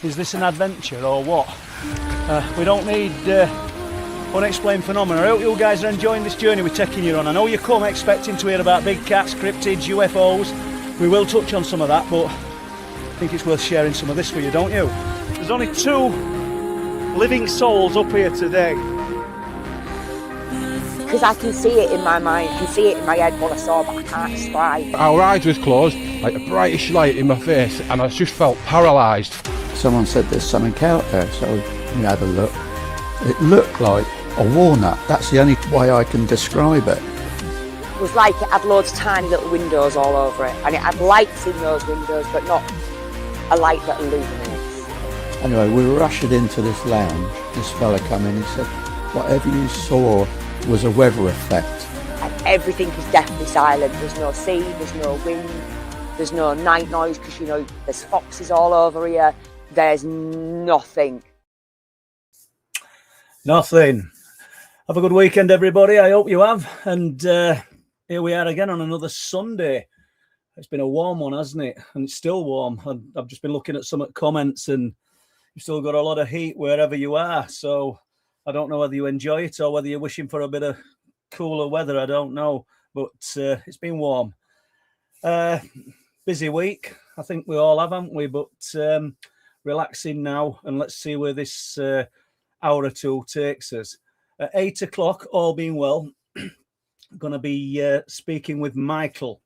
Is this an adventure or what? We don't need unexplained phenomena. I hope you guys are enjoying this journey we're taking you on. I know you come expecting to hear about big cats, cryptids, UFOs. We will touch on some of that, but I think it's worth sharing some of this with you, don't you? There's only 2 living souls up here today. Because I can see it in my mind, I can see it in my head what I saw, but I can't describe. Our eyes was closed, like a brightish light in my face, and I just felt paralysed. Someone said there's something out there, so we had a look. It looked like a walnut. That's the only way I can describe it. It was like it had loads of tiny little windows all over it, and it had lights in those windows, but not a light that illuminates. Anyway, we were ushered into this lounge. This fella come in, he said, whatever you saw was a weather effect. And everything is deathly silent. There's no sea, there's no wind, there's no night noise, because, you know, there's foxes all over here. There's nothing. Nothing. Have a good weekend, everybody. I hope you have. And here we are again on another Sunday. It's been a warm one, hasn't it? And it's still warm. I've just been looking at some comments, and you've still got a lot of heat wherever you are. So I don't know whether you enjoy it or whether you're wishing for a bit of cooler weather. I don't know. But it's been warm. Busy week. I think we all have, haven't we? But relaxing now, and let's see where this hour or two takes us. At 8 o'clock, all being well, I'm going to be speaking with Michael,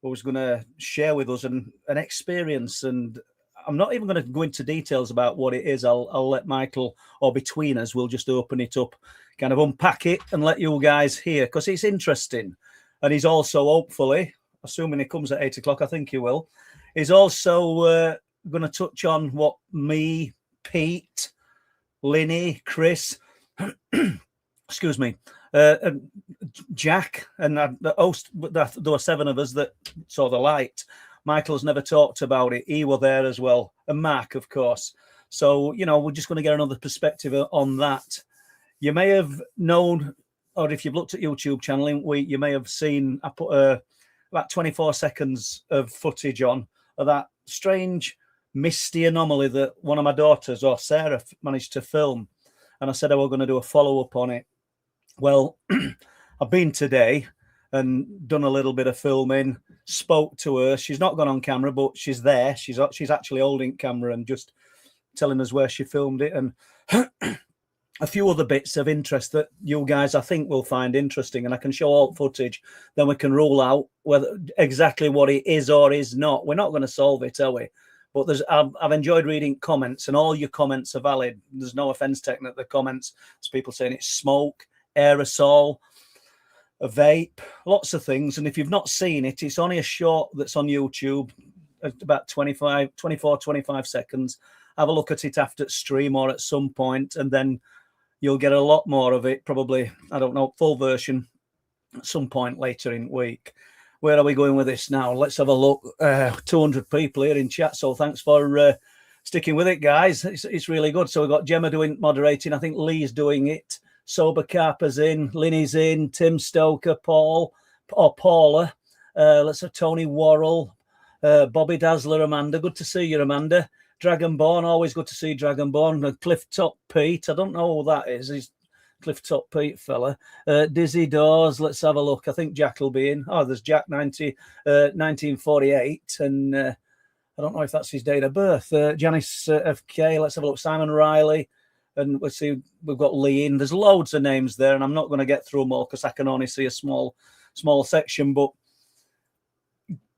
who's going to share with us an experience. And I'm not even going to go into details about what it is. I'll let Michael, or between us, we'll just open it up, kind of unpack it and let you guys hear, because it's interesting. And he's also, hopefully, assuming he comes at 8 o'clock, I think he will, he's also going to touch on what me, Pete, Linny, Chris, excuse me, Jack, and the host, there were 7 of us that saw the light. Michael's never talked about it. He were there as well. And Mark, of course. So, you know, we're just going to get another perspective on that. You may have known, or if you've looked at YouTube channel in week, you may have seen, I put about 24 seconds of footage on of that strange misty anomaly that one of my daughters, or Sarah, managed to film. And I said I was going to do a follow-up on it. Well, I've been today and done a little bit of filming, spoke to her. She's not gone on camera, but she's there. She's actually holding camera and just telling us where she filmed it. And a few other bits of interest that you guys, I think, will find interesting. And I can show all footage. Then we can rule out whether exactly what it is or is not. We're not going to solve it, are we? But I've enjoyed reading comments, and all your comments are valid. There's no offence taken at the comments. There's people saying it's smoke, aerosol, a vape, lots of things. And if you've not seen it, it's only a short that's on YouTube, about 24, 25 seconds. Have a look at it after stream or at some point, and then you'll get a lot more of it, probably, I don't know, full version at some point later in the week. Where are we going with this now? Let's have a look. 200 people here in chat, so thanks for sticking with it, guys. It's really good. So we've got Gemma doing moderating. I think Lee's doing it. Sober Carper's in. Linny's in. Tim Stoker, Paul, or Paula. Let's have Tony Worrell. Bobby Dazzler, Amanda. Good to see you, Amanda. Dragonborn, always good to see Dragonborn. Cliff Top Pete. I don't know who that is. He's Cliff Top Pete fella. Dizzy Doors, let's have a look. I think Jack will be in. Oh, there's Jack 1948. And I don't know if that's his date of birth. Janice FK, let's have a look. Simon Riley. And let's see, we've got Lee in. There's loads of names there, and I'm not going to get through them all because I can only see a small section. But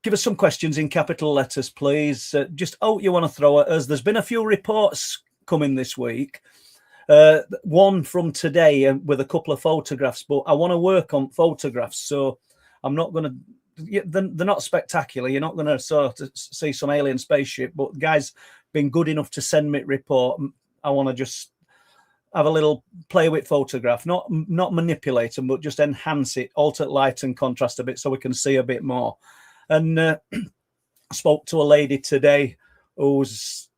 give us some questions in capital letters, please. Just out you want to throw at us. There's been a few reports coming this week. One from today with a couple of photographs, but I want to work on photographs, so I'm not going to. They're not spectacular. You're not going to sort of see some alien spaceship, but the guy's been good enough to send me a report. I want to just have a little play with photograph, not manipulate them, but just enhance it, alter light and contrast a bit so we can see a bit more. And I spoke to a lady today who's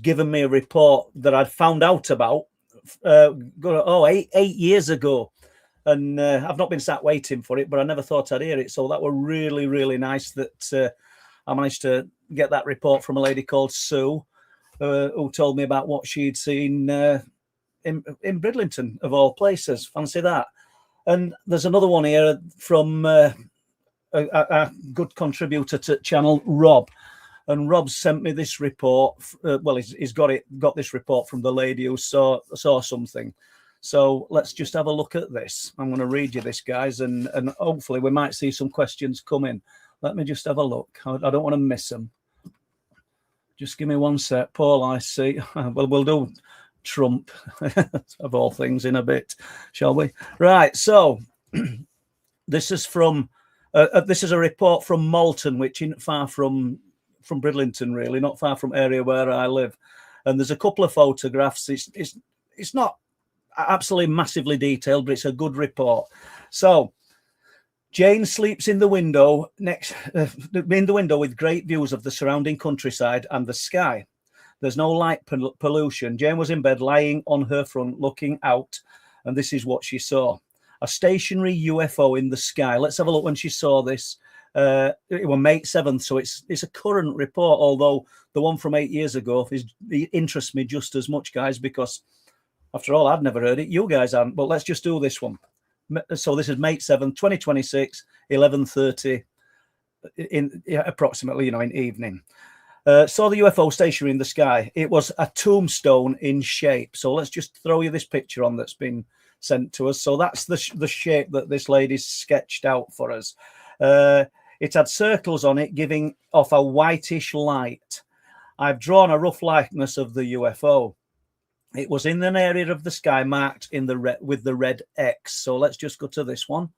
given me a report that I'd found out about 8 years ago. And I've not been sat waiting for it, but I never thought I'd hear it. So that were really, really nice that I managed to get that report from a lady called Sue. who told me about what she'd seen in Bridlington, of all places. Fancy that. And there's another one here from a good contributor to channel, Rob. And Rob sent me this report. Well, he's got this report from the lady who saw something. So let's just have a look at this. I'm going to read you this, guys, and hopefully we might see some questions come in. Let me just have a look. I don't want to miss them. Just give me one sec. Paul, I see. Well, we'll do Trump, of all things, in a bit, shall we? Right, so this is from... this is a report from Malton, which isn't far from Bridlington, really, not far from area where I live. And there's a couple of photographs. It's not absolutely massively detailed, but it's a good report. So Jane sleeps in the window with great views of the surrounding countryside and the sky. There's no light pollution. Jane was in bed, lying on her front, looking out, and this is what she saw. A stationary UFO in the sky. Let's have a look when she saw this. It was May 7th, so it's a current report, although the one from 8 years ago it interests me just as much, guys, because after all, I'd never heard it. You guys haven't, but let's just do this one. So this is May 7th, 2026, 11:30 approximately, in evening. Saw the UFO stationary in the sky. It was a tombstone in shape. So let's just throw you this picture on that's been sent to us. So that's the shape that this lady's sketched out for us. It had circles on it, giving off a whitish light. I've drawn a rough likeness of the UFO. It was in an area of the sky marked with the red X. So let's just go to this one.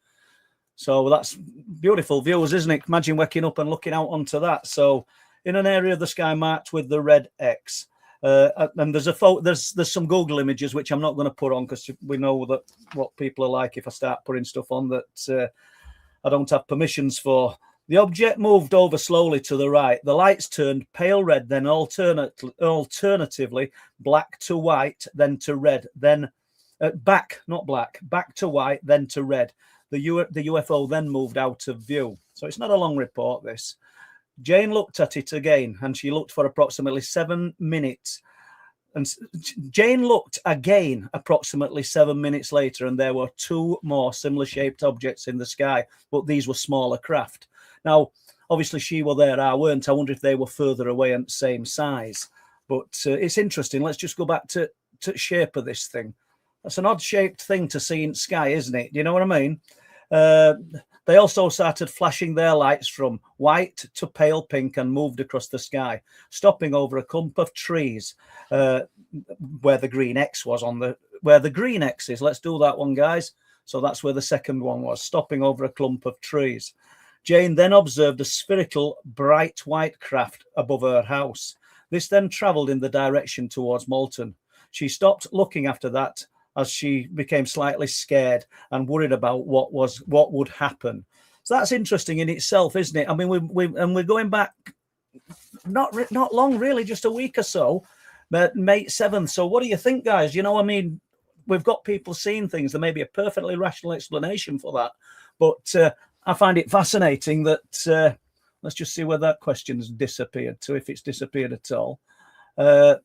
So that's beautiful views, isn't it? Imagine waking up and looking out onto that. So in an area of the sky marked with the red X. And there's some Google images which I'm not going to put on because we know that what people are like if I start putting stuff on that I don't have permissions for. The object moved over slowly to the right. The lights turned pale red, then alternatively black to white, then to red, then back to white, then to red. The UFO then moved out of view. So it's not a long report, this. Jane looked at it again, and she looked for approximately 7 minutes. And Jane looked again approximately 7 minutes later, and there were two more similar shaped objects in the sky, but these were smaller craft. Now, obviously, she were there, I weren't. I wonder if they were further away and same size. But it's interesting. Let's just go back to shape of this thing. That's an odd-shaped thing to see in sky, isn't it? Do you know what I mean? They also started flashing their lights from white to pale pink and moved across the sky, stopping over a clump of trees where the green X was where the green X is. Let's do that one, guys. So that's where the second one was, stopping over a clump of trees. Jane then observed a spherical, bright white craft above her house. This then travelled in the direction towards Malton. She stopped looking after that as she became slightly scared and worried about what would happen. So that's interesting in itself, isn't it? I mean, we're going back not long, really, just a week or so, but May 7th. So what do you think, guys? I mean, we've got people seeing things. There may be a perfectly rational explanation for that, but I find it fascinating that let's just see where that question's disappeared to, if it's disappeared at all. That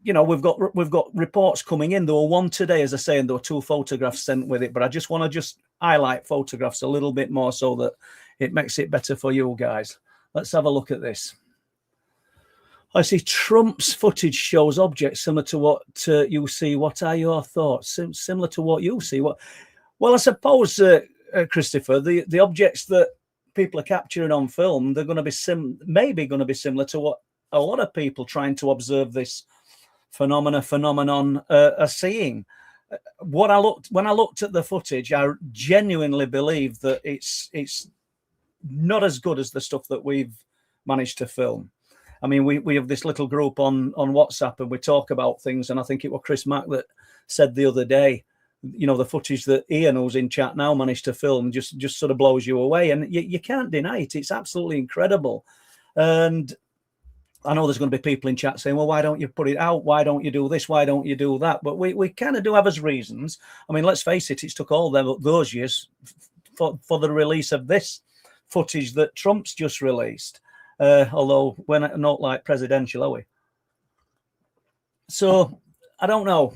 we've got reports coming in. There were one today, as I say, and there were two photographs sent with it. But I just want to highlight photographs a little bit more so that it makes it better for you guys. Let's have a look at this. I see Trump's footage shows objects similar to what you see. What are your thoughts? Similar to what you see? Well, I suppose, Christopher, the objects that people are capturing on film, they're going to be maybe going to be similar to what a lot of people trying to observe this phenomenon are seeing. When I looked at the footage, I genuinely believe that it's not as good as the stuff that we've managed to film. I mean, we have this little group on WhatsApp, and we talk about things, and I think it was Chris Mack that said the other day, the footage that Ian, who's in chat now, managed to film just sort of blows you away, and you can't deny it. It's absolutely incredible. And I know there's going to be people in chat saying, well, why don't you put it out? Why don't you do this? Why don't you do that? But we kind of do have as reasons. I mean, let's face it, it's took all those years for the release of this footage that Trump's just released. Although we're not like presidential, are we? So I don't know.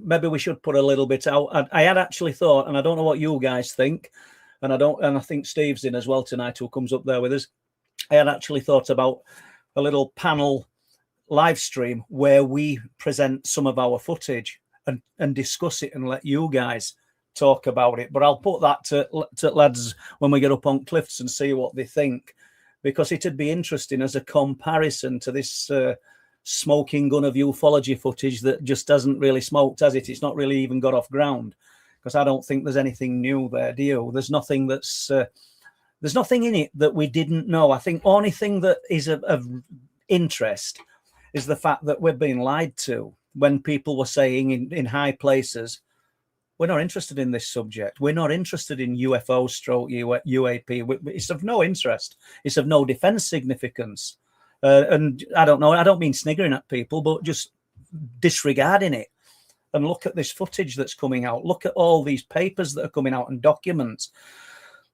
Maybe we should put a little bit out. I had actually thought, and I don't know what you guys think, and I think Steve's in as well tonight, who comes up there with us. I had actually thought about a little panel live stream where we present some of our footage and discuss it and let you guys talk about it. But I'll put that to lads when we get up on cliffs and see what they think, because it'd be interesting as a comparison to this smoking gun of ufology footage that just hasn't really smoked, has it? It's not really even got off ground, because I don't think there's anything new there, do you? There's nothing that's there's nothing in it that we didn't know. I think only thing that is of interest is the fact that we're being lied to when people were saying in high places, we're not interested in this subject. We're not interested in UFO stroke UAP. It's of no interest. It's of no defense significance. And I don't know, I don't mean sniggering at people, but just disregarding it. And look at this footage that's coming out. Look at all these papers that are coming out and documents.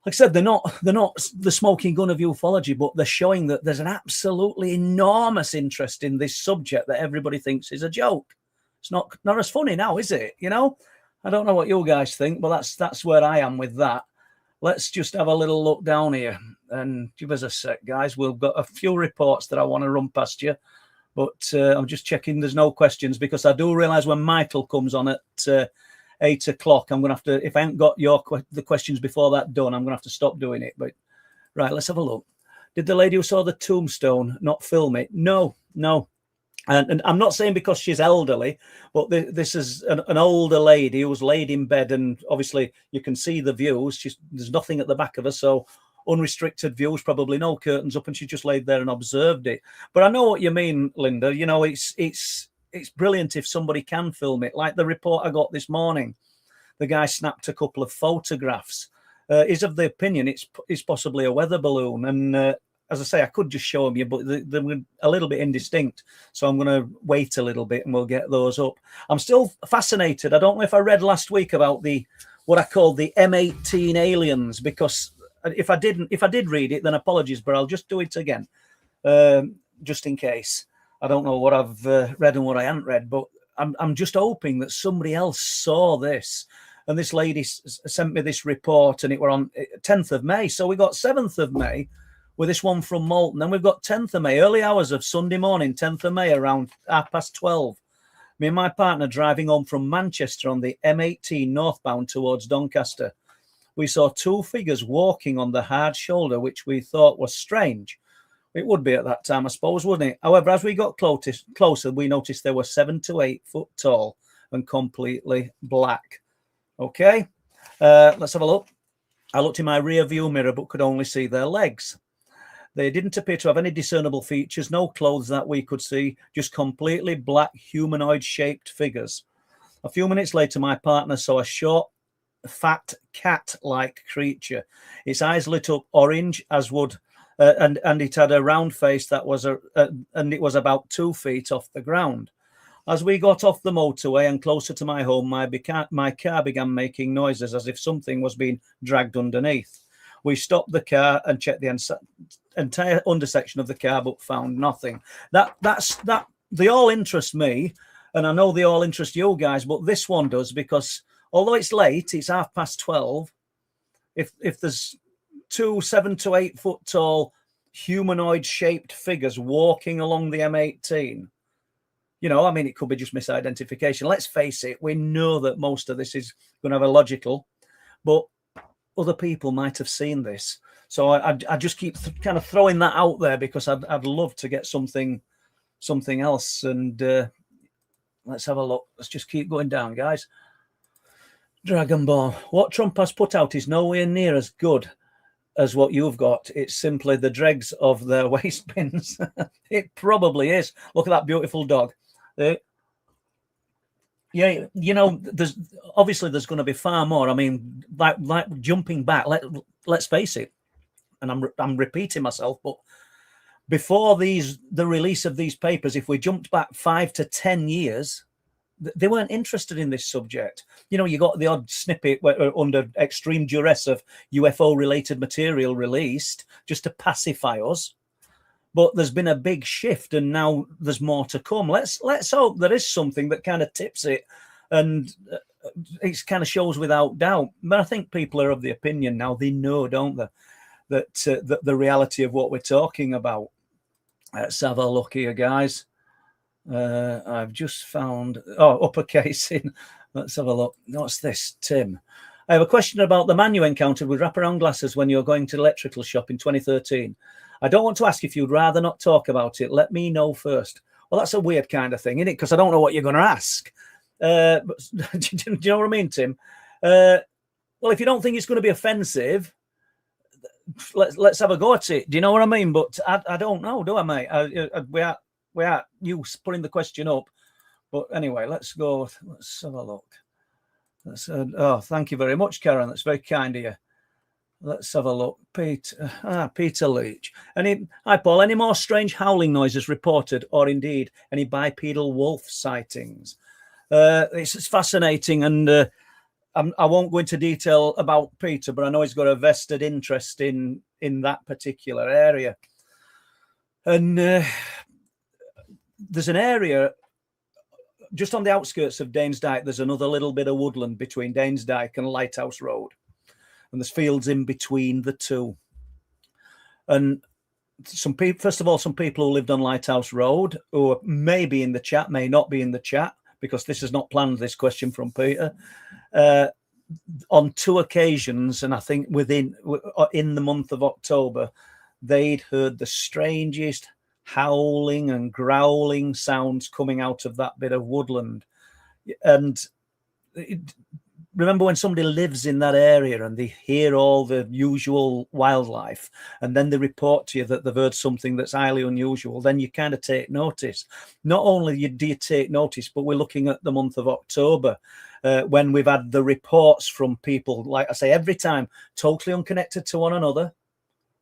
Like I said, they're not the smoking gun of ufology, but they're showing that there's an absolutely enormous interest in this subject that everybody thinks is a joke. It's not as funny now, is it? You know, I don't know what you guys think, but that's where I am with that. Let's just have a little look down here and give us a sec, guys. We've got a few reports that I want to run past you, but I'm just checking there's no questions, because I do realise when Michael comes on at 8 o'clock, I'm going to have to, if I haven't got the questions before that done, I'm going to have to stop doing it. But right, let's have a look. Did the lady who saw the tombstone not film it? No. And I'm not saying because she's elderly, but this is an older lady who was laid in bed, and obviously you can see the views. There's nothing at the back of her, so unrestricted views, probably no curtains up, and she just laid there and observed it. But I know what you mean, Linda. You know, it's brilliant if somebody can film it. Like the report I got this morning, the guy snapped a couple of photographs. He's of the opinion it's possibly a weather balloon, and as I say, I could just show them you, but they were a little bit indistinct. So I'm going to wait a little bit and we'll get those up. I'm still fascinated. I don't know if I read last week about what I called the M18 aliens, because if I did read it, then apologies, but I'll just do it again, just in case. I don't know what I've read and what I haven't read, but I'm just hoping that somebody else saw this. And this lady sent me this report, and it were on 10th of May. So we got 7th of May with this one from Malton. Then we've got 10th of May, early hours of Sunday morning, 10th of May, around 12:30. Me and my partner driving home from Manchester on the M18 northbound towards Doncaster. We saw two figures walking on the hard shoulder, which we thought was strange. It would be at that time, I suppose, wouldn't it? However, as we got closer, we noticed they were 7 to 8 foot tall and completely black. Okay, let's have a look. I looked in my rear view mirror, but could only see their legs. They didn't appear to have any discernible features, no clothes that we could see, just completely black humanoid-shaped figures. A few minutes later, my partner saw a short, fat, cat-like creature. Its eyes lit up orange, as would, and it had a round face that was and it was about 2 feet off the ground. As we got off the motorway and closer to my home, my car began making noises as if something was being dragged underneath. We stopped the car and checked the entire undersection of the car, but found nothing. They all interest me, and I know they all interest you guys, but this one does, because although it's late, it's 12:30. If there's 2 7 to 8 foot tall humanoid shaped figures walking along the M18, you know, I mean, it could be just misidentification. Let's face it, we know that most of this is going to have a logical, but other people might have seen this. So I just keep kind of throwing that out there, because I'd love to get something else. And let's have a look. Let's just keep going down, guys. Dragon Ball. What Trump has put out is nowhere near as good as what you've got. It's simply the dregs of their waste bins. It probably is. Look at that beautiful dog. Yeah, you know, there's going to be far more. I mean, like jumping back. Let's face it, and I'm repeating myself, but before the release of these papers, if we jumped back 5 to 10 years, they weren't interested in this subject. You know, you got the odd snippet under extreme duress of UFO related material released just to pacify us. but there's been a big shift, and now there's more to come. Let's hope there is something that kind of tips it, and it kind of shows without doubt. But I think people are of the opinion now, they know, don't they, that the reality of what we're talking about. Let's have a look here, guys. I've just found uppercase in. Let's have a look. What's this, Tim? I have a question about the man you encountered with wraparound glasses when you were going to the electrical shop in 2013. I don't want to ask if you'd rather not talk about it. Let me know first. Well, that's a weird kind of thing, isn't it? Because I don't know what you're going to ask. But, do you know what I mean, Tim? Well, if you don't think it's going to be offensive, let's have a go at it. Do you know what I mean? But I don't know, do I, mate? We are you putting the question up. But anyway, let's go. Let's have a look. Thank you very much, Karen. That's very kind of you. Let's have a look. Peter Leach. Hi, Paul. Any more strange howling noises reported, or indeed any bipedal wolf sightings? It's fascinating, and I won't go into detail about Peter, but I know he's got a vested interest in that particular area. And there's an area just on the outskirts of Danesdyke. There's another little bit of woodland between Danesdyke and Lighthouse Road, and there's fields in between the two. And some people who lived on Lighthouse Road, who may be in the chat, may not be in the chat, because this is not planned, this question from Peter, on 2 occasions, and I think in the month of October, they'd heard the strangest howling and growling sounds coming out of that bit of woodland. And remember, when somebody lives in that area and they hear all the usual wildlife, and then they report to you that they've heard something that's highly unusual, then you kind of take notice. Not only do you take notice, but we're looking at the month of October, when we've had the reports from people, like I say, every time, totally unconnected to one another,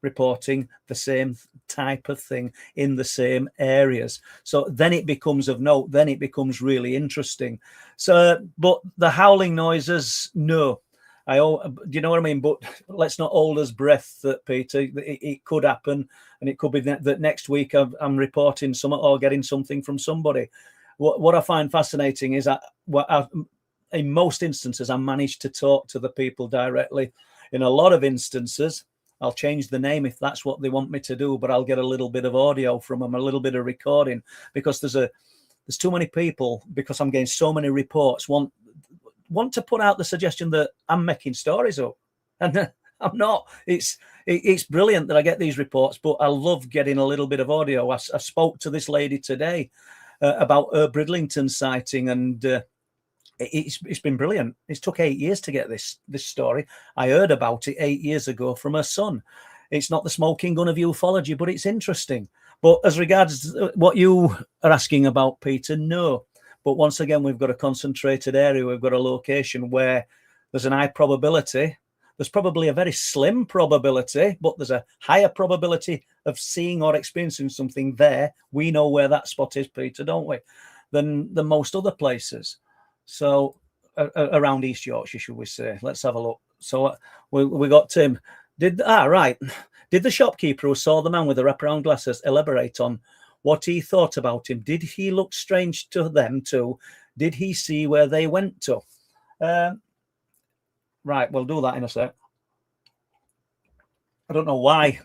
reporting the same type of thing in the same areas. So then it becomes of note, then it becomes really interesting. So, but the howling noises, no. Do you know what I mean? But let's not hold us breath, that Peter, it could happen, and it could be that next week I'm reporting something or getting something from somebody. What I find fascinating is in most instances, I manage to talk to the people directly. In a lot of instances, I'll change the name if that's what they want me to do, but I'll get a little bit of audio from them, a little bit of recording, because there's too many people, because I'm getting so many reports, want to put out the suggestion that I'm making stories up, and I'm not. It's brilliant that I get these reports, but I love getting a little bit of audio. I spoke to this lady today about her Bridlington sighting, and it's been brilliant. It took 8 years to get this story. I heard about it 8 years ago from her son. It's not the smoking gun of ufology, but it's interesting. But as regards what you are asking about, Peter, no. But once again, we've got a concentrated area. We've got a location where there's an high probability. There's probably a very slim probability, but there's a higher probability of seeing or experiencing something there. We know where that spot is, Peter, don't we? Than most other places. So around East Yorkshire, should we say? Let's have a look. So we got Tim. Did the shopkeeper who saw the man with the wraparound glasses elaborate on what he thought about him? Did he look strange to them too? Did he see where they went to? Right, we'll do that in a sec. I don't know why.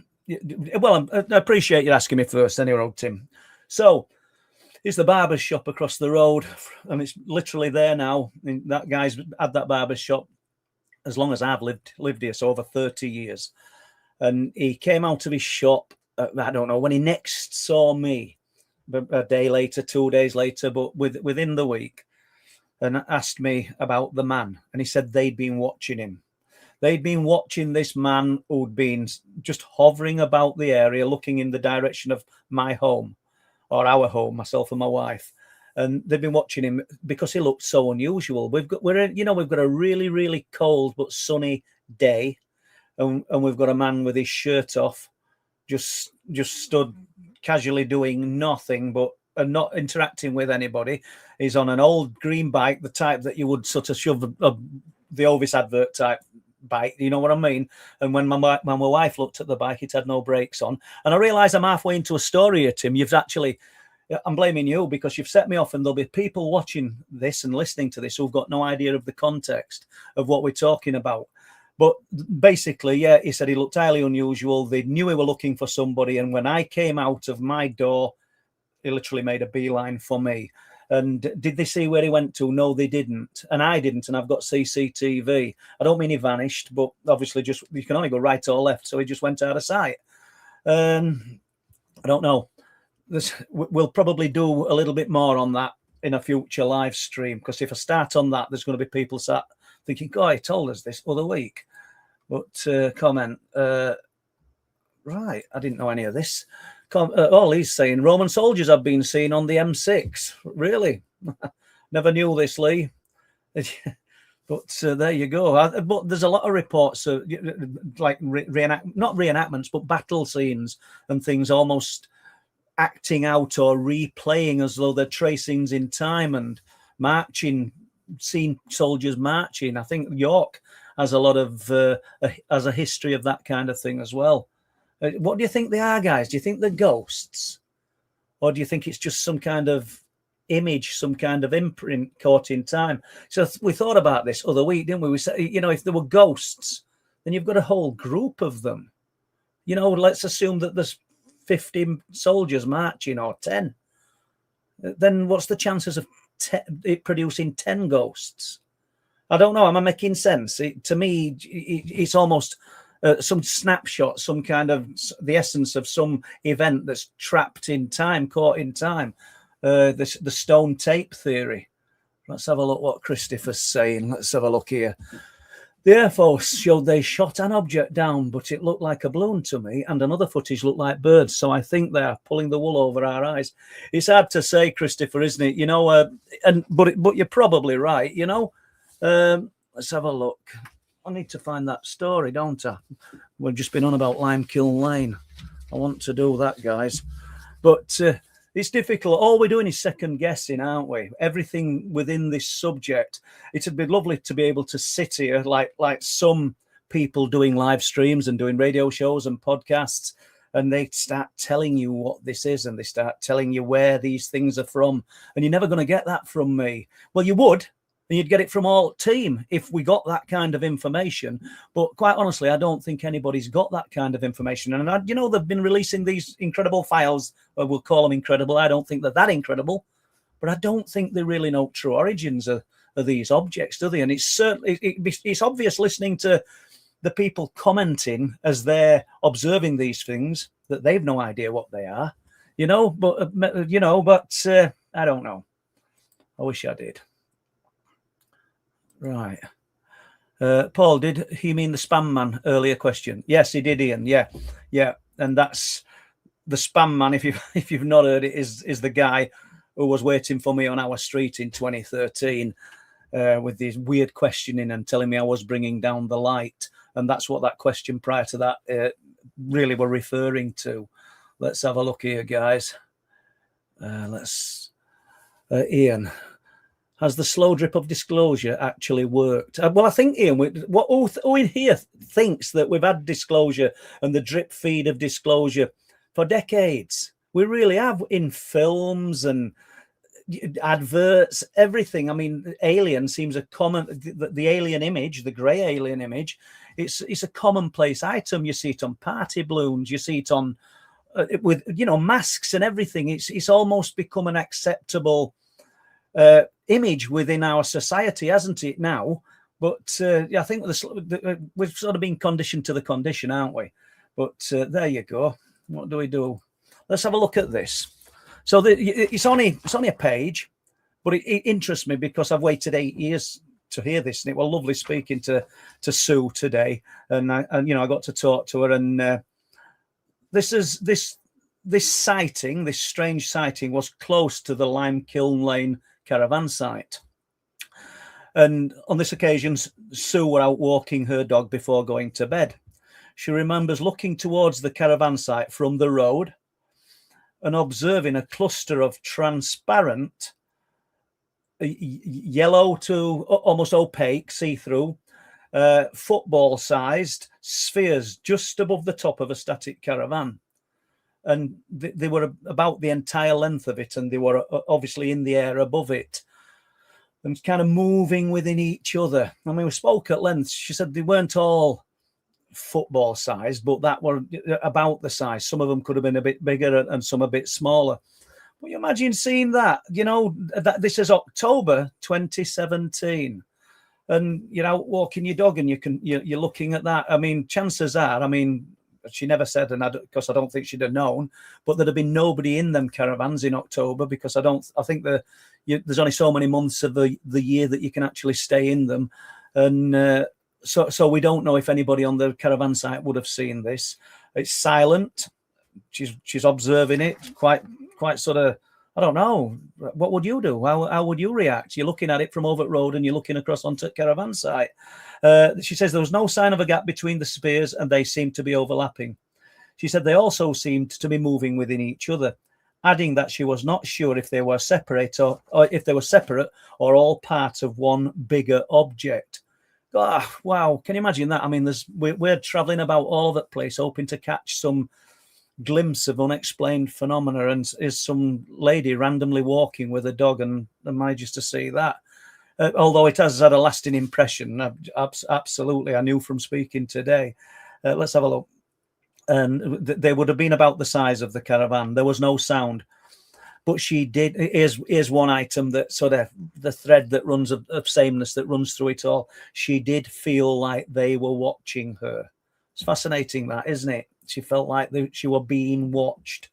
Well, I appreciate you asking me first anyway, Tim. So, it's the barber's shop across the road, and it's literally there now. That guy's had that barber's shop as long as I've lived here, so over 30 years. And he came out of his shop, I don't know, when he next saw me, a day later, 2 days later, but within the week, and asked me about the man. And he said they'd been watching him. They'd been watching this man who'd been just hovering about the area, looking in the direction of my home. Or our home, myself and my wife, and they've been watching him because he looked so unusual. We've got a really, really cold but sunny day, and we've got a man with his shirt off, just stood casually doing nothing but not interacting with anybody. He's on an old green bike, the type that you would sort of shove the Ovis advert type bike, you know what I mean? And when my wife looked at the bike, it had no brakes on. And I realised I'm halfway into a story here, Tim. You've actually, I'm blaming you because you've set me off, and there'll be people watching this and listening to this who've got no idea of the context of what we're talking about. But basically, yeah, he said he looked highly unusual. They knew he were looking for somebody. And when I came out of my door, he literally made a beeline for me. And did they see where he went to? No, they didn't. And I didn't. And I've got CCTV. I don't mean he vanished, but obviously just you can only go right or left. So he just went out of sight. I don't know. We'll probably do a little bit more on that in a future live stream, because if I start on that, there's going to be people sat thinking, God, he told us this other week. But comment. Right, I didn't know any of this. All he's saying, Roman soldiers have been seen on the M6. Really? Never knew this, Lee. But there you go. But there's a lot of reports, like not reenactments, but battle scenes and things almost acting out or replaying as though they're tracings in time and marching, seeing soldiers marching. I think York has a lot of has a history of that kind of thing as well. What do you think they are, guys? Do you think they're ghosts, or do you think it's just some kind of image, some kind of imprint caught in time? So we thought about this other week, didn't we? We said, you know, if there were ghosts, then you've got a whole group of them. You know, let's assume that there's 50 soldiers marching or 10. Then what's the chances of it producing 10 ghosts? I don't know. Am I making sense? To me, it's almost some snapshot, some kind of the essence of some event that's trapped in time, caught in time. The stone tape theory. Let's have a look what Christopher's saying. Let's have a look here. The Air Force showed they shot an object down, but it looked like a balloon to me, and another footage looked like birds. So I think they are pulling the wool over our eyes. It's hard to say, Christopher, isn't it? You know, but you're probably right. You know, let's have a look. I need to find that story, don't I? We've just been on about Limekiln Lane. I want to do that, guys. But it's difficult. All we're doing is second guessing, aren't we? Everything within this subject. It'd be lovely to be able to sit here like some people doing live streams and doing radio shows and podcasts, and they start telling you what this is, and they start telling you where these things are from. And you're never going to get that from me. Well, you would. And you'd get it from all team if we got that kind of information. But quite honestly, I don't think anybody's got that kind of information. And, you know, they've been releasing these incredible files. We'll call them incredible. I don't think they're that incredible. But I don't think they really know true origins of these objects, do they? And it's certainly it's obvious listening to the people commenting as they're observing these things that they've no idea what they are. You know, but I don't know. I wish I did. Right. Paul, did he mean the spam man? Earlier question. Yes, he did, Ian. Yeah. And that's the spam man. If you've not heard it, is the guy who was waiting for me on our street in 2013 with this weird questioning and telling me I was bringing down the light. And that's what that question prior to that really were referring to. Let's have a look here, guys. Ian. Has the slow drip of disclosure actually worked? Well, I think, Ian, who in here thinks that we've had disclosure and the drip feed of disclosure for decades? We really have, in films and adverts, everything. I mean, Alien seems a common, the alien image, the grey alien image, it's a commonplace item. You see it on party balloons, you see it on, with, you know, masks and everything. It's almost become an acceptable image within our society, hasn't it now? But I think we've sort of been conditioned to the condition, aren't we? But there you go. What do we do? Let's have a look at this. So it's only a page, but it interests me because I've waited 8 years to hear this, and it was lovely speaking to Sue today, and I got to talk to her, and this sighting, this strange sighting, was close to the Limekiln Lane Caravan site. And on this occasion, Sue were out walking her dog before going to bed. She remembers looking towards the caravan site from the road and observing a cluster of transparent, yellow to almost opaque, see-through, football-sized spheres just above the top of a static caravan. And they were about the entire length of it, and they were obviously in the air above it and kind of moving within each other. I mean, we spoke at length. She said they weren't all football sized, but that were about the size. Some of them could have been a bit bigger and some a bit smaller. But you imagine seeing that, that this is October 2017. And you're out walking your dog and you're looking at that. I mean, chances are, she never said, and because I don't think she'd have known, but there'd have been nobody in them caravans in October, because I think there's only so many months of the year that you can actually stay in them. And so we don't know if anybody on the caravan site would have seen this. It's silent. She's observing it quite sort of, I don't know. What would you do? How would you react? You're looking at it from over the road and you're looking across onto the caravan site. She says there was no sign of a gap between the spears and they seemed to be overlapping. She said they also seemed to be moving within each other, adding that she was not sure if they were separate or if they were separate or all part of one bigger object. Oh, wow. Can you imagine that? I mean, we're traveling about all over the place, hoping to catch some glimpse of unexplained phenomena, and is some lady randomly walking with a dog, and am I just to see that? Although it has had a lasting impression, absolutely. I knew from speaking today. Let's have a look. And they would have been about the size of the caravan. There was no sound, but she did. Here's one item that sort of the thread that runs of sameness that runs through it all. She did feel like they were watching her. It's fascinating, that, isn't it? She felt like she were being watched.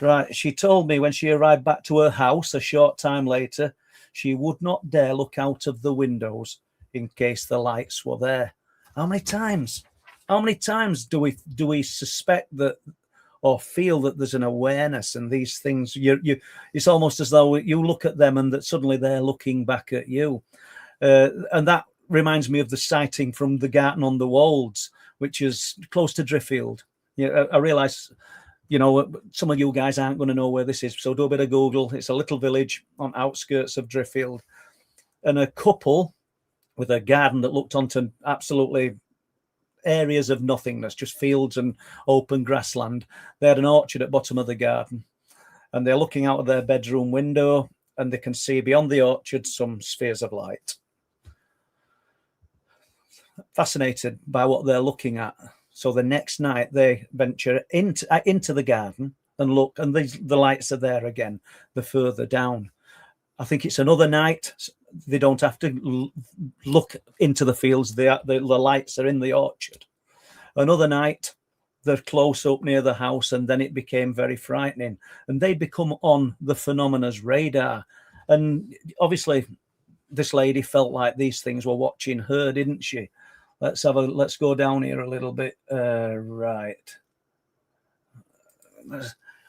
Right. She told me when she arrived back to her house a short time later, she would not dare look out of the windows in case the lights were there. How many times do we suspect that or feel that there's an awareness and these things? It's almost as though you look at them and that suddenly they're looking back at you. And that reminds me of the sighting from the Garden on the Wolds, which is close to Driffield. I realise, some of you guys aren't going to know where this is, so do a bit of Google. It's a little village on outskirts of Driffield. And a couple with a garden that looked onto absolutely areas of nothingness, just fields and open grassland. They had an orchard at the bottom of the garden, and they're looking out of their bedroom window, and they can see beyond the orchard some spheres of light. Fascinated by what they're looking at. So the next night they venture into the garden and look, and the lights are there again, the further down. I think it's another night. They don't have to look into the fields. The lights are in the orchard. Another night, they're close up near the house, and then it became very frightening. And they become on the phenomena's radar. And obviously, this lady felt like these things were watching her, didn't she? Let's go down here a little bit. Right.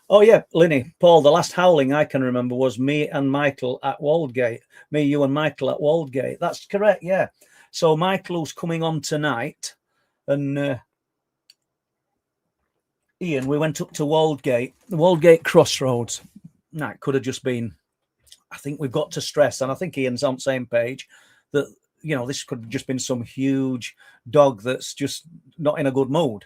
Oh yeah, Linny, Paul, the last howling I can remember was me and Michael at Waldgate. You and Michael at Waldgate. That's correct, yeah. So Michael's coming on tonight, and Ian, we went up to Waldgate, the Waldgate Crossroads. Now, it could have just been, I think we've got to stress, and I think Ian's on the same page, that this could have just been some huge dog that's just not in a good mood.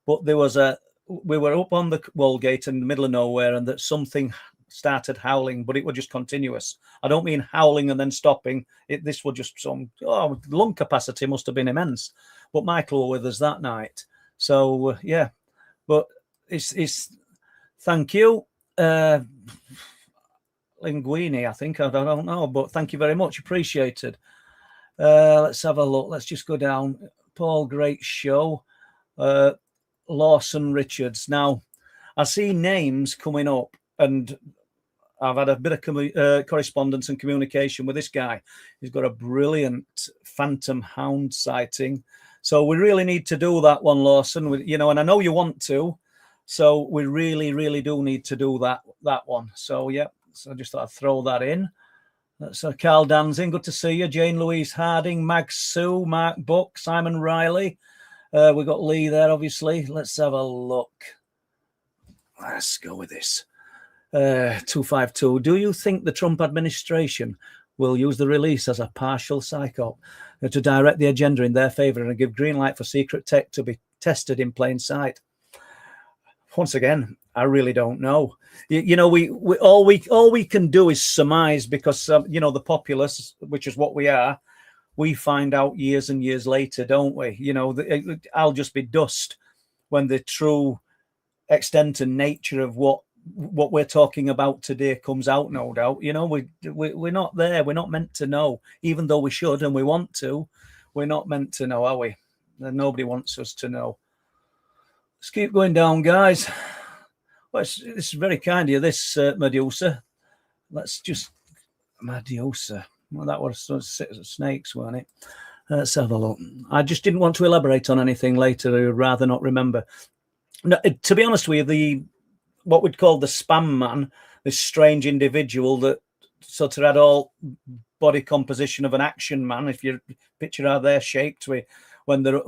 But we were up on the Waldgate in the middle of nowhere, and that something started howling, but it was just continuous. I don't mean howling and then stopping. This was just lung capacity must have been immense. But Michael was with us that night. So, yeah. But it's thank you. Linguini, I think. I don't know, but thank you very much. Appreciated. Let's have a look. Let's just go down. Paul, great show. Lawson Richards. Now, I see names coming up, and I've had a bit of correspondence and communication with this guy. He's got a brilliant phantom hound sighting. So we really need to do that one, Lawson. And I know you want to. So we really, really do need to do that one. So, yeah. So I just thought I'd throw that in. That's Carl Danzing. Good to see you. Jane Louise Harding, Mag Sue, Mark Buck, Simon Riley. We've got Lee there, obviously. Let's have a look. Let's go with this. 252. Do you think the Trump administration will use the release as a partial psyop to direct the agenda in their favour and give green light for secret tech to be tested in plain sight. Once again, I really don't know. You know, we all we can do is surmise, because you know, the populace, which is what we are, we find out years and years later, don't we? You know, I'll just be dust when the true extent and nature of what we're talking about today comes out, no doubt. You know, we're not there. We're not meant to know, even though we should and we want to. We're not meant to know, are we? And nobody wants us to know. Let's keep going down, guys. Well, it's very kind of you, this Medusa. Let's just... Medusa. Well, that was snakes, weren't it? Let's have a look. I just didn't want to elaborate on anything later. I'd rather not remember. No, to be honest with you, what we'd call the spam man, this strange individual that sort of had all body composition of an action man, if you picture how they're shaped when they're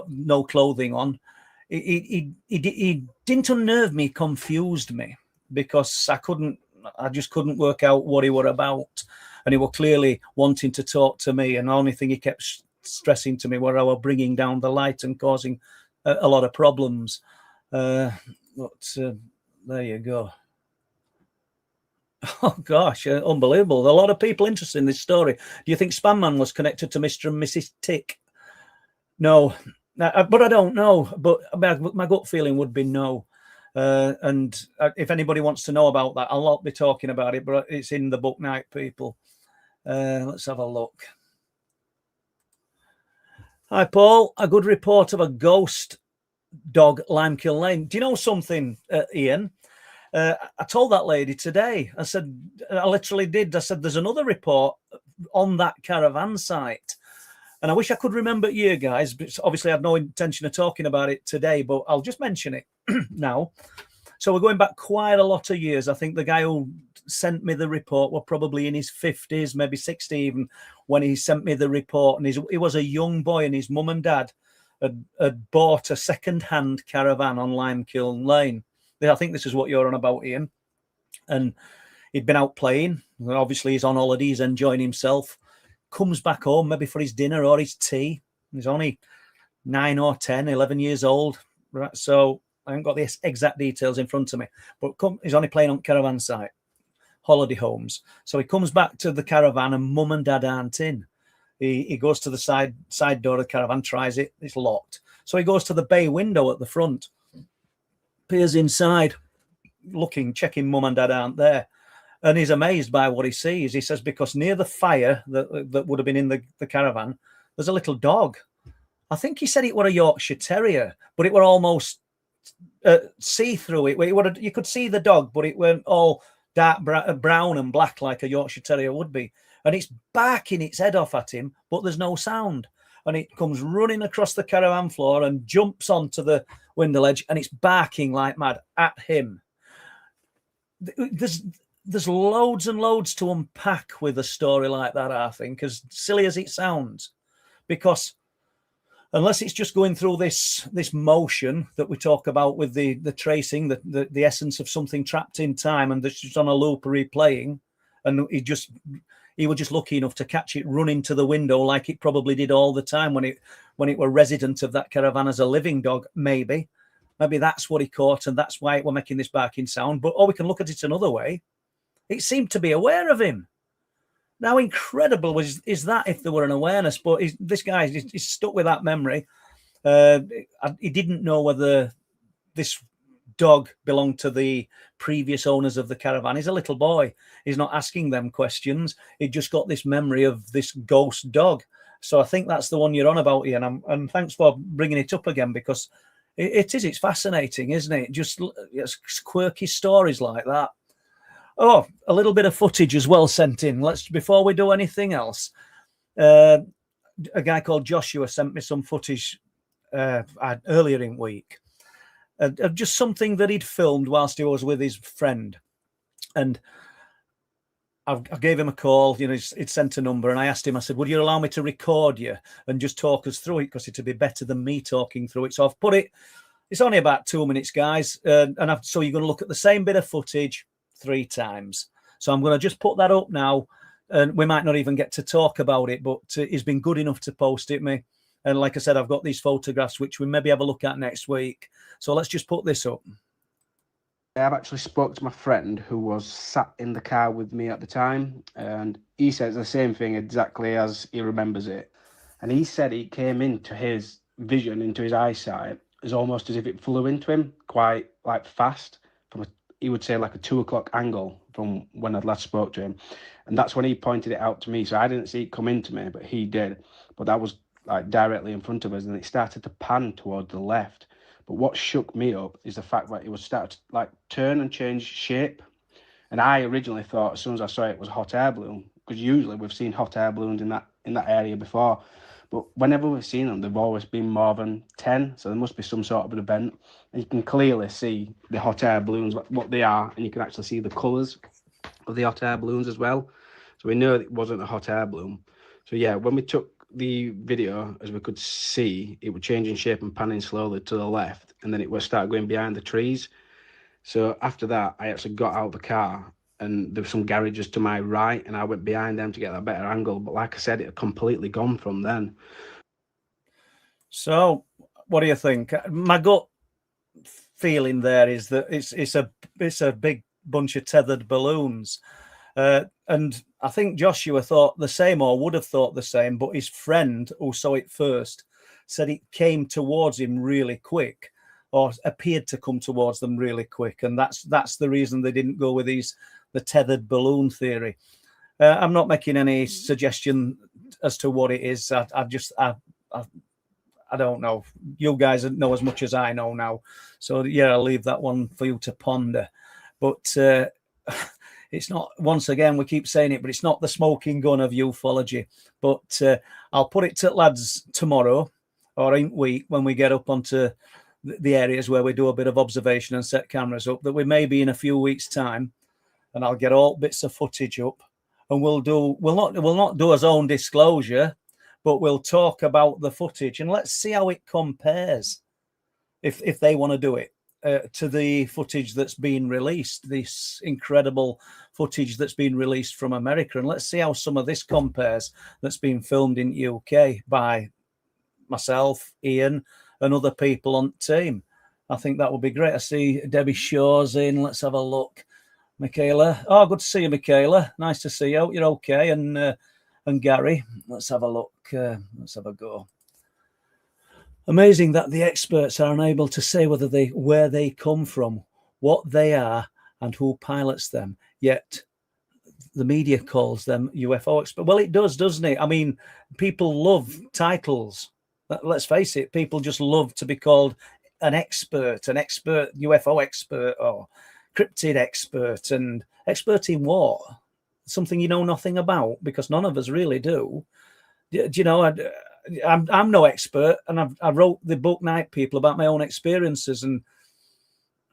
no clothing on. He didn't unnerve me, confused me, because I just couldn't work out what he were about. And he were clearly wanting to talk to me, and the only thing he kept stressing to me were I were bringing down the light and causing a lot of problems. But there you go. Oh gosh, unbelievable. A lot of people interested in this story. Do you think Spam Man was connected to Mr. and Mrs. Tick? No, but I don't know. But my gut feeling would be no. And if anybody wants to know about that, I'll not be talking about it, but it's in the book Night, people. Let's have a look. Hi, Paul. A good report of a ghost dog, Limekill Lane. Do you know something, Ian? I told that lady today. I said, I literally did. I said, there's another report on that caravan site. And I wish I could remember you guys, but obviously I had no intention of talking about it today, but I'll just mention it now. So we're going back quite a lot of years. I think the guy who sent me the report were probably in his 50s, maybe 60 even, when he sent me the report. And he was a young boy, and his mum and dad had bought a second-hand caravan on Limekill Lane. I think this is what you're on about, Ian. And he'd been out playing. Obviously, he's on holiday. He's enjoying himself. Comes back home, maybe for his dinner or his tea. He's only 9 or 10, 11 years old. Right, so I haven't got the exact details in front of me. But he's only playing on caravan site, holiday homes. So he comes back to the caravan, and mum and dad aren't in. He goes to the side door of the caravan, tries it. It's locked. So he goes to the bay window at the front, peers inside, looking, checking mum and dad aren't there. And he's amazed by what he sees. He says, because near the fire that would have been in the caravan, there's a little dog. I think he said it were a Yorkshire Terrier, but it were almost see-through. You could see the dog, but it weren't all dark brown and black like a Yorkshire Terrier would be. And it's barking its head off at him, but there's no sound. And it comes running across the caravan floor and jumps onto the window ledge, and it's barking like mad at him. There's loads and loads to unpack with a story like that, I think, as silly as it sounds. Because unless it's just going through this motion that we talk about with the tracing, the essence of something trapped in time, and that's just on a loop replaying, and he was just lucky enough to catch it running to the window like it probably did all the time when it were resident of that caravan as a living dog, maybe that's what he caught, and that's why it were making this barking sound. But we can look at it another way. It seemed to be aware of him. Now, incredible is that if there were an awareness, but this guy is stuck with that memory. He didn't know whether this dog belonged to the previous owners of the caravan. He's a little boy. He's not asking them questions. He just got this memory of this ghost dog. So I think that's the one you're on about, Ian. And thanks for bringing it up again, because it's fascinating, isn't it? Just quirky stories like that. Oh, a little bit of footage as well sent in. Before we do anything else, a guy called Joshua sent me some footage earlier in the week of just something that he'd filmed whilst he was with his friend. And I gave him a call, he'd sent a number, and I asked him, I said, would you allow me to record you and just talk us through it? Because it'd be better than me talking through it. So I've put it, it's only about 2 minutes, guys. So you're going to look at the same bit of footage 3 times. So I'm going to just put that up now and we might not even get to talk about it, but he's been good enough to post it me. And like I said, I've got these photographs, which we maybe have a look at next week. So let's just put this up. I've actually spoke to my friend who was sat in the car with me at the time, and he says the same thing exactly as he remembers it. And he said it came into his vision, into his eyesight, as almost as if it flew into him quite like fast, from he would say like a 2 o'clock angle from when I'd last spoke to him. And that's when he pointed it out to me. So I didn't see it come into me, but he did. But that was like directly in front of us, and it started to pan towards the left. But what shook me up is the fact that it was started to like turn and change shape. And I originally thought, as soon as I saw it, it was a hot air balloon, because usually we've seen hot air balloons in that area before. But whenever we've seen them, they've always been more than 10. So there must be some sort of an event. And you can clearly see the hot air balloons, what they are, and you can actually see the colours of the hot air balloons as well. So we know it wasn't a hot air balloon. So yeah, when we took the video, as we could see, it would change in shape and panning slowly to the left, and then it would start going behind the trees. So after that, I actually got out of the car, and there were some garages to my right, and I went behind them to get that better angle. But like I said, it had completely gone from then. So what do you think? My gut feeling there is that it's a big bunch of tethered balloons. And I think Joshua thought the same, or would have thought the same, but his friend who saw it first said it came towards him really quick, or appeared to come towards them really quick. And that's the reason they didn't go with the tethered balloon theory. I'm not making any suggestion as to what it is. I don't know. You guys know as much as I know now. So yeah, I'll leave that one for you to ponder. But it's not, once again, we keep saying it, but it's not the smoking gun of ufology. But I'll put it to lads tomorrow or in week when we get up onto the areas where we do a bit of observation and set cameras up, that we may be in a few weeks' time, and I'll get all bits of footage up, and we'll not do our own disclosure, but we'll talk about the footage, and let's see how it compares, if they want to do it. To the footage that's been released, this incredible footage that's been released from America. And let's see how some of this compares that's been filmed in UK by myself, Ian, and other people on the team. I think that would be great. I see Debbie Shaw's in. Let's have a look. Michaela. Oh, good to see you, Michaela. Nice to see you. You're okay. And Gary. Let's have a look. Let's have a go. Amazing that the experts are unable to say where they come from, what they are, and who pilots them. Yet the media calls them UFO experts. Well, it does, doesn't it? I mean, people love titles. Let's face it, people just love to be called an expert UFO expert, or cryptid expert. And expert in what? Something you know nothing about, because none of us really do. Do you know, I'm no expert, and I wrote the book Night People about my own experiences, and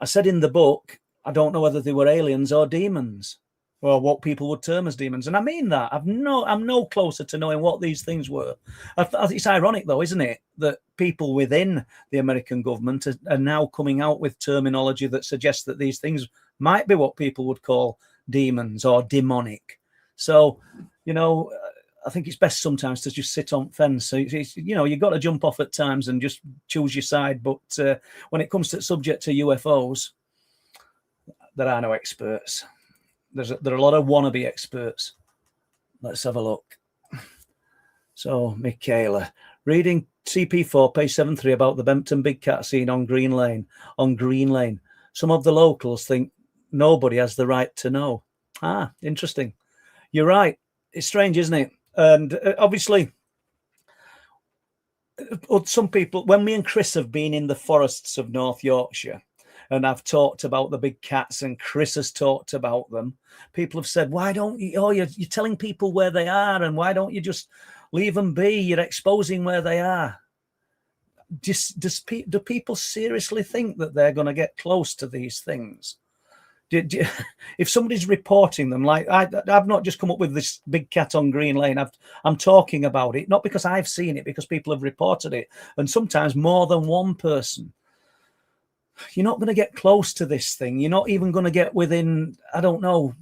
I said in the book, I don't know whether they were aliens or demons, or what people would term as demons. And I mean that. I'm no closer to knowing what these things were. It's ironic, though, isn't it, that people within the American government are now coming out with terminology that suggests that these things might be what people would call demons or demonic. So, you know, I think it's best sometimes to just sit on fence. So you've got to jump off at times and just choose your side. But when it comes to subject to UFOs, there are no experts. There are a lot of wannabe experts. Let's have a look. So, Michaela, reading CP4, page 73, about the Bempton Big Cat seen on Green Lane. Some of the locals think nobody has the right to know. Ah, interesting. You're right. It's strange, isn't it? And obviously, some people, when me and Chris have been in the forests of North Yorkshire, and I've talked about the big cats, and Chris has talked about them, people have said, why don't you, you're telling people where they are, and why don't you just leave them be? You're exposing where they are. Do people seriously think that they're going to get close to these things? If somebody's reporting them, like I've not just come up with this big cat on Green Lane, I'm talking about it, not because I've seen it, because people have reported it, and sometimes more than one person. you're not going to get close to this thing. You're not even going to get within, I don't know,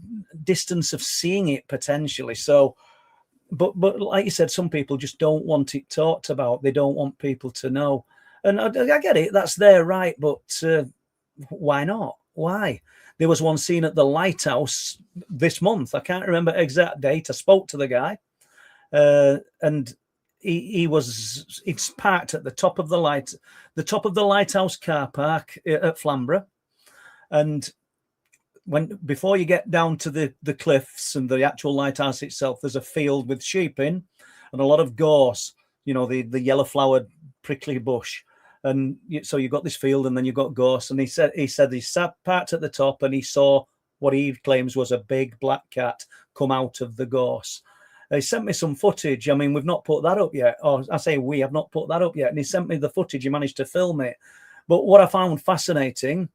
distance of seeing it potentially. So, but like you said, some people just don't want it talked about. They don't want people to know. And I get it. That's their right. But why not? Why? There was one seen at the lighthouse this month. I can't remember exact date. I spoke to the guy, and it's parked at the top of the lighthouse car park at Flamborough. And before you get down to the cliffs and the actual lighthouse itself, there's a field with sheep in and a lot of gorse, the yellow flowered prickly bush. And so you've got this field and then you've got gorse. And he said he sat parked at the top and he saw what he claims was a big black cat come out of the gorse. He sent me some footage. I mean, we've not put that up yet. Or I say we have not put that up yet. And he sent me the footage. He managed to film it. But what I found fascinating,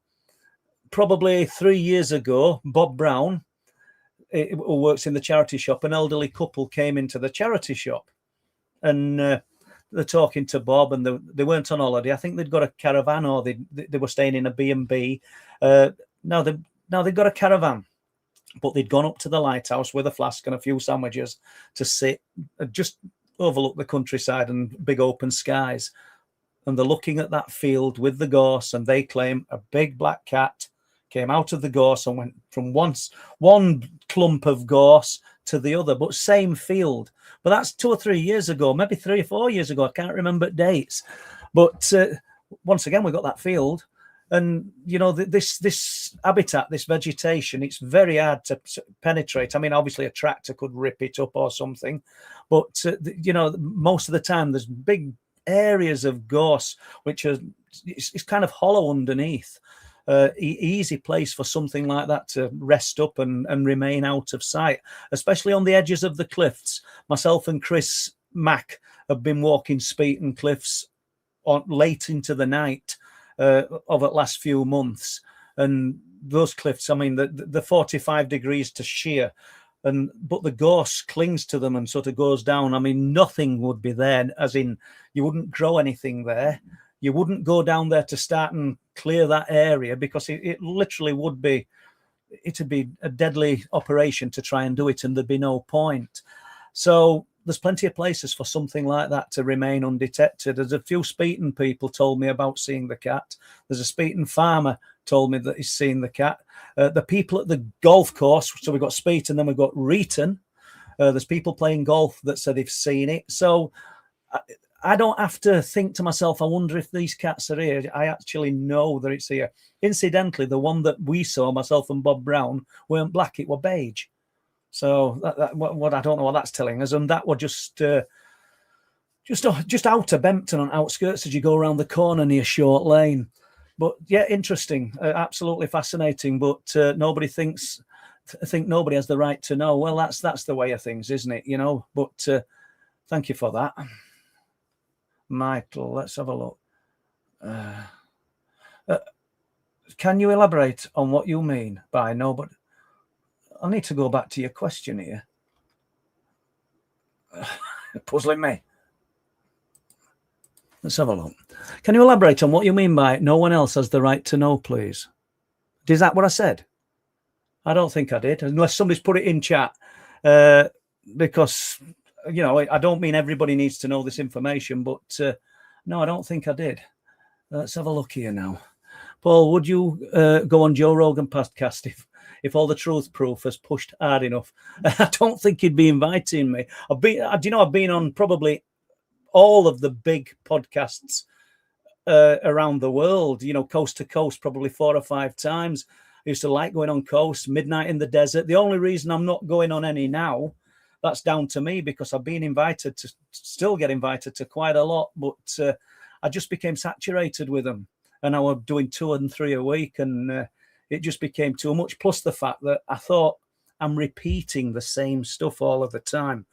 probably 3 years ago, Bob Brown, who works in the charity shop, an elderly couple came into the charity shop. And they're talking to Bob, and they weren't on holiday. I think they'd got a caravan, or they were staying in a B&B. Now they've got a caravan, but they'd gone up to the lighthouse with a flask and a few sandwiches to sit, just overlook the countryside and big open skies. And they're looking at that field with the gorse, and they claim a big black cat came out of the gorse and went from one clump of gorse to the other, but same field. But that's 2 or 3 years ago, maybe 3 or 4 years ago. I can't remember dates. But once again, we got that field. And, this habitat, this vegetation, it's very hard to penetrate. I mean, obviously a tractor could rip it up or something. But, most of the time there's big areas of gorse, which it's kind of hollow underneath. Easy place for something like that to rest up and remain out of sight, especially on the edges of the cliffs. Myself and Chris Mack have been walking Speeton Cliffs late into the night of the last few months. And those cliffs, I mean, the 45 degrees to sheer, but the gorse clings to them and sort of goes down. I mean, nothing would be there, as in you wouldn't grow anything there. You wouldn't go down there to start and clear that area, because it literally would be, it'd be a deadly operation to try and do it, and there'd be no point. So there's plenty of places for something like that to remain undetected. There's a few Speeton people told me about seeing the cat. There's a Speeton farmer told me that he's seen the cat. The people at the golf course, so we've got Speeton, then we've got Reeton. There's people playing golf that said they've seen it. So I don't have to think to myself, I wonder if these cats are here. I actually know that it's here. Incidentally, the one that we saw, myself and Bob Brown, weren't black, it were beige. So what I don't know what that's telling us. And that were just out of Bempton on outskirts as you go around the corner near Short Lane. But yeah, interesting, absolutely fascinating. But nobody think nobody has the right to know. Well, that's the way of things, isn't it? But thank you for that. Michael, let's have a look. Can you elaborate on what you mean by no? But I need to go back to your question here. Puzzling me. Let's have a look. Can you elaborate on what you mean by no one else has the right to know, please? Is that what I said? I don't think I did, unless somebody's put it in chat. Because I don't mean everybody needs to know this information, but no, I don't think I did. Let's have a look here now. Paul, would you go on Joe Rogan podcast if all the truth proof has pushed hard enough? I don't think he'd be inviting me. I've been on probably all of the big podcasts around the world, coast to coast, probably 4 or 5 times. I used to like going on coast, Midnight in the Desert. The only reason I'm not going on any now, that's down to me, because I've been invited to, still get invited to quite a lot, but I just became saturated with them. And I was doing 2 and 3 a week, and it just became too much. Plus the fact that I thought I'm repeating the same stuff all of the time,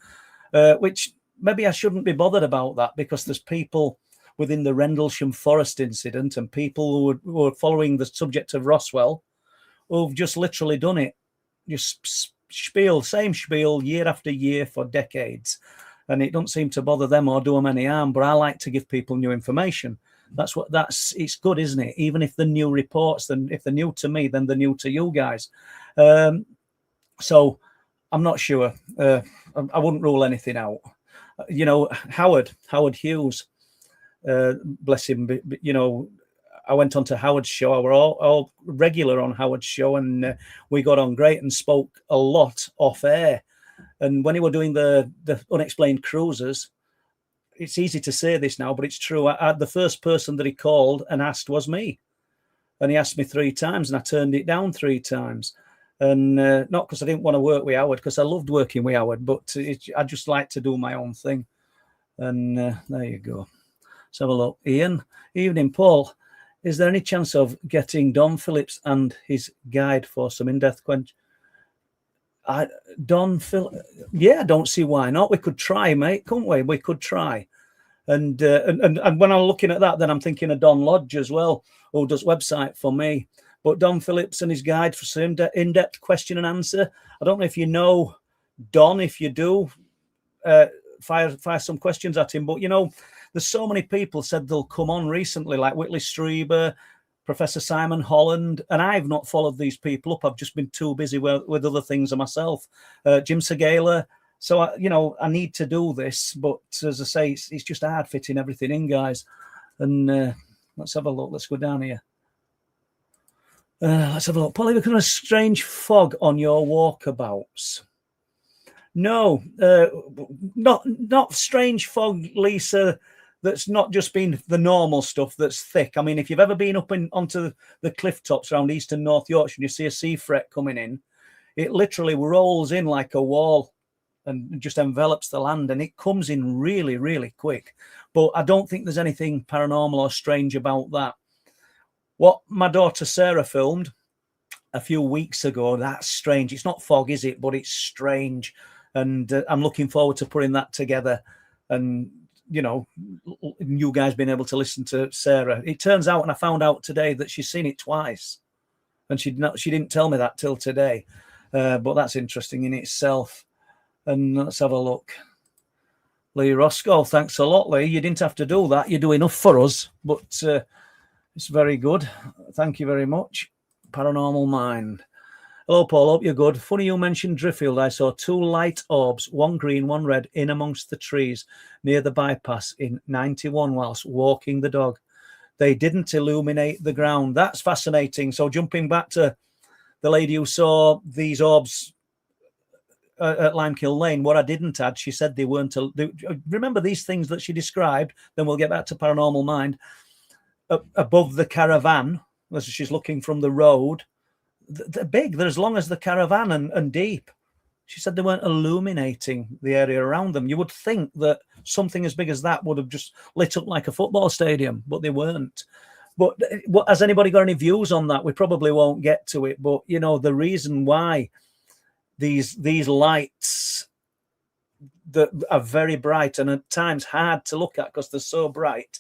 which maybe I shouldn't be bothered about that, because there's people within the Rendlesham Forest incident and people who are following the subject of Roswell who've just literally done it. Just same spiel year after year for decades. And it doesn't seem to bother them or do them any harm. But I like to give people new information. It's good, isn't it? Even if the new reports, then if they're new to me, then they're new to you guys. So I'm not sure. I wouldn't rule anything out. Howard Hughes, bless him. I went on to Howard's show. I were all regular on Howard's show, and we got on great and spoke a lot off air. And when he were doing the Unexplained cruises, it's easy to say this now, but it's true. The first person that he called and asked was me. And he asked me 3 times, and I turned it down 3 times. And not because I didn't want to work with Howard, because I loved working with Howard, but I just like to do my own thing. And there you go. Let's have a look. Ian, evening, Paul. Is there any chance of getting Don Phillips and his guide for some in-depth questions? Don Phillips, yeah, I don't see why not. We could try, mate, couldn't we? We could try. And when I'm looking at that, then I'm thinking of Don Lodge as well, who does website for me. But Don Phillips and his guide for some in-depth question and answer. I don't know if you know Don. If you do, fire some questions at him. But there's so many people said they'll come on recently, like Whitley Strieber, Professor Simon Holland, and I've not followed these people up. I've just been too busy with other things myself. Jim Segala. So I need to do this, but as I say, it's just hard fitting everything in, guys. And let's have a look. Let's go down here. Let's have a look. Paul, have you got a strange fog on your walkabouts? No, not strange fog, Lisa. That's not just been the normal stuff that's thick. I mean, if you've ever been up onto the cliff tops around East and North Yorkshire and you see a sea fret coming in, it literally rolls in like a wall and just envelops the land, and it comes in really, really quick. But I don't think there's anything paranormal or strange about that. What my daughter Sarah filmed a few weeks ago, that's strange. It's not fog, is it? But it's strange. And I'm looking forward to putting that together. And you guys being able to listen to Sarah. It turns out, and I found out today, that she's seen it twice, and she didn't tell me that till today. But that's interesting in itself. And let's have a look. Lee Roscoe, thanks a lot, Lee. You didn't have to do that. You do enough for us, but it's very good. Thank you very much. Paranormal Mind. Hello, Paul. Hope you're good. Funny you mentioned Driffield. I saw 2 light orbs, one green, one red, in amongst the trees near the bypass in 91 whilst walking the dog. They didn't illuminate the ground. That's fascinating. So jumping back to the lady who saw these orbs at Limekill Lane, what I didn't add, she said they weren't. Remember these things that she described, then we'll get back to Paranormal Mind. Above the Caravan, as she's looking from the road, they're big. They're as long as the Caravan and deep. She said they weren't illuminating the area around them. You would think that something as big as that would have just lit up like a football stadium, but they weren't. But has anybody got any views on that? We probably won't get to it. But, the reason why these lights that are very bright and at times hard to look at because they're so bright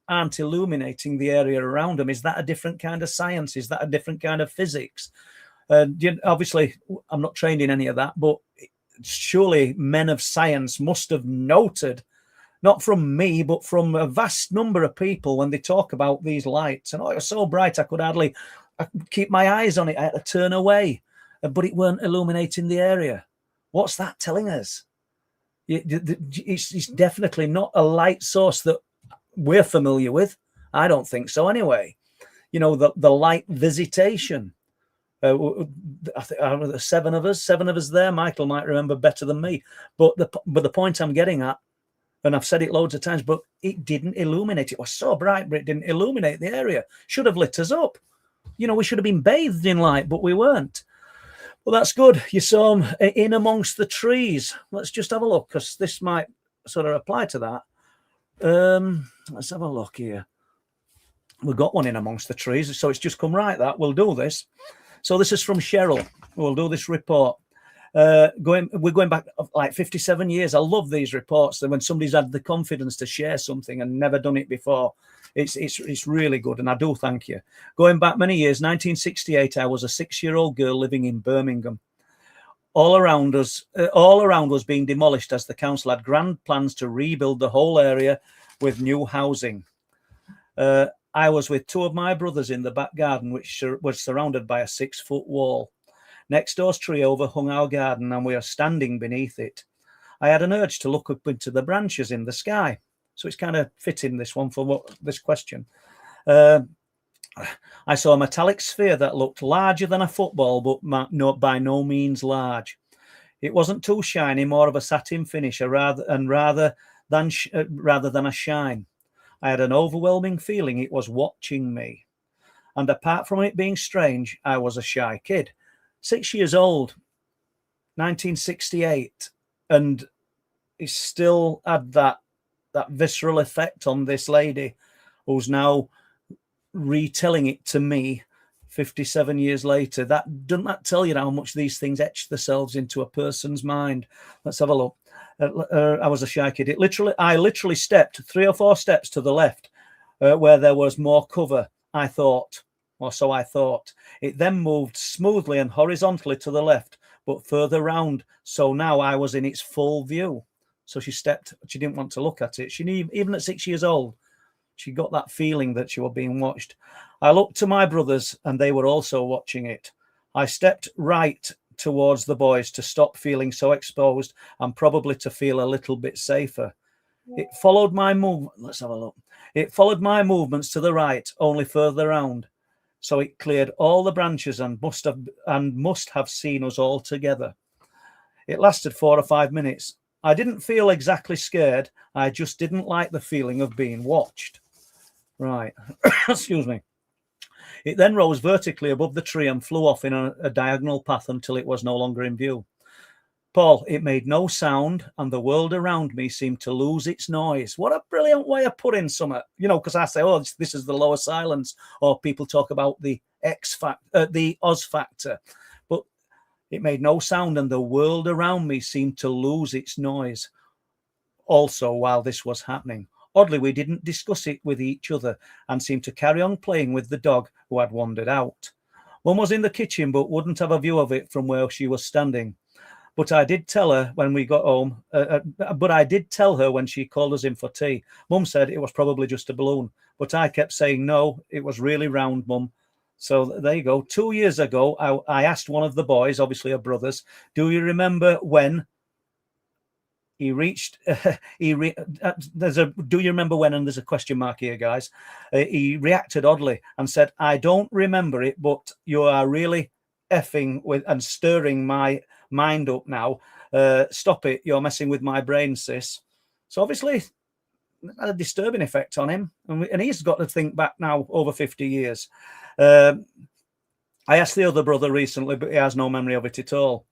aren't illuminating the area around them. Is that a different kind of science? Is that a different kind of physics? Obviously, I'm not trained in any of that, but surely men of science must have noted, not from me, but from a vast number of people when they talk about these lights. And it was so bright, I could hardly keep my eyes on it. I had to turn away, but it weren't illuminating the area. What's that telling us? It's definitely not a light source that we're familiar with. I don't think so anyway. The light visitation. I think there's 7 of us there. Michael might remember better than me. But the point I'm getting at, and I've said it loads of times, but it didn't illuminate. It was so bright, but it didn't illuminate the area. Should have lit us up. We should have been bathed in light, but we weren't. Well, that's good. You saw them in amongst the trees. Let's just have a look, because this might sort of apply to that. Let's have a look here. We've got one in amongst the trees, so it's just come right that we'll do this. So this is from Cheryl. We'll do this report. We're going back like 57 years. I love these reports. That when somebody's had the confidence to share something and never done it before, it's really good, and I do thank you. Going back many years, 1968, I was a 6-year-old girl living in Birmingham. All around us was being demolished as the council had grand plans to rebuild the whole area with new housing. I was with two of my brothers in the back garden, which was surrounded by a 6-foot wall. Next door's tree overhung our garden, and we are standing beneath it. I had an urge to look up into the branches in the sky. So it's kind of fitting, this one, for this question. I saw a metallic sphere that looked larger than a football, but by no means large. It wasn't too shiny, more of a satin finish, rather than a shine. I had an overwhelming feeling it was watching me. And apart from it being strange, I was a shy kid. 6 years old, 1968, and it still had that visceral effect on this lady, who's now retelling it to me 57 years later. Doesn't that tell you how much these things etch themselves into a person's mind? Let's have a look. I was a shy kid. I literally stepped 3 or 4 steps to the left, where there was more cover, I thought, or so I thought. It then moved smoothly and horizontally to the left, but further round, so now I was in its full view. So she stepped. She didn't want to look at it. She knew, even at 6 years old, she got that feeling that she was being watched. I looked to my brothers, and they were also watching it. I stepped right towards the boys to stop feeling so exposed and probably to feel a little bit safer. It followed my move. Let's have a look. It followed my movements to the right, only further round. So it cleared all the branches and must have seen us all together. It lasted 4 or 5 minutes. I didn't feel exactly scared. I just didn't like the feeling of being watched. Right. Excuse me. It then rose vertically above the tree and flew off in a diagonal path until it was no longer in view. Paul, it made no sound, and the world around me seemed to lose its noise. What a brilliant way of putting something, because I say, oh, this is the lower silence, or people talk about the the Oz factor. But it made no sound, and the world around me seemed to lose its noise. Also, while this was happening, oddly, we didn't discuss it with each other and seemed to carry on playing with the dog who had wandered out. One was in the kitchen but wouldn't have a view of it from where she was standing. But I did tell her when we got home, but I did tell her when she called us in for tea. Mum said it was probably just a balloon, but I kept saying, no, it was really round, Mum. So there you go. 2 years ago, I asked one of the boys, obviously her brothers, do you remember when he reached, do you remember when, and there's a question mark here, guys. He reacted oddly and said, I don't remember it, but you are really effing with and stirring my mind up now. Stop it. You're messing with my brain, sis. So obviously had a disturbing effect on him. And he's got to think back now over 50 years. I asked the other brother recently, but he has no memory of it at all.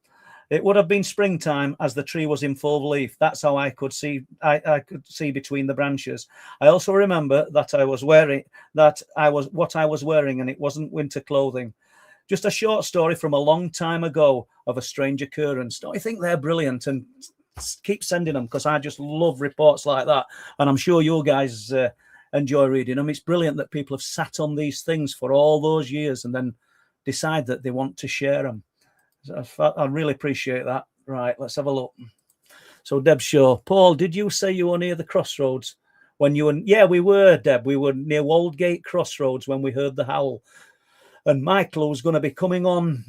It would have been springtime as the tree was in full leaf. That's how I could see. I could see between the branches. I also remember that I was wearing what I was wearing, and it wasn't winter clothing. Just a short story from a long time ago of a strange occurrence. Don't you think they're brilliant? And keep sending them, because I just love reports like that. And I'm sure you guys enjoy reading them. It's brilliant that people have sat on these things for all those years and then decide that they want to share them. I really appreciate that. Right, let's have a look. So Deb Shaw, Paul, did you say you were near the crossroads when you were? Yeah, we were, Deb. We were near Waldgate Crossroads when we heard the howl. And Michael was going to be coming on,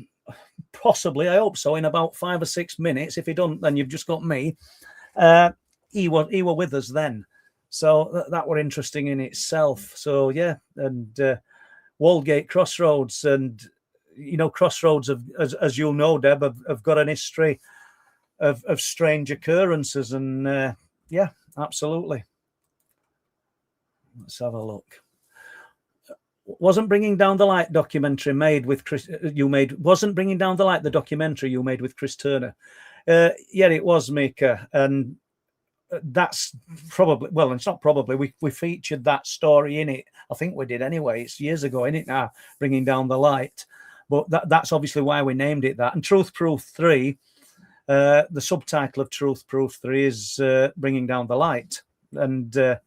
possibly, I hope so, in about 5 or 6 minutes. If he don't, then you've just got me. He were with us then. So that were interesting in itself. So, yeah, and Waldgate Crossroads, and, Crossroads, as you'll know, Deb, have got an history of strange occurrences. And, yeah, absolutely. Let's have a look. Wasn't Bringing Down the Light documentary made with Chris? Wasn't Bringing Down the Light the documentary you made with Chris Turner? Yeah, it was, Mika, and that's probably, well, it's not probably. We featured that story in it. I think we did anyway. It's years ago, isn't it? Now, Bringing Down the Light, but that's obviously why we named it that. And Truth Proof 3, the subtitle of Truth Proof 3 is Bringing Down the Light, and.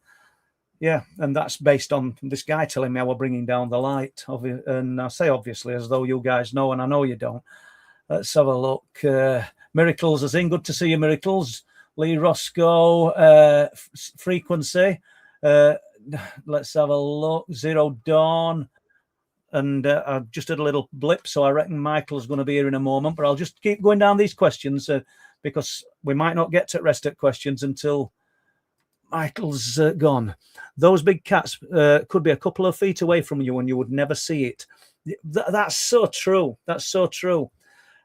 Yeah, and that's based on this guy telling me I was bringing down the light. And I say obviously as though you guys know, and I know you don't. Let's have a look. Miracles is in. Good to see you, Miracles. Lee Roscoe, Frequency. let's have a look. Zero Dawn. And I just had a little blip, so I reckon Michael's going to be here in a moment. But I'll just keep going down these questions because we might not get to rest at questions until Michael's gone. Those big cats could be a couple of feet away from you and you would never see it. That's so true. That's so true.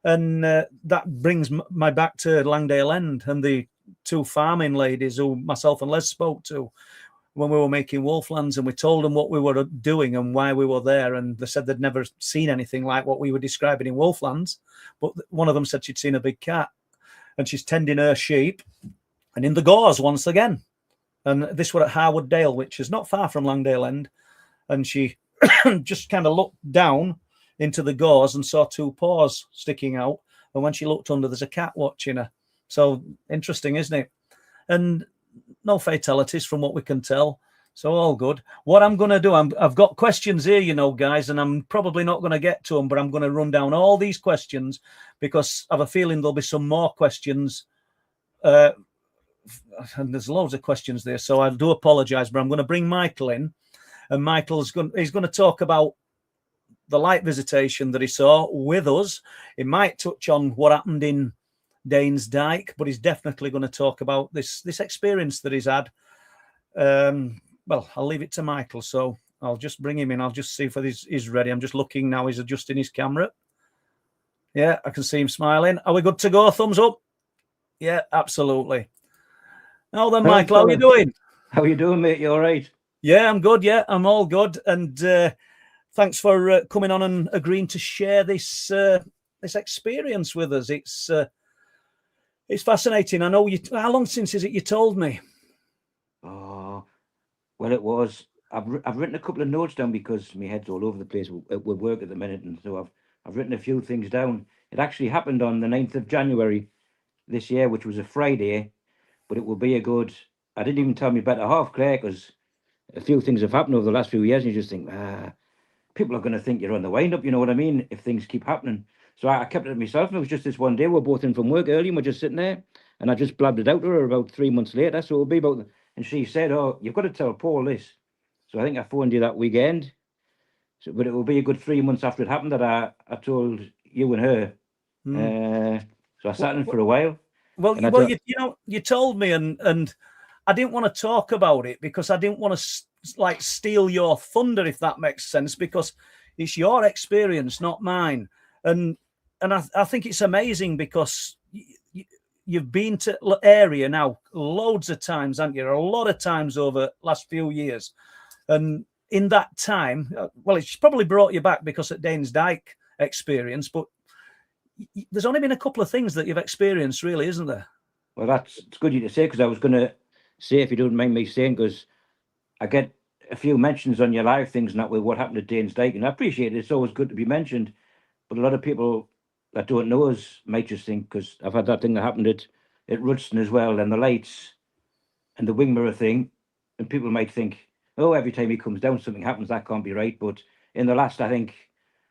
And that brings my back to Langdale End and the two farming ladies who myself and Les spoke to when we were making Wolflands, and we told them what we were doing and why we were there. And they said they'd never seen anything like what we were describing in Wolflands. But one of them said she'd seen a big cat and she's tending her sheep and in the gorse once again. And this were at Harwood Dale, which is not far from Langdale End. And she just kind of looked down into the gorse and saw two paws sticking out. And when she looked under, there's a cat watching her. So interesting, isn't it? And no fatalities from what we can tell. So all good. What I'm going to do, I've got questions here, you know, guys, and I'm probably not going to get to them, but I'm going to run down all these questions because I have a feeling there'll be some more questions. And there's loads of questions there, so I do apologize, but I'm going to bring Michael in, and he's going to talk about the light visitation that he saw with us. He might touch on what happened in Danes Dyke, but he's definitely going to talk about this experience that he's had. Well, I'll leave it to Michael, so I'll just bring him in. I'll just see if he's ready. I'm just looking now. He's adjusting his camera. Yeah, I can see him smiling. Are we good to go? Thumbs up. Yeah, absolutely. Now then, Michael, how are you doing? How are you doing, mate? You all right? Yeah, I'm good. Yeah, I'm all good. And thanks for coming on and agreeing to share this experience with us. It's fascinating. I know you. How long since is it you told me? Oh, well, it was. I've written a couple of notes down because my head's all over the place with work at the minute, and so I've written a few things down. It actually happened on the 9th of January this year, which was a Friday, but it will be a good. I didn't even tell me better half, Claire, because a few things have happened over the last few years, and you just think, people are going to think you're on the wind up. You know what I mean? If things keep happening. So I kept it to myself, and it was just this one day. We're both in from work early, and we're just sitting there, and I just blabbed it out to her about 3 months later. So it'll be about, and she said, "Oh, you've got to tell Paul this." So I think I phoned you that weekend. So, but it will be a good 3 months after it happened that I told you and her. So I sat in for a while. Well, you told me, and I didn't want to talk about it because I didn't want to steal your thunder, if that makes sense, because it's your experience, not mine. And I think it's amazing because you've been to the area now loads of times, haven't you? A lot of times over the last few years. And in that time, well, it's probably brought you back because of Danes Dyke experience, but there's only been a couple of things that you've experienced, really, isn't there? Well, it's good of you to say, because I was going to say, if you don't mind me saying, because I get a few mentions on your live things and that with what happened to Danes Dyke, and I appreciate it. It's always good to be mentioned. But a lot of people that don't know us might just think, because I've had that thing that happened at Rudston as well, and the lights and the wing mirror thing, and people might think, oh, every time he comes down, something happens. That can't be right. But in the last, I think,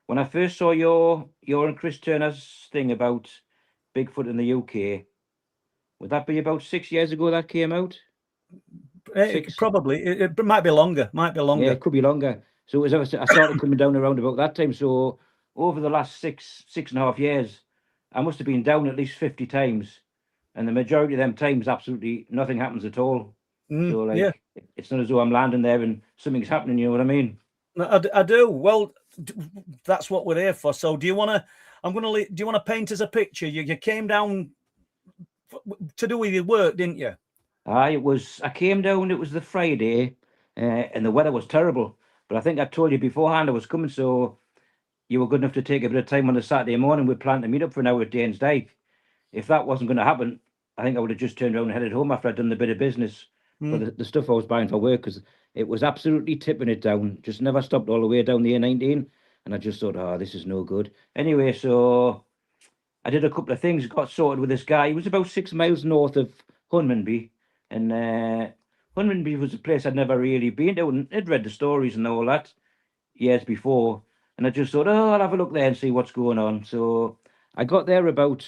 when I first saw your and Chris Turner's thing about Bigfoot in the UK, would that be about 6 years ago that came out? Probably. It might be longer. Yeah, it could be longer. So I started coming down around about that time. So over the last six and a half years, I must have been down at least 50 times. And the majority of them times, absolutely nothing happens at all. So it's not as though I'm landing there and something's happening, you know what I mean? I do. Well, that's what we're here for. So do you want to paint us a picture? You came down to do with your work, didn't you? I came down, it was the Friday, and the weather was terrible. But I think I told you beforehand I was coming, so you were good enough to take a bit of time on the Saturday morning. We planned to meet up for an hour at Danes Dyke. If that wasn't going to happen, I think I would have just turned around and headed home after I'd done the bit of business for the stuff I was buying for work, because it was absolutely tipping it down. Just never stopped all the way down the A19. And I just thought, this is no good. Anyway, so I did a couple of things, got sorted with this guy. He was about 6 miles north of Hunmanby. And Hunmanby was a place I'd never really been to, and I'd read the stories and all that years before. And I just thought, I'll have a look there and see what's going on. So I got there so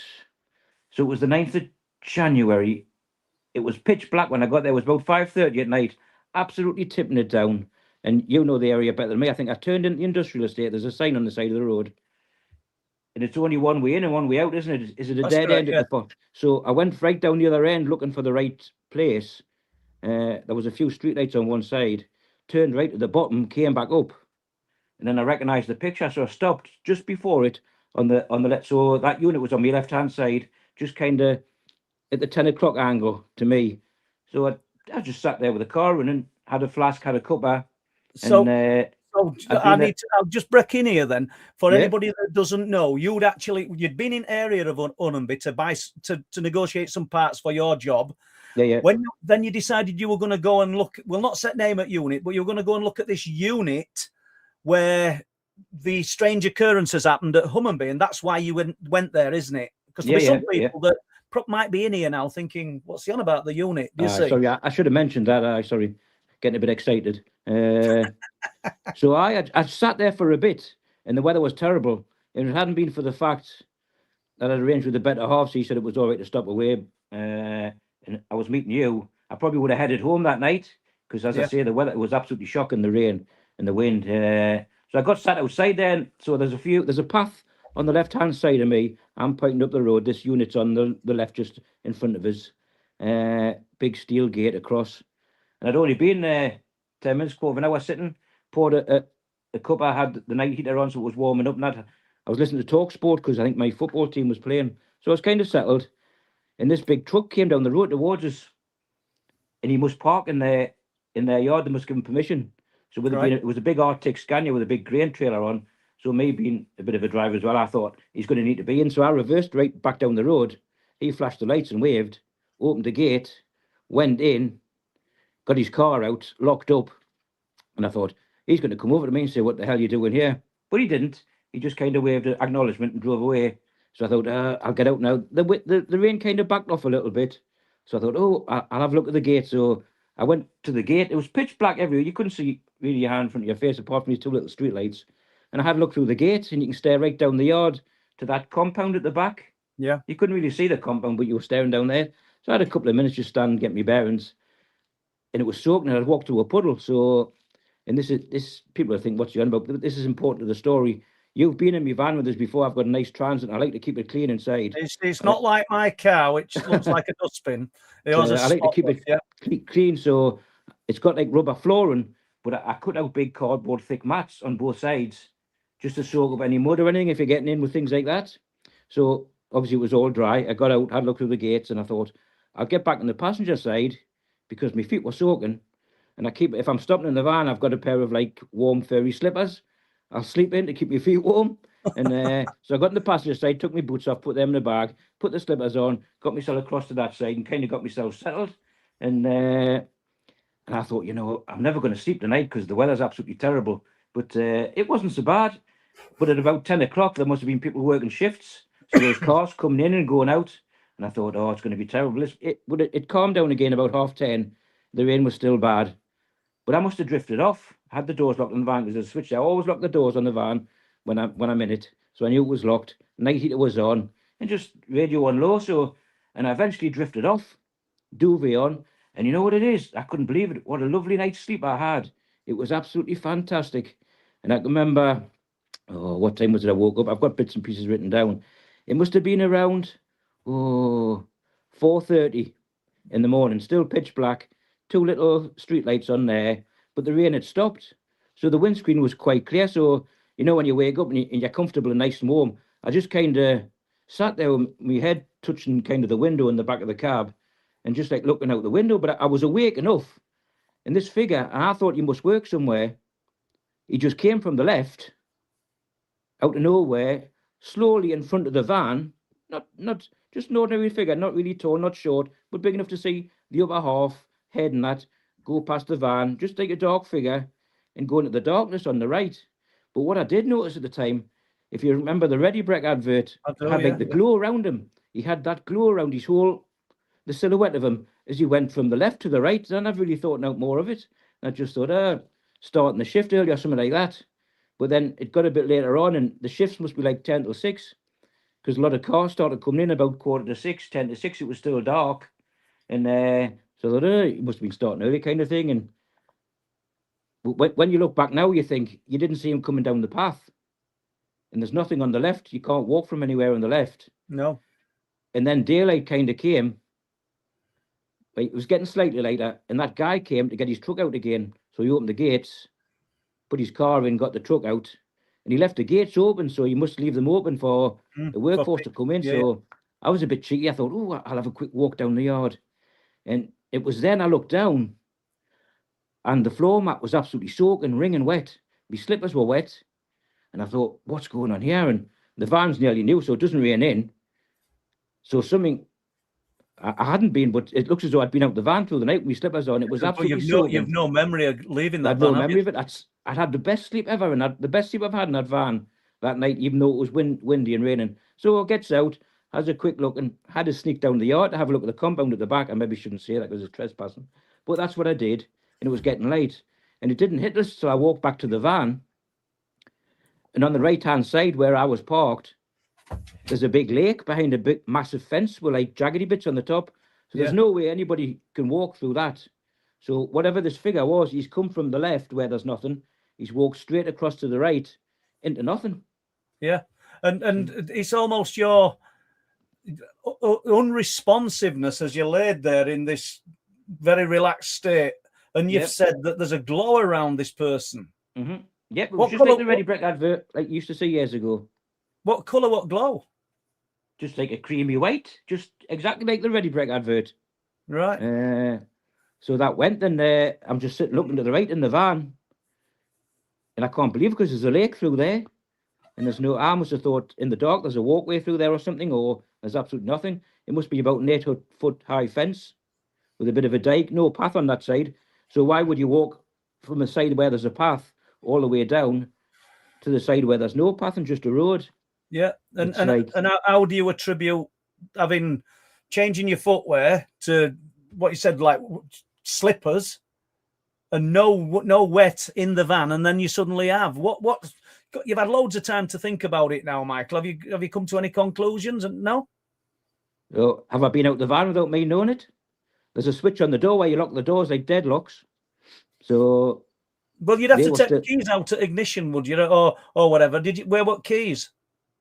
it was the 9th of January. It was pitch black when I got there. It was about 5:30 at night. absolutely tipping it down. And you know the area better than me. I think I turned into the industrial estate. There's a sign on the side of the road. And it's only one way in and one way out, isn't it? Is it a That's dead correct, end at yeah. the bottom? So I went right down the other end looking for the right place. There was a few streetlights on one side. Turned right at the bottom, came back up. And then I recognised the picture, so I stopped just before it on the left. So that unit was on my left-hand side, just kind of at the 10 o'clock angle to me. So I just sat there with the car and had a flask, had a cuppa. So, And I'll just break in here then. For Yeah. anybody that doesn't know, you'd been in area of Hunmanby to negotiate some parts for your job. yeah. Then you decided you were going to go and look. Well, not set name at unit, but you were going to go and look at this unit where the strange occurrences happened at Hunmanby, and that's why you went there, isn't it? Because there'll be some people that might be in here now thinking, "What's he on about the unit?" Do you see? Sorry, I should have mentioned that. Sorry, getting a bit excited. So I sat there for a bit, and the weather was terrible. If it hadn't been for the fact that I'd arranged with the better half, so he said it was all right to stop away, and I was meeting you, I probably would have headed home that night, because as I say, the weather was absolutely shocking, the rain and the wind. So I got sat outside then. So there's a path on the left-hand side of me. I'm pointing up the road. This unit's on the left, just in front of us. Big steel gate across. And I'd only been there 10 minutes, quarter of an hour sitting, poured a cup. I had the night heater on, so it was warming up. And I was listening to Talk Sport because I think my football team was playing. So I was kind of settled. And this big truck came down the road towards us. And he must park in their yard. They must give him permission. So it was a big Arctic Scania with a big grain trailer on. So me being a bit of a driver as well, I thought he's going to need to be in. So I reversed right back down the road. He flashed the lights and waved, opened the gate, went in, got his car out, locked up. And I thought, he's going to come over to me and say, "What the hell are you doing here?" But he didn't. He just kind of waved an acknowledgement and drove away. So I thought, I'll get out now. The rain kind of backed off a little bit. So I thought, I'll have a look at the gate. So I went to the gate. It was pitch black everywhere. You couldn't see really your hand in front of your face apart from these two little street lights. And I had a look through the gate, and you can stare right down the yard to that compound at the back. Yeah. You couldn't really see the compound, but you were staring down there. So I had a couple of minutes just stand and get my bearings. And it was soaking, and I'd walked through a puddle. So, and this people think, "What's you on about?" But this is important to the story. You've been in my van with us before. I've got a nice Transit. I like to keep it clean inside. It's not like my car, which looks like a dustbin. I like to keep it clean, so it's got like rubber flooring, but I cut out big cardboard thick mats on both sides just to soak up any mud or anything if you're getting in with things like that. So obviously it was all dry. I got out, had a look through the gates, and I thought I'll get back on the passenger side because my feet were soaking. And if I'm stopping in the van, I've got a pair of like warm furry slippers. I'll sleep in to keep my feet warm. And so I got on the passenger side, took my boots off, put them in the bag, put the slippers on, got myself across to that side and kind of got myself settled. And I thought, I'm never going to sleep tonight because the weather's absolutely terrible. But it wasn't so bad. But at about 10 o'clock, there must have been people working shifts. So there was cars coming in and going out. And I thought, it's going to be terrible. It calmed down again about 10:30. The rain was still bad. But I must have drifted off. I had the doors locked on the van because there's a switch. I always lock the doors on the van when I'm in it. So I knew it was locked. Night heater was on and just radio on low. And I eventually drifted off, duvet on. And you know what it is? I couldn't believe it. What a lovely night's sleep I had. It was absolutely fantastic. And I can remember, what time was it I woke up? I've got bits and pieces written down. It must have been around 4:30 in the morning, still pitch black. Two little street lights on there, but the rain had stopped. So the windscreen was quite clear. So, when you wake up and you're comfortable and nice and warm, I just kind of sat there with my head touching kind of the window in the back of the cab and just like looking out the window. But I was awake enough. And this figure, and I thought he must work somewhere. He just came from the left, out of nowhere, slowly in front of the van. Not just an ordinary figure, not really tall, not short, but big enough to see the upper half, head and that, go past the van, just like a dark figure and go into the darkness on the right. But what I did notice at the time, if you remember the Ready Brek advert, had the glow around him. He had that glow around his whole, the silhouette of him as he went from the left to the right. And I've really thought out more of it. I just thought, starting the shift early or something like that. But then it got a bit later on and the shifts must be like 10 till 6 because a lot of cars started coming in about 5:45, 10 to 6. It was still dark. And so I thought, it must have been starting early kind of thing. And when you look back now, you think you didn't see him coming down the path, and there's nothing on the left. You can't walk from anywhere on the left. No. And then daylight kind of came. It was getting slightly later, and that guy came to get his truck out again. So he opened the gates, put his car in, got the truck out, and he left the gates open. So he must leave them open for the workforce to come in. Yeah, So I was a bit cheeky. I thought, oh, I'll have a quick walk down the yard. And it was then I looked down, and the floor mat was absolutely soaking, wringing wet. My slippers were wet. And I thought, what's going on here? And the van's nearly new, so it doesn't rain in. So something, I hadn't been, but it looks as though I'd been out the van through the night with my slippers on. It was absolutely soaking. You've no memory of leaving that I've van, no have memory you? of it. I'd had the best sleep ever, and the best sleep I've had in that van that night, even though it was windy and raining. So I gets out, has a quick look, and had to sneak down the yard to have a look at the compound at the back. I maybe shouldn't say that because it's trespassing, but that's what I did, and it was getting late. And it didn't hit us, so I walked back to the van. And on the right-hand side where I was parked, there's a big lake behind a big, massive fence with like jaggedy bits on the top. So there's no way anybody can walk through that. So whatever this figure was, he's come from the left where there's nothing. He's walked straight across to the right into nothing. Yeah. And it's almost your unresponsiveness as you laid there in this very relaxed state. And you've said that there's a glow around this person. Mm-hmm. Yep, it was just like the Ready Brick advert, like you used to see years ago. What colour, what glow? Just like a creamy white, just exactly like the Ready Brick advert. Right. So that went, and I'm just sitting looking to the right in the van. And I can't believe it because there's a lake through there. And there's no, I must have thought in the dark there's a walkway through there or something, or there's absolutely nothing. It must be about an 8-foot high fence with a bit of a dike, no path on that side. So why would you walk from the side where there's a path all the way down to the side where there's no path and just a road? Yeah. And how do you attribute changing your footwear to what you said, like slippers and no wet in the van, and then you suddenly have what you've had loads of time to think about it now, Michael. Have you come to any conclusions? And no? Oh, have I been out the van without me knowing it? There's a switch on the door where you lock the doors like deadlocks. So, well, you'd have to take the keys out to ignition, would you, or whatever? Did you? What keys?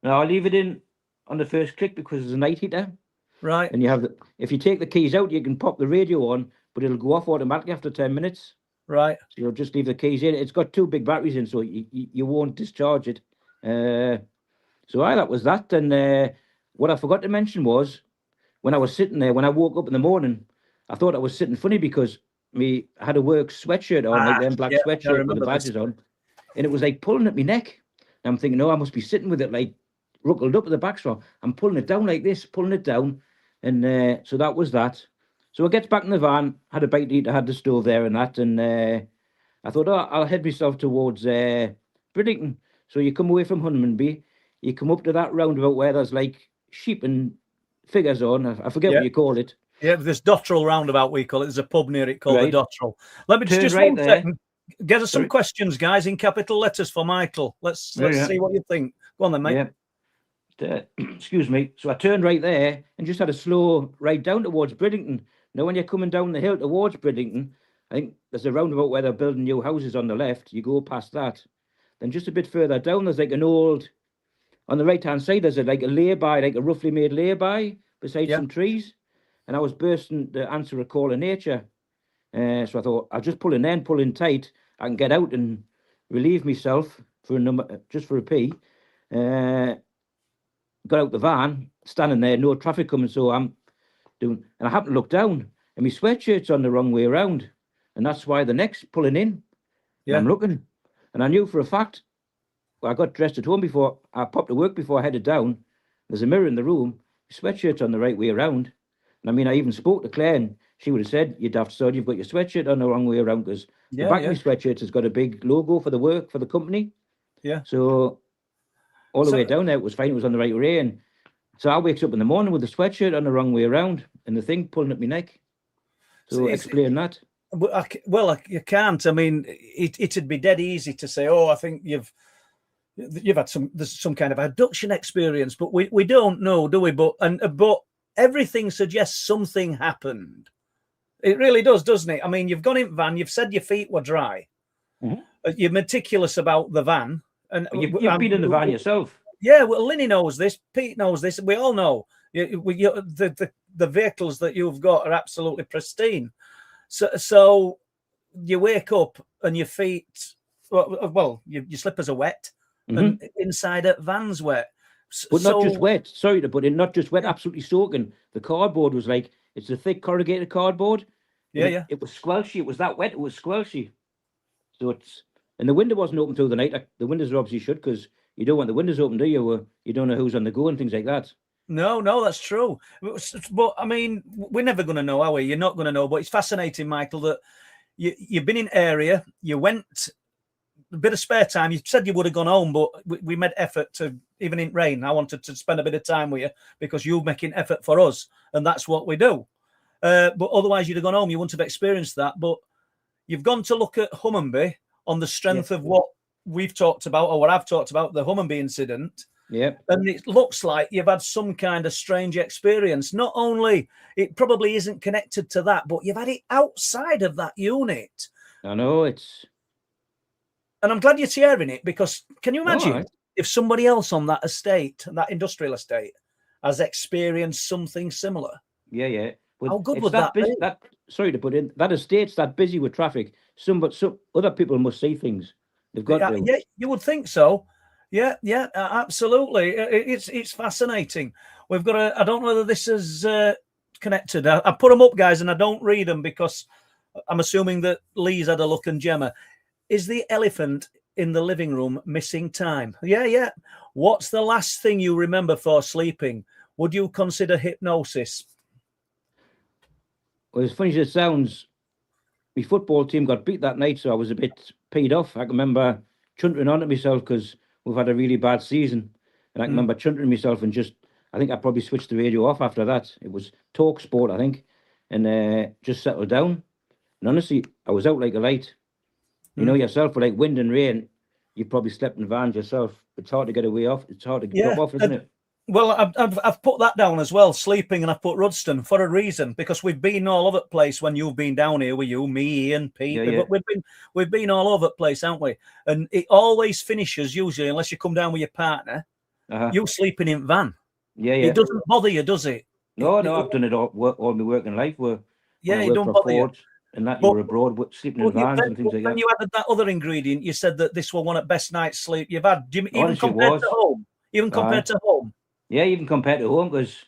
No, I leave it in on the first click because there's a night heater. Right. And you have if you take the keys out, you can pop the radio on, but it'll go off automatically after 10 minutes. Right. So you'll just leave the keys in. It's got 2 big batteries in, so you won't discharge it. So that was that. And what I forgot to mention was when I was sitting there, when I woke up in the morning, I thought I was sitting funny because I had a work sweatshirt on, like them black sweatshirt with the badges on, and it was like pulling at my neck. And I'm thinking, I must be sitting with it like ruckled up at the back, so I'm pulling it down like this, pulling it down, and so that was that. So I get back in the van, had a bite to eat, I had the stove there and that, and I thought, I'll head myself towards Bridlington. So you come away from Hunmanby, you come up to that roundabout where there's like sheep and figures on. I forget what you call it. Yeah, this Dottrell roundabout, we call it. There's a pub near it called the Dottrell. Let me just right 1 second. Get us some questions, guys, in capital letters for Michael. Let's see what you think. Go on then, mate. Yeah. Excuse me. So I turned right there and just had a slow ride down towards Bridlington. Now, when you're coming down the hill towards Bridlington, I think there's a roundabout where they're building new houses on the left. You go past that. Then just a bit further down, there's like an old, on the right-hand side, there's like a lay-by, like a roughly made lay-by beside some trees. And I was bursting to answer a call of nature. So I thought, I'll just pull in there and pull in tight. I can get out and relieve myself for a number, just for a pee. Got out the van, standing there, no traffic coming, so I'm doing, and I happen to look down, and my sweatshirt's on the wrong way around, and that's why the neck's pulling in. Yeah. I'm looking, and I knew for a fact, I got dressed at home before, I popped to work before I headed down, there's a mirror in the room, my sweatshirt's on the right way around. And I mean, I even spoke to Claire, and she would have said, you daft sod, you've got your sweatshirt on the wrong way around, because the back of my sweatshirt has got a big logo for the work, for the company. Yeah. So all the way down there, it was fine, it was on the right way. And so I wakes up in the morning with the sweatshirt on the wrong way around, and the thing pulling at my neck. So explain that. Well, you can't. I mean, it'd be dead easy to say, I think you've had some kind of abduction experience, but we don't know, do we? But everything suggests something happened. It really does, doesn't it? I mean, you've gone in van, you've said your feet were dry. You're meticulous about the van. And You've been in the van yourself. Yeah, well, Linny knows this. Pete knows this. We all know. The vehicles that you've got are absolutely pristine. So you wake up and your feet, well, your slippers are wet, and inside a van's wet. But not just wet. Sorry to put in, not just wet, absolutely soaking. The cardboard was like, it's a thick corrugated cardboard. Yeah. It was squelchy. It was that wet. It was squelchy. So and the window wasn't open through the night. The windows are obviously shut because you don't want the windows open, do you? You don't know who's on the go and things like that. No, that's true. But I mean, we're never going to know, are we? You're not going to know. But it's fascinating, Michael, that you've been in area. You went a bit of spare time. You said you would have gone home, but we made effort to, even in rain, I wanted to spend a bit of time with you because you're making effort for us, and that's what we do. But otherwise, you'd have gone home. You wouldn't have experienced that. But you've gone to look at Hunmanby on the strength of what we've talked about, or what I've talked about, the Hunmanby incident. Yeah. And it looks like you've had some kind of strange experience. Not only, it probably isn't connected to that, but you've had it outside of that unit. I know, it's... And I'm glad you're sharing it, because can you imagine if somebody else on that estate, that industrial estate, has experienced something similar? Yeah. But how good would that be? Sorry to put in, that estate's that busy with traffic. Some other people must see things. They've got to. Yeah, you would think so. Yeah, absolutely. It's fascinating. We've got I don't know whether this is connected. I put them up, guys, and I don't read them because I'm assuming that Lee's had a look and Gemma. Is the elephant in the living room missing time? Yeah. What's the last thing you remember for sleeping? Would you consider hypnosis? Well, as funny as it sounds, my football team got beat that night, so I was a bit peed off. I can remember chuntering onto myself because we've had a really bad season. And I can remember chuntering myself and I think I probably switched the radio off after that. It was Talk Sport, I think, and just settled down. And honestly, I was out like a light. You know yourself, with like wind and rain, you probably slept in vans yourself. It's hard to get away off. It's hard to drop off, isn't it? Well, I've put that down as well, sleeping, and I've put Rudston for a reason, because we've been all over the place when you've been down here with you, me, Ian, Pete. Yeah. But we've been all over the place, haven't we? And it always finishes, usually, unless you come down with your partner, you sleeping in van. Yeah. It doesn't bother you, does it? No, I've done it all my working life. It don't bother you. And that you were abroad, sleeping in vans and things like that. When you added that other ingredient, you said that this was one of the best night's sleep you've had. Even compared to home? Even compared to home? Yeah, even compared to home, because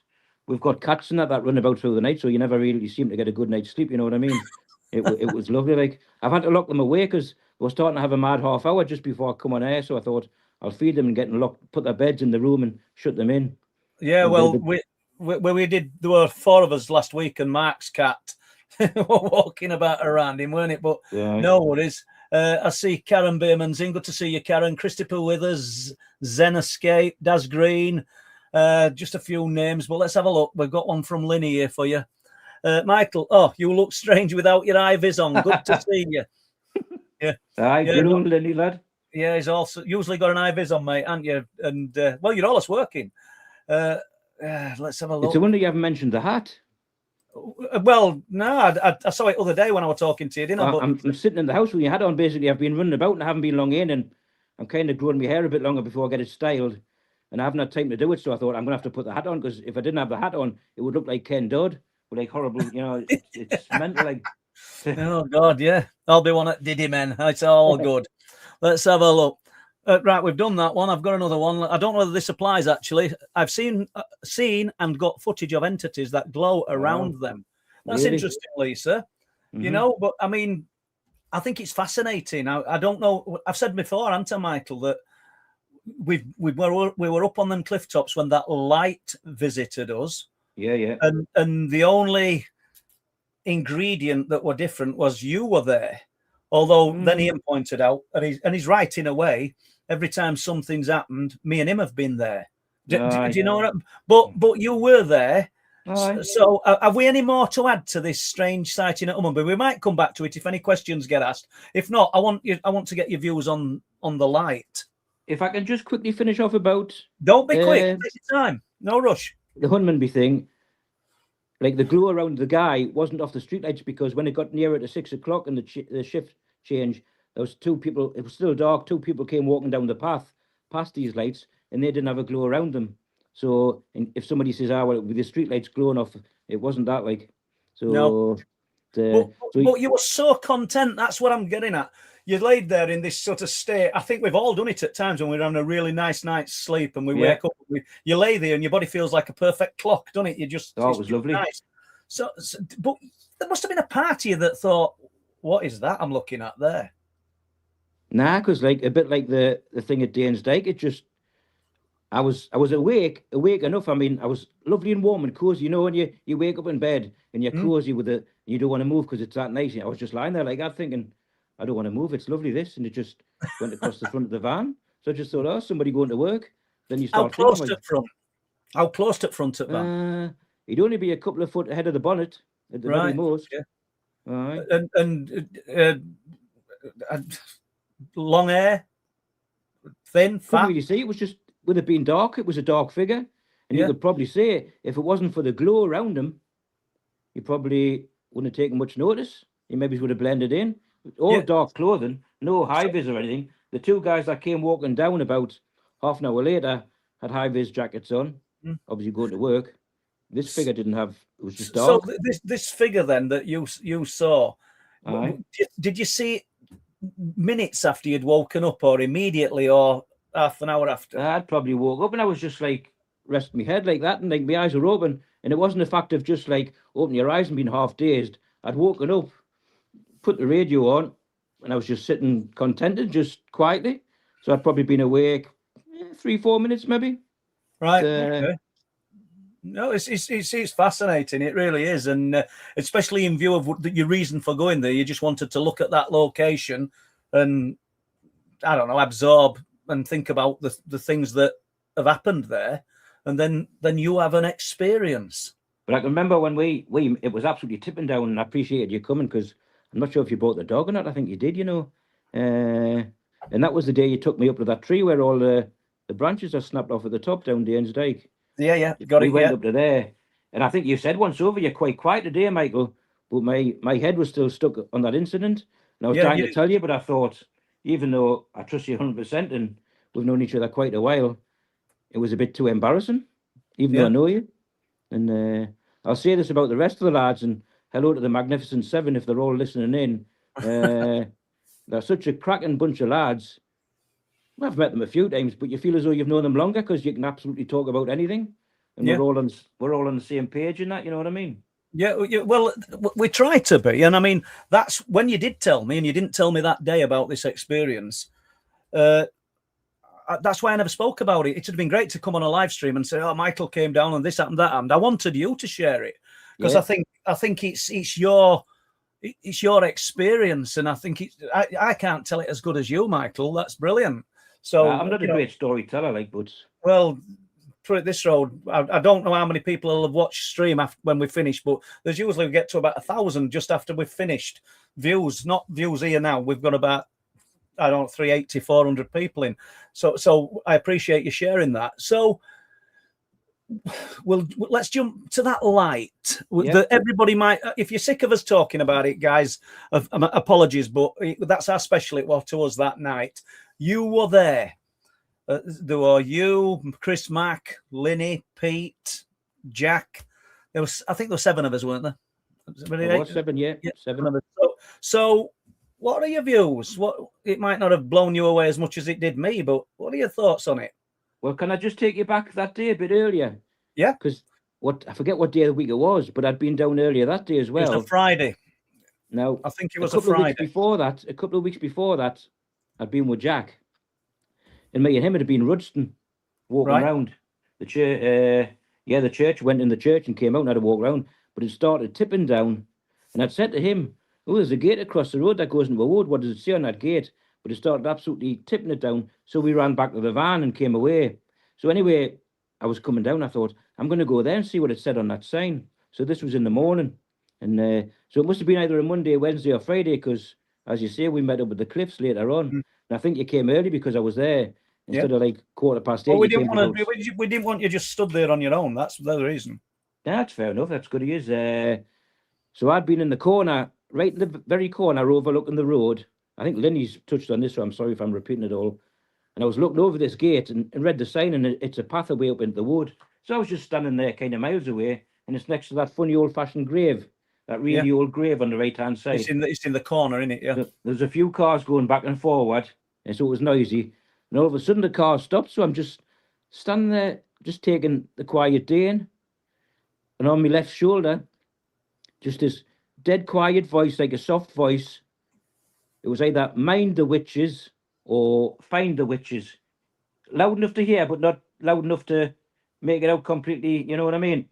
we've got cats and that run about through the night, so you never really seem to get a good night's sleep, you know what I mean? It was lovely. Like, I've had to lock them away because we're starting to have a mad half hour just before I come on air, so I thought I'll feed them and get them locked, put their beds in the room and shut them in. Yeah, well, we did, there were 4 of us last week, and Mark's cat walking about around him, weren't it? But no worries. I see Karen Beerman's in. Good to see you, Karen. Christopher Withers, Zen Escape, Daz Green. Just a few names, but let's have a look. We've got one from Linny here for you. Michael, you look strange without your eye-vis on. Good to see you. Yeah. Good old Linny, lad. Yeah, he's also usually got an eye-vis on, mate, aren't you? And, well, you're always working. Let's have a look. It's a wonder you haven't mentioned the hat. Well, no, I saw it other day when I was talking to you, didn't I? But I'm sitting in the house with your hat on, basically. I've been running about and I haven't been long in, and I'm kind of growing my hair a bit longer before I get it styled. And I haven't had time to do it, so I thought I'm going to have to put the hat on, because if I didn't have the hat on, it would look like Ken Dodd, with like horrible, it's mental. Like... Oh, God, yeah. I'll be one at Diddy Men. It's all good. Let's have a look. Right, we've done that one. I've got another one. I don't know whether this applies, actually. I've seen and got footage of entities that glow around them. That's really interesting, Lisa. You know, but I mean, I think it's fascinating. I don't know. I've said before, haven't I, Michael, that we were up on them cliff tops when that light visited us. Yeah. And the only ingredient that were different was you were there. Although then Ian pointed out, and he's right in a way, every time something's happened, me and him have been there. Do you know what I mean? But you were there. So have we any more to add to this strange sighting at Hunmanby? We might come back to it if any questions get asked. If not, I want to get your views on the light. If I can just quickly finish off about... Don't be quick. Take your time. No rush. The Hunmanby thing, like the glow around the guy wasn't off the streetlights, because when it got nearer to 6 o'clock and the shift change, there was two people. It was still dark. Two people came walking down the path past these lights, and they didn't have a glow around them. So, and if somebody says, "Ah, well, with the street lights glowing off," it wasn't that like. So, No. so But you were so content. That's what I'm getting at. You laid there in this sort of state. I think we've all done it at times when we're having a really nice night's sleep and we wake up. You lay there and your body feels like a perfect clock, doesn't it? You just it was lovely. Nice. So, but there must have been a part of you that thought, "What is that I'm looking at there?" Nah, because like a bit like the thing at Danes Dyke, it just I was awake enough. I mean, I was lovely and warm and cozy. You know, when you wake up in bed and you're cozy with it, you don't want to move because it's that nice. I was just lying there like that, thinking, I don't want to move. It's lovely this, and it just went across the front of the van. So I just thought, oh, somebody going to work. Then you start. How close to front? How close to front at van? You'd only be a couple of foot ahead of the bonnet at the very most. Yeah. All right. And long hair, thin, fat. Couldn't really see. It was just, with it being dark, it was a dark figure. And you could probably say, if it wasn't for the glow around him, you probably wouldn't have taken much notice. He maybe would have blended in. All dark clothing, no high-vis or anything. The two guys that came walking down about half an hour later had high-vis jackets on, obviously going to work. This figure didn't have, it was just dark. So this figure then that you saw, did you see it minutes after you'd woken up, or immediately, or half an hour after? I'd probably woke up and I was just like resting my head like that, and like my eyes were open, and it wasn't a fact of just like opening your eyes and being half dazed. I'd woken up, put the radio on, and I was just sitting contented, just quietly. So I'd probably been awake 3-4 minutes maybe. Right. Okay. No, it's fascinating. It really is, and especially in view of your reason for going there, you just wanted to look at that location and, I don't know, absorb and think about the things that have happened there, and then you have an experience. But I can remember when it was absolutely tipping down, and I appreciated you coming, because I'm not sure if you brought the dog or not. I think you did, you know. And that was the day you took me up to that tree where all the branches are snapped off at the top down Danes Dyke. Yeah, got it. We went up to there, and I think you said once over, you're quite quiet today, Michael, but my head was still stuck on that incident, and I was trying to tell you, but I thought, even though I trust you 100% and we've known each other quite a while, it was a bit too embarrassing, even though I know you. And I'll say this about the rest of the lads, and hello to the Magnificent Seven if they're all listening in. They're such a cracking bunch of lads. I've met them a few times, but you feel as though you've known them longer because you can absolutely talk about anything, and we're all on the same page in that. You know what I mean? Yeah. Well, we try to be, and I mean that's when you did tell me, and you didn't tell me that day about this experience. That's why I never spoke about it. It would have been great to come on a live stream and say, "Oh, Michael came down and this happened, that happened." I wanted you to share it because I think it's your experience, and I think I can't tell it as good as you, Michael. That's brilliant. So I'm not a great storyteller, like, but well, put it this road, I don't know how many people will have watched stream after when we finish, but there's usually we get to about 1,000 just after we've finished views. Not views here now. We've got about 380, 400 people in. So I appreciate you sharing that. So let's jump to that light that everybody might, if you're sick of us talking about it, guys, apologies, but that's how special it was to us that night. You were there. There were you, Chris, Mack, Linny, Pete, Jack. I think there were 7 of us, weren't there? There was 7, yeah. 7 of us. So what are your views? It might not have blown you away as much as it did me, but what are your thoughts on it? Well, can I just take you back that day a bit earlier? Yeah. Because I forget what day of the week it was, but I'd been down earlier that day as well. It was a Friday. No, I think it was a Friday. A couple of weeks before that, I'd been with Jack, and me and him had been Rudston, walking around the church. The church, went in the church and came out and had a walk around, but it started tipping down. And I'd said to him, "Oh, there's a gate across the road that goes into a wood. What does it say on that gate?" But it started absolutely tipping it down. So we ran back to the van and came away. So anyway, I was coming down. I thought, I'm going to go there and see what it said on that sign. So this was in the morning. And so it must have been either a Monday, Wednesday or Friday, because, as you say, we met up at the Cliffs later on. And I think you came early because I was there instead of like 8:15. Well, we didn't want you just stood there on your own. That's the reason. Yeah, that's fair enough. That's good of you. So I'd been in the corner, right in the very corner overlooking the road, I think Linny's touched on this, so I'm sorry if I'm repeating it all. And I was looking over this gate and read the sign, and it's a pathway up into the wood. So I was just standing there kind of miles away, and it's next to that funny old-fashioned grave, that really old grave on the right-hand side. It's in the corner, isn't it? Yeah. There's a few cars going back and forward, and so it was noisy. And all of a sudden the car stopped, so I'm just standing there, just taking the quiet day in. And on my left shoulder, just this dead quiet voice, like a soft voice. It was either mind the witches or find the witches. Loud enough to hear, but not loud enough to make it out completely, you know what I mean?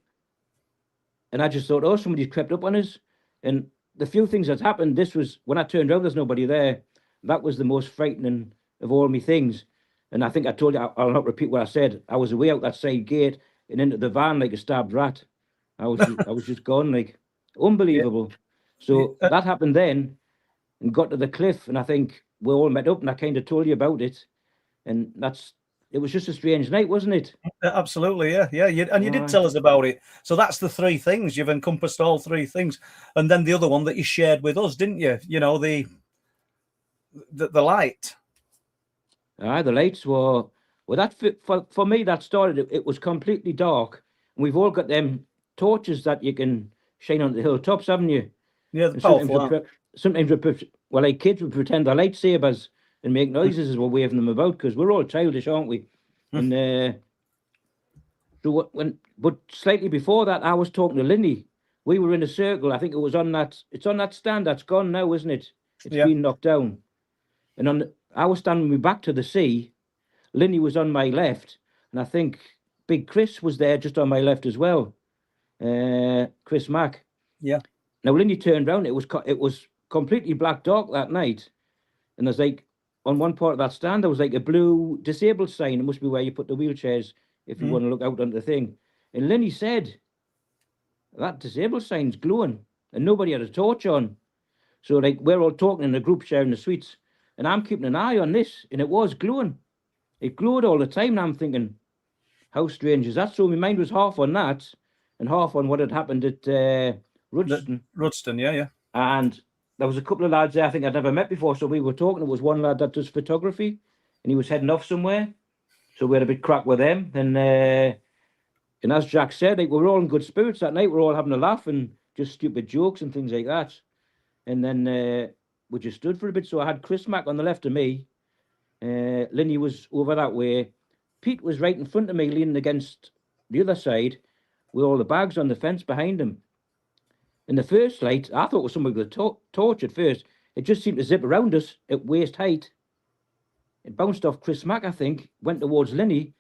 And I just thought, oh, somebody's crept up on us. And the few things that happened, this was, when I turned around, there's nobody there. That was the most frightening of all me things. And I think I told you, I'll not repeat what I said. I was away out that side gate and into the van like a stabbed rat. I was just gone, like, unbelievable. So that happened then, and got to the cliff, and I think we all met up, and I kind of told you about it. And it was just a strange night, wasn't it? Absolutely, yeah. You did tell us about it. So that's the three things. You've encompassed all three things. And then the other one that you shared with us, didn't you? You know, the light. The lights were, well, that for me, that started, it was completely dark. And we've all got them torches that you can shine on the hilltops, haven't you? Yeah, the powerful. Sometimes like kids would pretend they're lightsabers and make noises as we're waving them about, because we're all childish, aren't we? And but slightly before that, I was talking to Linny. We were in a circle. I think it's on that stand that's gone now, isn't it? It's been knocked down. And I was standing with my back to the sea. Linny was on my left, and I think Big Chris was there just on my left as well. Chris Mack. Yeah. Now Linny turned round. It was completely black dark that night, and there's like on one part of that stand there was like a blue disabled sign. It must be where you put the wheelchairs if you want to look out on the thing. And Linny said that disabled sign's glowing, and nobody had a torch on. So like we're all talking in a group sharing the suites, and I'm keeping an eye on this, and it was glowing. It glowed all the time, and I'm thinking, how strange is that? So my mind was half on that and half on what had happened at Rudston, yeah. And there was a couple of lads there I think I'd never met before. So we were talking. It was one lad that does photography, and he was heading off somewhere. So we had a bit crack with them. And as Jack said, like, we were all in good spirits that night. We were all having a laugh and just stupid jokes and things like that. And then we just stood for a bit. So I had Chris Mack on the left of me. Linny was over that way. Pete was right in front of me, leaning against the other side with all the bags on the fence behind him. And the first light, I thought it was somebody with a torch at first. It just seemed to zip around us at waist height. It bounced off Chris Mack, I think, went towards Linny.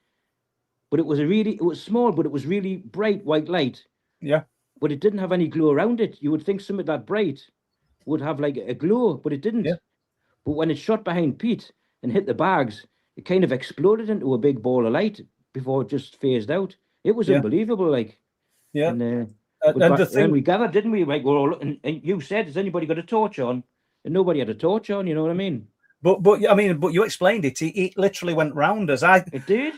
But it was small, but it was really bright white light. Yeah. But it didn't have any glow around it. You would think something that bright would have like a glow, but it didn't. Yeah. But when it shot behind Pete and hit the bags, it kind of exploded into a big ball of light before it just phased out. It was unbelievable, like. Yeah. And the thing we gathered, didn't we? Like, we're all looking, and you said, "Has anybody got a torch on?" And nobody had a torch on. You know what I mean? But you explained it. It literally went round us. It did.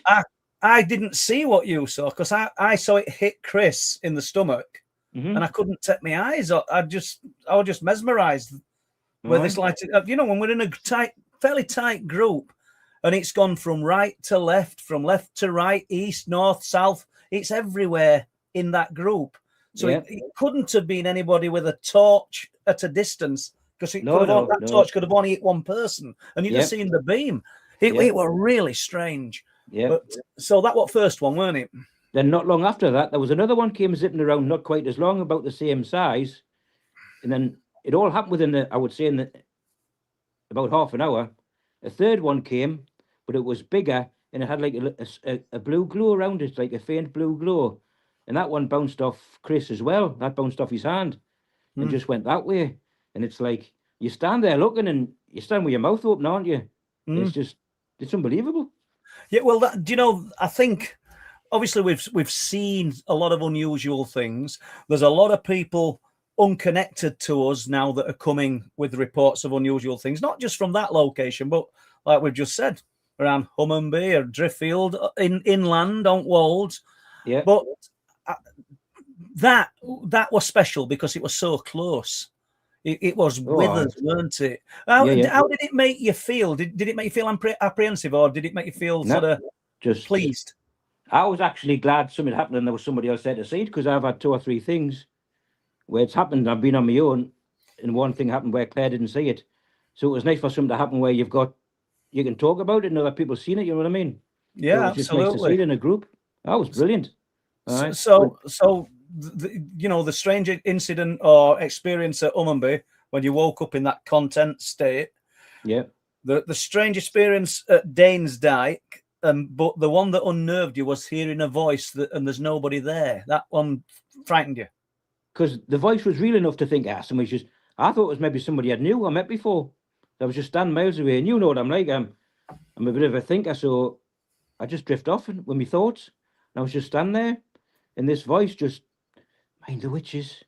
I didn't see what you saw because I saw it hit Chris in the stomach, and I couldn't take my eyes off. I was just mesmerised with this light. You know, when we're in a fairly tight group, and it's gone from right to left, from left to right, east, north, south. It's everywhere in that group. So it couldn't have been anybody with a torch at a distance, because that torch could have only hit one person, and you'd have seen the beam. It were really strange. Yeah. But, so that was first one, weren't it? Then not long after that, there was another one came zipping around, not quite as long, about the same size. And then it all happened within about half an hour. A third one came, but it was bigger, and it had like a blue glow around it, like a faint blue glow. And that one bounced off Chris as well. That bounced off his hand and just went that way. And it's like, you stand there looking, and you stand with your mouth open, aren't you? It's unbelievable. Yeah, well, I think obviously we've seen a lot of unusual things. There's a lot of people unconnected to us now that are coming with reports of unusual things, not just from that location, but like we've just said, around Hunmanby or Driffield, inland on Wolds. Yeah. But that was special because it was so close. It was Oh, with aye. us, weren't it? Yeah. How did it make you feel? Did it make you feel apprehensive, or did it make you feel No, sort of just pleased? I was actually glad something happened and there was somebody else there to see it, because I've had 2 or 3 things where it's happened. I've been on my own, and one thing happened where Claire didn't see it. So it was nice for something to happen where you can talk about it and other people seen it. You know what I mean? So it Yeah, was just nice to see absolutely. it in a group. That was brilliant. All So, right. so the strange incident or experience at Hunmanby when you woke up in that content state, Yeah. the strange experience at Danes Dyke, but the one that unnerved you was hearing a voice and there's nobody there. That one frightened you. Because the voice was real enough to think, somebody's just. I thought it was maybe somebody I knew or met before. I was just standing miles away, and you know what I'm like. I'm a bit of a thinker, so I just drift off with my thoughts. And I was just standing there, and this voice just, mind the witches.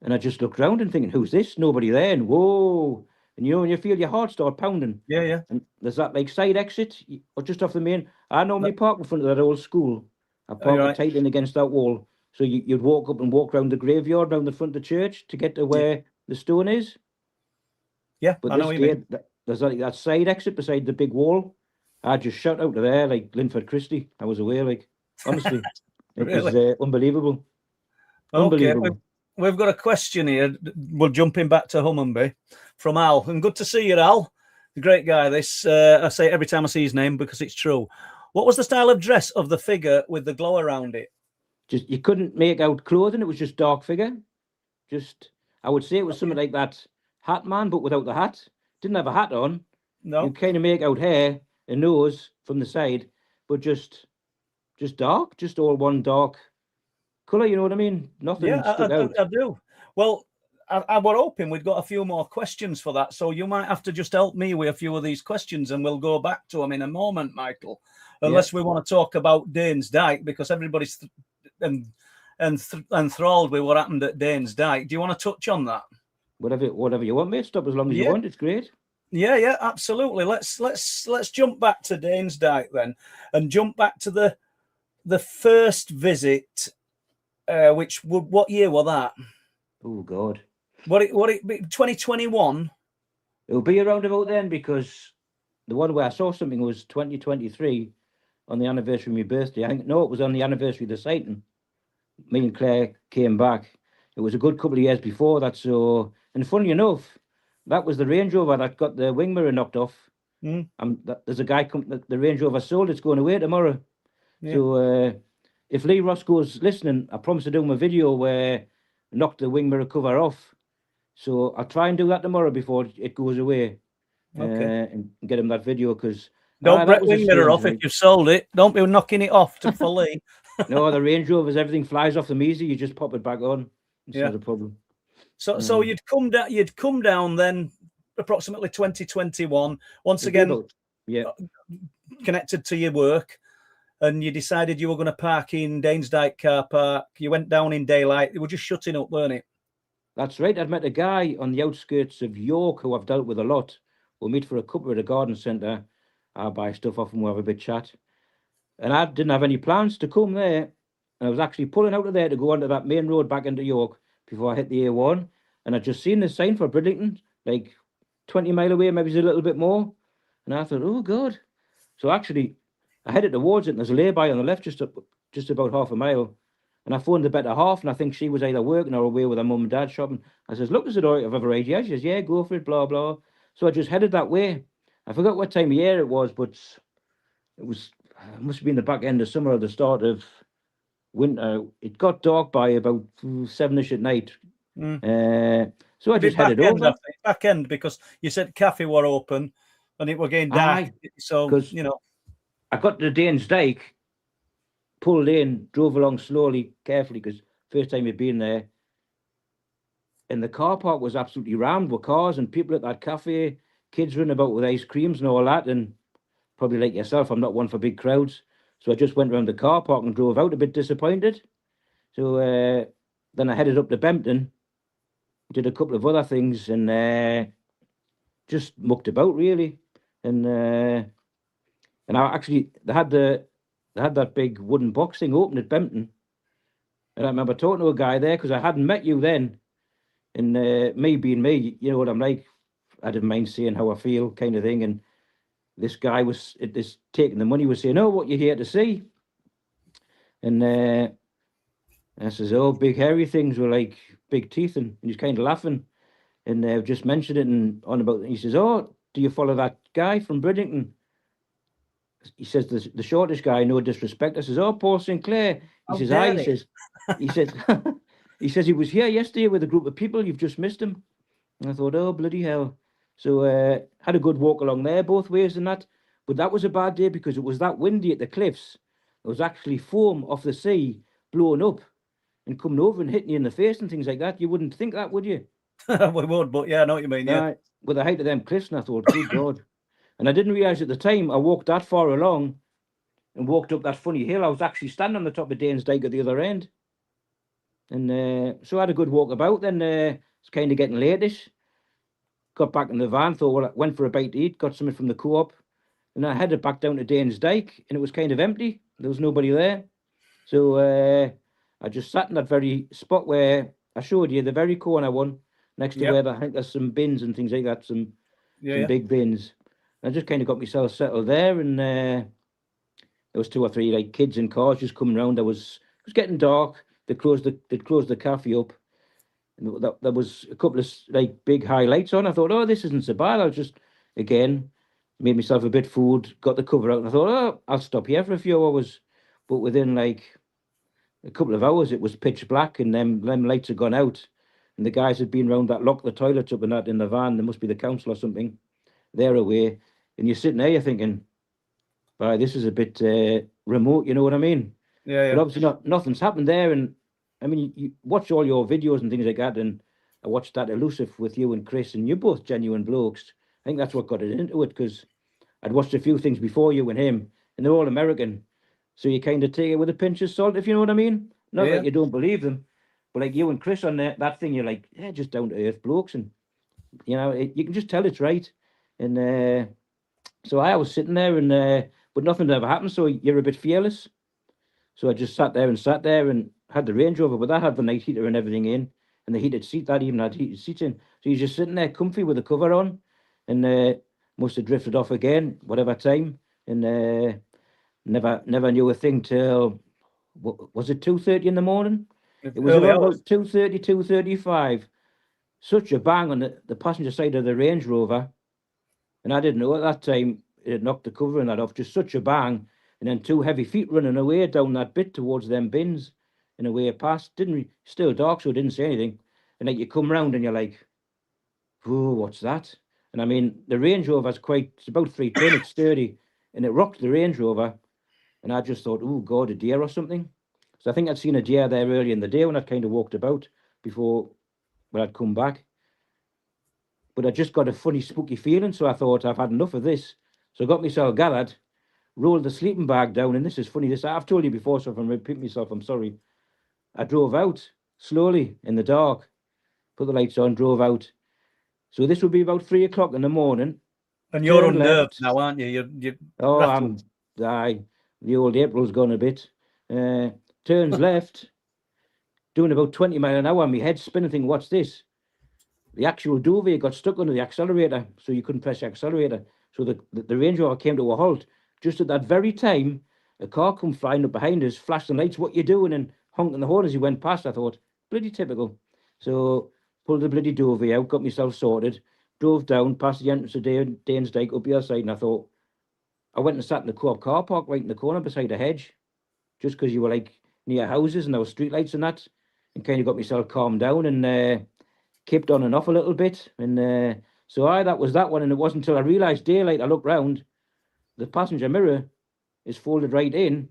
And I just looked round and thinking, who's this? Nobody there. And whoa. And you know, when you feel your heart start pounding. Yeah. And there's that like side exit, or just off the main. I normally park in front of that old school. I park right. tight in against that wall. So you'd walk up and walk around the graveyard, round the front of the church to get to where the stone is. Yeah, But I know this what you day, mean. there's that side exit beside the big wall. I just shot out of there like Linford Christie. I was away, like, honestly. It was unbelievable. Okay, Unbelievable. we've got a question here. We're jumping back to Hunmanby from Al. And good to see you, Al. A great guy, this. I say it every time I see his name because it's true. What was the style of dress of the figure with the glow around it? Just, you couldn't make out clothing. It was just dark figure. Just, I would say it was something like that hat man, but without the hat. Didn't have a hat on. No. You kind of make out hair and nose from the side, but just dark, just all one dark colour. You know what I mean? Nothing stuck out. I do. Well, I were hoping we'd got a few more questions for that, so you might have to just help me with a few of these questions, and we'll go back to them in a moment, Michael. Unless we want to talk about Danes Dyke, because everybody's enthralled with what happened at Danes Dyke. Do you want to touch on that? Whatever you want, mate. Stop as long as you want. It's great. Yeah, absolutely. Let's jump back to Danes Dyke then, and jump back to the first visit. What year was that? Oh God. What it 2021? It'll be around about then, because the one where I saw something was 2023 on the anniversary of my birthday. I think it was on the anniversary of the sighting. Me and Claire came back. It was a good couple of years before that. So, and funny enough, that was the Range Rover that got the wing mirror knocked off. There's a guy the Range Rover sold. It's going away tomorrow. Yeah. So if Lee Roscoe's listening, I promise to do him a video where I knocked the wing mirror cover off. So I'll try and do that tomorrow before it goes away. Okay. And get him that video, because don't break wing mirror off if you've sold it. Don't be knocking it off for Lee. No, the Range Rovers, everything flies off them easy. You just pop it back on. It's not a problem. So you'd come down then approximately 2021. Once again, connected to your work, and you decided you were going to park in Danes Dyke car park. You went down in daylight. They were just shutting up, weren't it? That's right. I'd met a guy on the outskirts of York who I've dealt with a lot. We'll meet for a cuppa at a garden centre. I'll buy stuff off and we'll have a bit chat. And I didn't have any plans to come there. And I was actually pulling out of there to go onto that main road back into York before I hit the A1. And I'd just seen the sign for Bridlington, like 20 mile away, maybe a little bit more. And I thought, oh, God. So actually, I headed towards it, and there's a lay-by on the left, just about half a mile. And I phoned the better half, and I think she was either working or away with her mum and dad shopping. I says, look, is it all right if I've arrived? Yeah, she says, yeah, go for it, blah, blah. So I just headed that way. I forgot what time of year it was, but it must have been the back end of summer or the start of winter. It got dark by about 7ish at night. So I just headed over. Back end, because you said cafe were open and it were getting dark. So, you know. I got to Danes Dyke, pulled in, drove along slowly, carefully, because first time you'd been there. And the car park was absolutely rammed with cars and people at that cafe, kids running about with ice creams and all that. And probably like yourself, I'm not one for big crowds. So I just went around the car park and drove out, a bit disappointed. So then I headed up to Bempton, did a couple of other things, and just mucked about really. And I actually, they had that big wooden box thing open at Bempton. And I remember talking to a guy there, because I hadn't met you then. And me being me, you know what I'm like. I didn't mind saying how I feel, kind of thing. And this guy was this taking the money, was saying, "Oh, what you here to see?" And I says, "Oh, big hairy things with like big teeth," and he's kind of laughing. And just mentioned it and on about. He says, "Oh, do you follow that guy from Bridgington?" He says, "The shortest guy, no disrespect." I says, "Oh, Paul Sinclair." He How says, dare "Aye." they? He said, he says he was here yesterday with a group of people. You've just missed him. And I thought, oh bloody hell. So had a good walk along there both ways and that. But that was a bad day because it was that windy at the cliffs. There was actually foam off the sea blowing up and coming over and hitting you in the face and things like that. You wouldn't think that, would you? We would, but yeah, I know what you mean. Yeah. With the height of them cliffs, and I thought, good God. And I didn't realise at the time I walked that far along and walked up that funny hill. I was actually standing on the top of Danes Dyke at the other end. And so I had a good walk about. Then it's kind of getting latish. Got back in the van, thought, well, I went for a bite to eat, got something from the co-op. And I headed back down to Danes Dyke, and it was kind of empty. There was nobody there. So I just sat in that very spot where I showed you, the very corner one, next to where I think there's some bins and things like that, some big bins. I just kind of got myself settled there, and there was 2 or 3 like kids in cars just coming around. It was getting dark. They closed the cafe up. And there was a couple of like big highlights on. I thought, oh, this isn't so bad. I'll just again made myself a bit of food, got the cover out, and I thought, oh, I'll stop here for a few hours. But within like a couple of hours, it was pitch black, and them lights had gone out. And the guys had been round that locked the toilets up and that in the van. There must be the council or something. They're away, and you're sitting there, you're thinking, "Boy, this is a bit remote." You know what I mean? Yeah. But obviously, nothing's happened there. And I mean, you watch all your videos and things like that, and I watched that Elusive with you and Chris, and you're both genuine blokes. I think that's what got it into it, because I'd watched a few things before you and him, and they're all American. So you kind of take it with a pinch of salt, if you know what I mean. Not Yeah. that you don't believe them, but like you and Chris on that thing, you're like, yeah, just down to earth blokes, and you know, you can just tell it's right. And so I was sitting there, and but nothing ever happened. So you're a bit fearless. So I just sat there and had the Range Rover, but that had the night heater and everything in, and the heated seat, that even had heated seats in. So you're just sitting there comfy with the cover on, and must have drifted off again, whatever time, and never knew a thing till, was it 2:30 in the morning? It was Early around hours. about 2:30, 2:35. Such a bang on the passenger side of the Range Rover, and I didn't know at that time it had knocked the cover and that off. Just such a bang, and then 2 heavy feet running away down that bit towards them bins, and away past. Still dark, so I didn't say anything. And like you come round and you're like, "Whoa, what's that?" And I mean, the Range Rover's it's about 3 ton, it's sturdy, and it rocked the Range Rover. And I just thought, oh God, a deer or something. So I think I'd seen a deer there early in the day when I'd kind of walked about before when I'd come back. But I just got a funny, spooky feeling. So I thought, I've had enough of this. So I got myself gathered, rolled the sleeping bag down. And this is funny. I've told you before, so if I'm repeating myself, I'm sorry. I drove out slowly in the dark, put the lights on, drove out. So this would be about 3 o'clock in the morning. And you're Turned unnerved left. now, aren't you? You're Oh, rattled. the old April's gone a bit. Turns left, doing about 20 mile an hour. My head's spinning, thinking, what's this? The actual duvet got stuck under the accelerator, so you couldn't press the accelerator. So the Range Rover came to a halt. Just at that very time, a car come flying up behind us, flashing lights, what you doing? And honking the horn as he went past. I thought, bloody typical. So pulled the bloody duvet out, got myself sorted, drove down past the entrance of Danes Dyke up the other side, and I thought, I went and sat in the co-op car park right in the corner beside a hedge, just because you were like near houses and there were street lights and that, and kind of got myself calmed down and kept on and off a little bit. And so that was that one. And it wasn't until I realised daylight, I looked round, the passenger mirror is folded right in,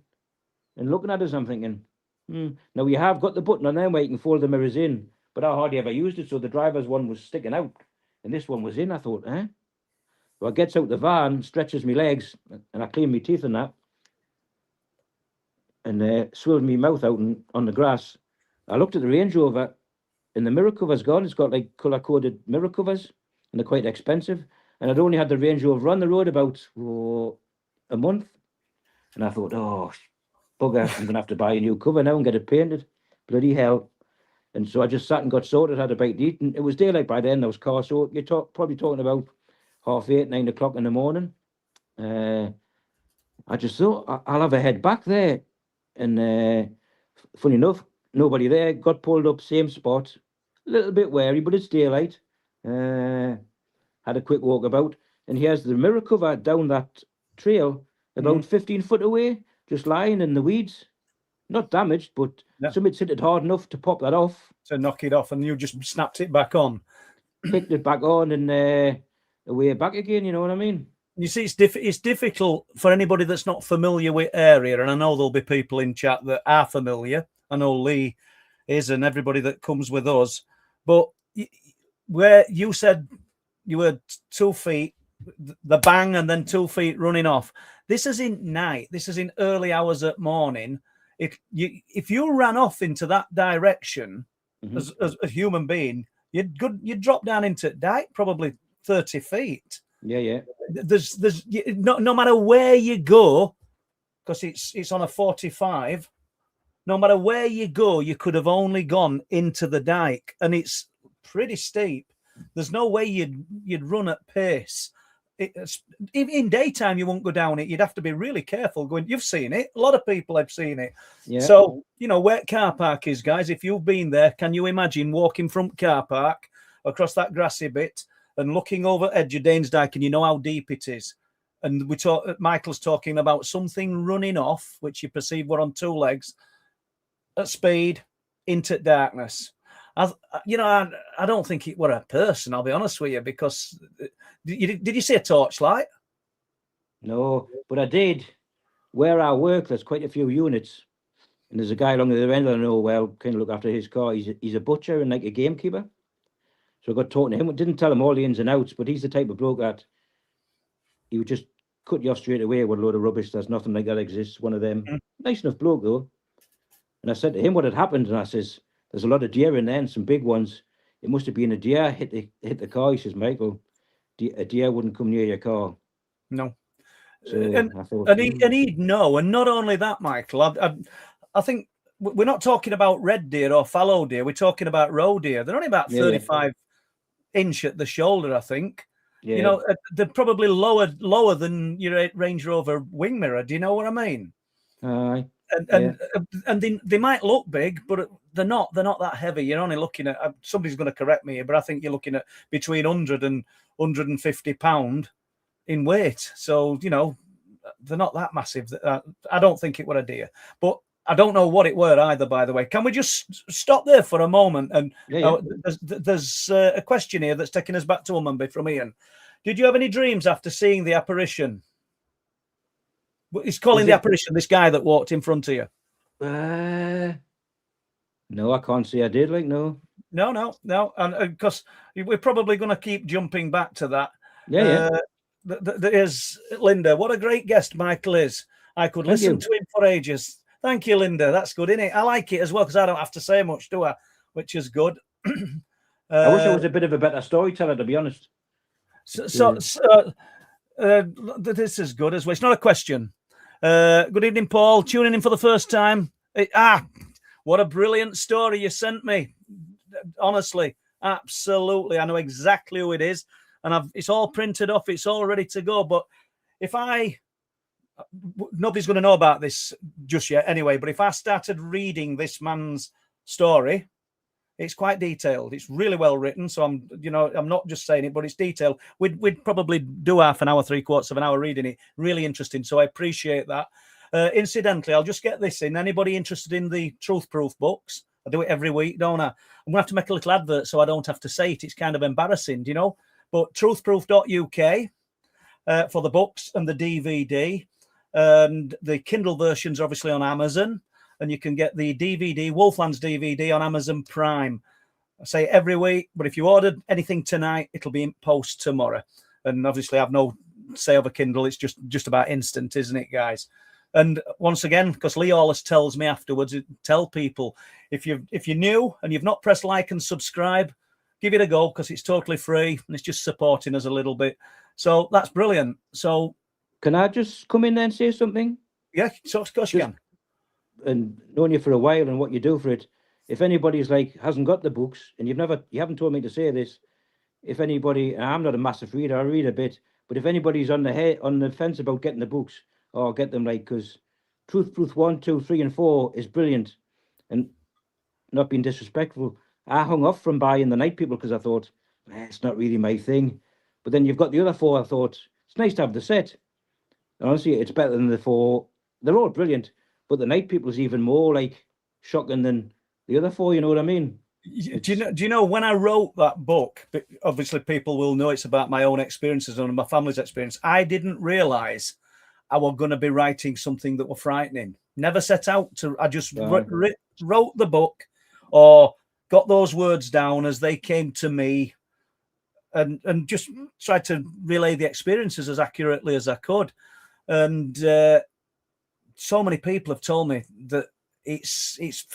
and looking at us, I'm thinking, now you have got the button on there where you can fold the mirrors in, but I hardly ever used it. So the driver's one was sticking out and this one was in. I thought, eh? So I gets out the van, stretches my legs, and I clean my teeth and that, and swilled my mouth out on the grass. I looked at the Range Rover, and the mirror cover's gone. It's got like colour-coded mirror covers, and they're quite expensive. And I'd only had the Range Rover on the road about a month, and I thought, oh, bugger, I'm going to have to buy a new cover now and get it painted. Bloody hell. And so I just sat and got sorted, had a bite to eat, and it was daylight by then. There was cars, so you're probably talking about 8:30, 9 o'clock in the morning. I just thought I'll have a head back there, and funny enough, nobody there. Got pulled up, same spot, a little bit wary, but it's daylight. Had a quick walk about, and here's the mirror cover down that trail, about 15 foot away, just lying in the weeds. Not damaged, but somebody's hit it hard enough to pop that off. To knock it off, and you just snapped it back on. Picked it back on, and away back again, you know what I mean? You see, it's difficult for anybody that's not familiar with area, and I know there'll be people in chat that are familiar. I know Lee is, and everybody that comes with us. But where you said you were 2 feet, the bang, and then 2 feet running off. This is in night. This is in early hours at morning. If you ran off into that direction as a human being, you'd drop down into dike probably 30 feet. Yeah. There's no matter where you go, because it's on a 45. No matter where you go, you could have only gone into the dike, and it's pretty steep. There's no way you'd run at pace. In daytime, you won't go down it. You'd have to be really careful going. You've seen it. A lot of people have seen it. Yeah. So, where car park is, guys, if you've been there, can you imagine walking from car park across that grassy bit and looking over edge of Danesdyke, and you know how deep it is? And Michael's talking about something running off, which you perceive were on 2 legs at speed into darkness. I don't think it were a person, I'll be honest with you, because did you see a torchlight? No, but I did. Where I work, there's quite a few units, and there's a guy along the other end I know well, kind of look after his car. He's a butcher and like a gamekeeper. So I got talking to him. Didn't tell him all the ins and outs, but he's the type of bloke that he would just cut you off straight away with a load of rubbish. There's nothing like that exists. One of them. Nice enough bloke, though. And I said to him what had happened, and I says, there's a lot of deer in there and some big ones. It must have been a deer hit the car. He says, Michael, a deer wouldn't come near your car. No. So I thought, and he'd know. And not only that, Michael, I think we're not talking about red deer or fallow deer. We're talking about roe deer. They're only about 35 inch at the shoulder, I think. Yeah. They're probably lower than your Range Rover wing mirror. Do you know what I mean? And they might look big, but they're not that heavy. You're only looking at, somebody's going to correct me here, but I think you're looking at between 100 and 150 pound in weight. So, they're not that massive. I don't think it were a deer, but I don't know what it were either, by the way. Can we just stop there for a moment? And there's a question here that's taking us back to Hunmanby from Ian. Did you have any dreams after seeing the apparition? He's calling the apparition this guy that walked in front of you. No, I can't say I did. No. And because we're probably going to keep jumping back to that. There's Linda. What a great guest Michael is. I could listen to him for ages. Thank you, Linda. That's good, isn't it? I like it as well because I don't have to say much, do I? Which is good. I wish I was a bit of a better storyteller, to be honest. This is good as well. It's not a question. Good evening, Paul. Tuning in for the first time. What a brilliant story you sent me. Honestly, absolutely. I know exactly who it is. And it's all printed off. It's all ready to go. But nobody's going to know about this just yet anyway. But if I started reading this man's story, it's quite detailed. It's really well written. So I'm not just saying it, but it's detailed. We'd probably do half an hour, 3/4 of an hour reading it. Really interesting. So I appreciate that. Incidentally, I'll just get this in. Anybody interested in the Truth Proof books? I do it every week, don't I? I'm going to have to make a little advert so I don't have to say it. It's kind of embarrassing, But truthproof.uk for the books and the DVD. And the Kindle versions are obviously on Amazon. And you can get the DVD, Wolfland's DVD, on Amazon Prime. I say every week, but if you ordered anything tonight, it'll be in post tomorrow. And obviously, I've no say over Kindle. It's just about instant, isn't it, guys? And once again, because Lee always tells me afterwards, tell people, if you're new and you've not pressed like and subscribe, give it a go because it's totally free and it's just supporting us a little bit. So that's brilliant. So can I just come in there and say something? Yeah, so of course you can. And knowing you for a while and what you do for it, if anybody's like hasn't got the books, and you haven't told me to say this, if anybody, and I'm not a massive reader, I read a bit, but if anybody's on the fence about getting the books, or get them, like, because Truth 1, 2, 3, and 4 is brilliant, and not being disrespectful, I hung off from buying the Night People because I thought, it's not really my thing. But then you've got the other 4. I thought it's nice to have the set. And honestly, it's better than the 4. They're all brilliant, but the Night People is even more like shocking than the other 4. You know what I mean? Do you know when I wrote that book? Obviously, people will know it's about my own experiences and my family's experience. I didn't realise I was going to be writing something that were frightening. Never set out to. I just wrote the book, or got those words down as they came to me, and just tried to relay the experiences as accurately as I could. And so many people have told me that it's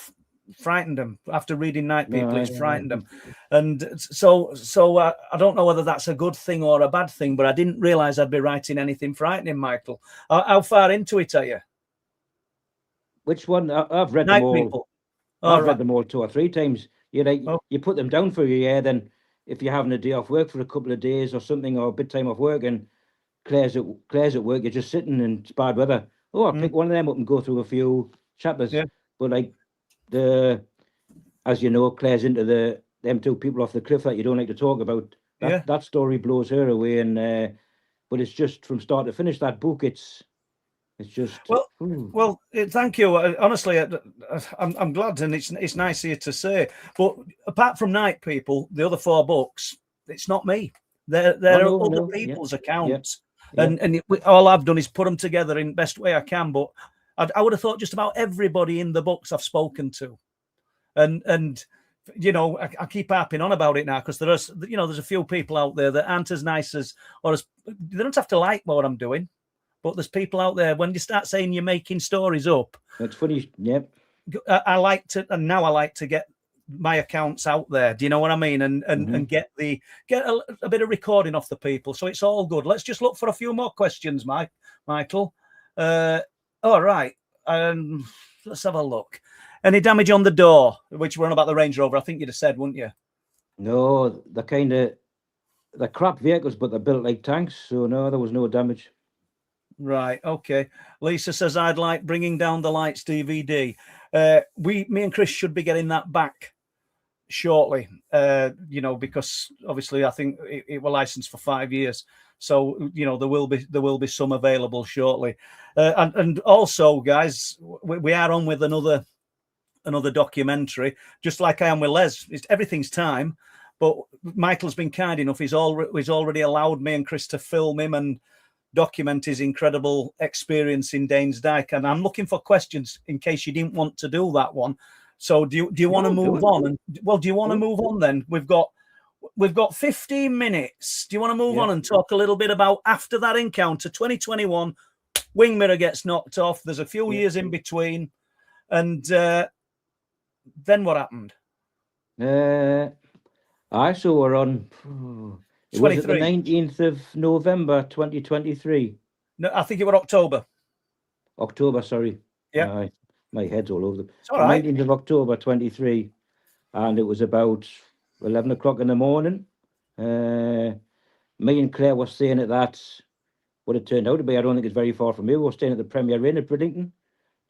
frightened them after reading Night People. It's frightened them, and so I don't know whether that's a good thing or a bad thing, but I didn't realize I'd be writing anything frightening. Michael, how far into it are you? Which one? I've read Night them all. People. I've read them all 2 or 3 times. You put them down for a year, then if you're having a day off work for a couple of days or something, or a bit time off work, and Claire's at work, you're just sitting and it's bad weather. I'll pick one of them up and go through a few chapters. Yeah. But like as you know, Claire's into them 2 people off the cliff that you don't like to talk about. That story blows her away, and but it's just from start to finish. That book, it's just well. Thank you. Honestly, I'm glad, and it's nice of you to say. But apart from Night People, the other 4 books, it's not me. They're other people's accounts, and all I've done is put them together in the best way I can. But I would have thought just about everybody in the books I've spoken to, and you know, I keep harping on about it now because there's a few people out there that aren't as nice as, or as, they don't have to like what I'm doing. But there's people out there, when you start saying you're making stories up, it's funny. Yep. I like to get my accounts out there. Do you know what I mean? And get a bit of recording off the people. So it's all good. Let's just look for a few more questions, Michael. All right. Let's have a look. Any damage on the door? Which were on about the Range Rover. I think you'd have said, wouldn't you? No, they're crap vehicles, but they're built like tanks. So no, there was no damage. Right, okay. Lisa says, I'd like Bringing Down the Lights DVD. Me and Chris should be getting that back shortly, because obviously I think it was licensed for 5 years. So, there will be some available shortly. And also, guys, we are on with another documentary, just like I am with Les. Everything's time, but Michael's been kind enough. He's already allowed me and Chris to film him and document his incredible experience in Danes Dyke, and I'm looking for questions in case you didn't want to do that one. So do you want to move on? Do you want to move on then? We've got 15 minutes. Do you want to move on and talk a little bit about after that encounter, 2021, wing mirror gets knocked off. There's a few years in between, and then what happened? I saw her on. It was the 19th of November, 2023. No, I think it was October. October, sorry. Yeah. My head's all over. It's all right. 19th of October, 23. And it was about 11 o'clock in the morning. Me and Claire were staying at what it turned out to be. I don't think it's very far from here. We were staying at the Premier Inn at Bridlington.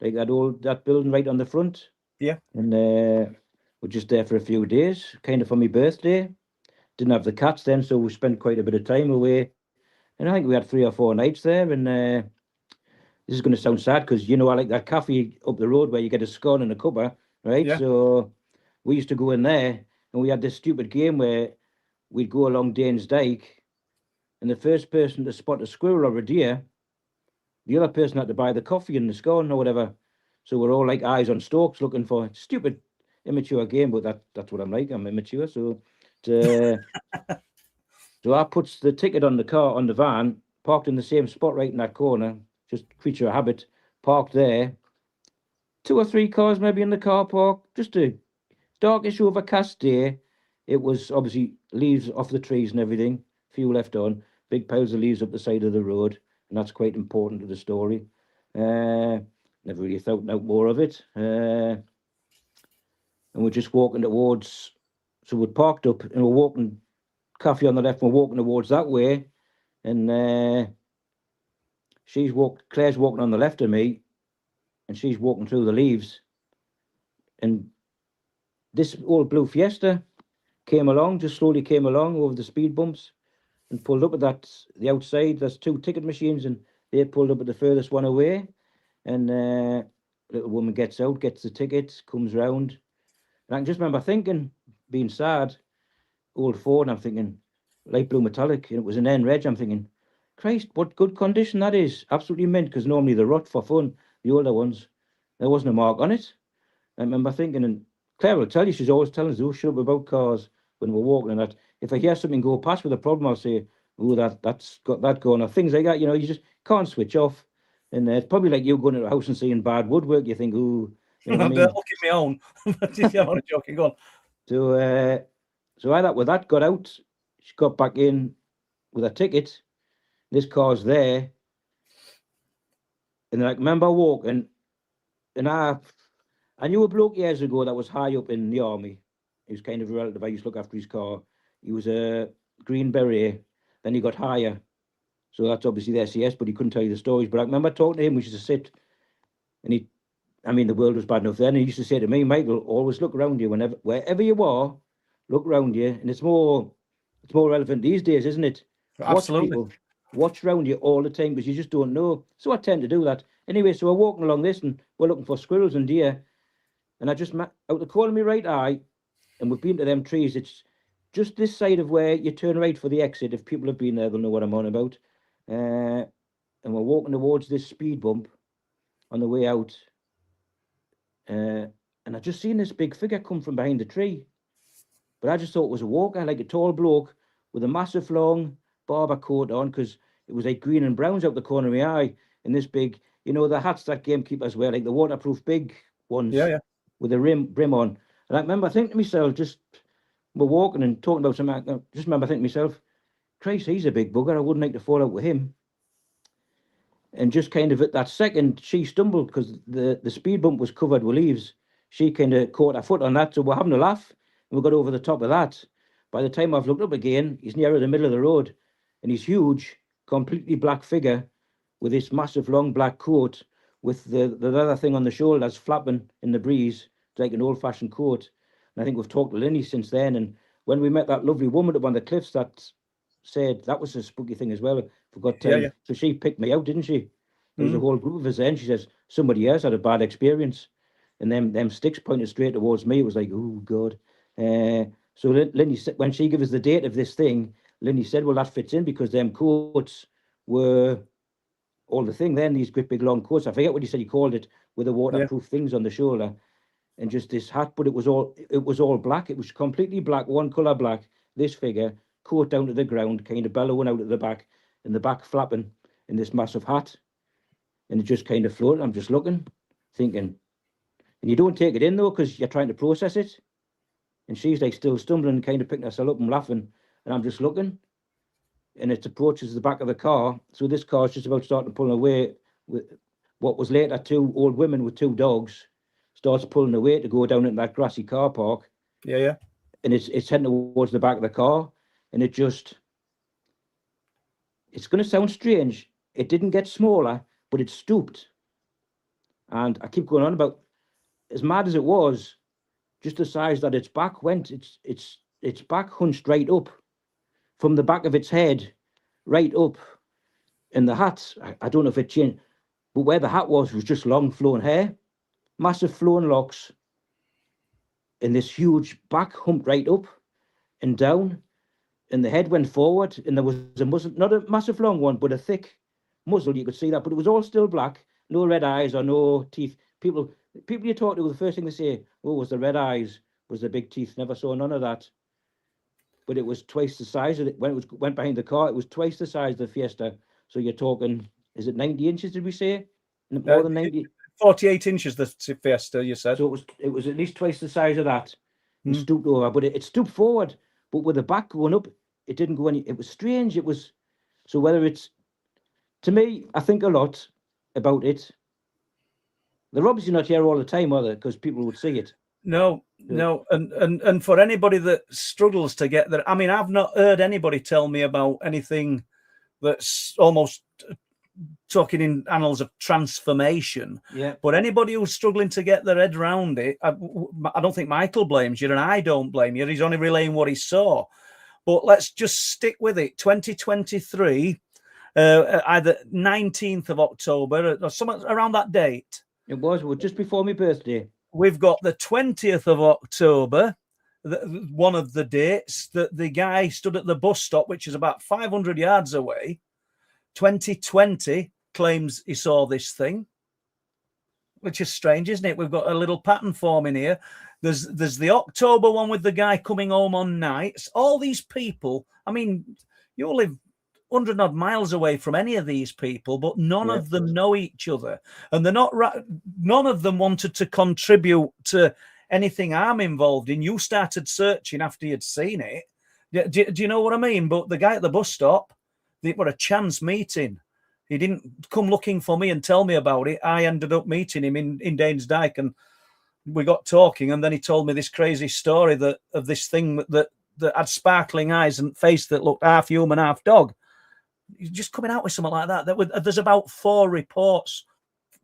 Like that building right on the front. Yeah. And we're just there for a few days, kind of for my birthday. Didn't have the cats then, so we spent quite a bit of time away. And I think we had 3 or 4 nights there. And this is going to sound sad because, I like that cafe up the road where you get a scone and a cuppa, right? Yeah. So we used to go in there, and we had this stupid game where we'd go along Danes Dyke, and the first person to spot a squirrel or a deer, the other person had to buy the coffee and the scone or whatever. So we're all like eyes on stalks looking for stupid, immature game, but that's what I'm like. I'm immature, so... So I puts the ticket on the van, parked in the same spot right in that corner, just creature of habit, parked there. 2 or 3 cars maybe in the car park, just a darkish overcast day. It was obviously leaves off the trees and everything, few left on, big piles of leaves up the side of the road, and that's quite important to the story. Never really thought out more of it. and we're just walking towards. So we'd parked up and we're walking, cafe on the left, and we're walking towards that way, and Claire's walking on the left of me, and she's walking through the leaves, and this old blue Fiesta just slowly came along over the speed bumps and pulled up at the outside. There's 2 ticket machines, and they pulled up at the furthest one away, and little woman gets out, gets the ticket, comes round, and I can just remember thinking, being sad, old Ford, and I'm thinking, light blue metallic, and it was an N reg. I'm thinking, Christ, what good condition that is. Absolutely mint, because normally they rot for fun, the older ones. There wasn't a mark on it. I remember thinking, and Claire will tell you, she's always telling us, oh, shut up about cars when we're walking, and that if I hear something go past with a problem, I'll say, oh, that's got that going, or things like that. You just can't switch off. And it's probably like you going to a house and seeing bad woodwork. You think, oh, you know what I mean? Look at my own. I'm not joking. Go on. So I with that got out. She got back in with a ticket. This car's there, and I remember walking, and I knew a bloke years ago that was high up in the army. He was kind of a relative. I used to look after his car. He was a Green Beret. Then he got higher. So that's obviously the SES, but he couldn't tell you the stories. But I remember talking to him, we used to sit, and the world was bad enough then. And he used to say to me, Michael, always look around you wherever you are, look around you. And it's more relevant these days, isn't it? Absolutely. Watch around you all the time, because you just don't know. So I tend to do that. Anyway, so we're walking along this, and we're looking for squirrels and deer. And I just, out the corner of my right eye, and we've been to them trees, it's just this side of where you turn right for the exit. If people have been there, they'll know what I'm on about. And we're walking towards this speed bump on the way out. And I just seen this big figure come from behind the tree. But I just thought it was a walker, like a tall bloke with a massive long barber coat on, because it was like green and browns out the corner of my eye. And this big, the hats that gamekeepers wear, like the waterproof big ones, with the brim on. And I remember thinking to myself, we're walking and talking about something, I just remember thinking to myself, Christ, he's a big bugger. I wouldn't like to fall out with him. And just kind of at that second, she stumbled, because the speed bump was covered with leaves. She kind of caught her foot on that, so we're having a laugh, and we got over the top of that. By the time I've looked up again, he's near the middle of the road, and he's huge, completely black figure with this massive long black coat with the leather thing on the shoulders flapping in the breeze. It's like an old-fashioned coat. And I think we've talked to Linny since then. And when we met that lovely woman up on the cliffs that said that was a spooky thing as well, forgot to tell you. So she picked me out, didn't she? There was a whole group of us then. She says, somebody else had a bad experience. And them sticks pointed straight towards me. It was like, oh, God. So Linny said, when she gave us the date of this thing, Linny said, well, that fits in, because them coats were all the thing then, these great big long coats. I forget what he said he called it, with the waterproof things on the shoulder, and just this hat, but it was all black. It was completely black, one colour black, this figure, coat down to the ground, kind of bellowing out at the back, and the back flapping in this massive hat. And it just kind of floated. I'm just looking, thinking, and you don't take it in though, because you're trying to process it. And she's like still stumbling, kind of picking herself up and laughing. And I'm just looking, and it approaches the back of the car. So this car's just about starting to pull away with what was later 2 old women with 2 dogs, starts pulling away to go down into that grassy car park. Yeah. And it's heading towards the back of the car. And it's going to sound strange. It didn't get smaller, but it stooped. And I keep going on about, as mad as it was, just the size that its back went, its back hunched right up, from the back of its head right up. And the hat, I don't know if it changed, but where the hat was just long flowing hair, massive flowing locks, and this huge back humped right up and down, and the head went forward, and there was a muzzle, not a massive long one, but a thick muzzle, you could see that, but it was all still black, no red eyes or no teeth. People you talk to, the first thing they say, oh, was the red eyes, was the big teeth. Never saw none of that. But it was twice the size of it. When it went behind the car, it was twice the size of the Fiesta. So you're talking, is it 90 inches, did we say? More than 90? 48 inches, the Fiesta, you said. So it was at least twice the size of that. And stooped over, but it stooped forward. But with the back going up, it didn't go any. It was strange. It was, so whether it's, to me, I think a lot about it. They're obviously not here all the time, are they? Because people would see it. No, and for anybody that struggles to get there, I mean, I've not heard anybody tell me about anything that's almost talking in annals of transformation. Yeah. But anybody who's struggling to get their head around it, I don't think Michael blames you, and I don't blame you. He's only relaying what he saw. But let's just stick with it. 2023, either 19th of October or something around that date. It was just before my birthday. We've got the 20th of October, one of the dates that the guy stood at the bus stop, which is about 500 yards away. 2020 claims he saw this thing, which is strange, isn't it? We've got a little pattern forming here. There's the October one with the guy coming home on nights. All these people, I mean, you live 100 odd miles away from any of these people, but none of them know each other, and they're not. None of them wanted to contribute to anything I'm involved in. You started searching after you'd seen it. Do you know what I mean? But the guy at the bus stop, they were a chance meeting. He didn't come looking for me and tell me about it. I ended up meeting him in Danes Dyke, and we got talking, and then he told me this crazy story of this thing that had sparkling eyes and face that looked half human, half dog. He's just coming out with something like that. There's about 4 reports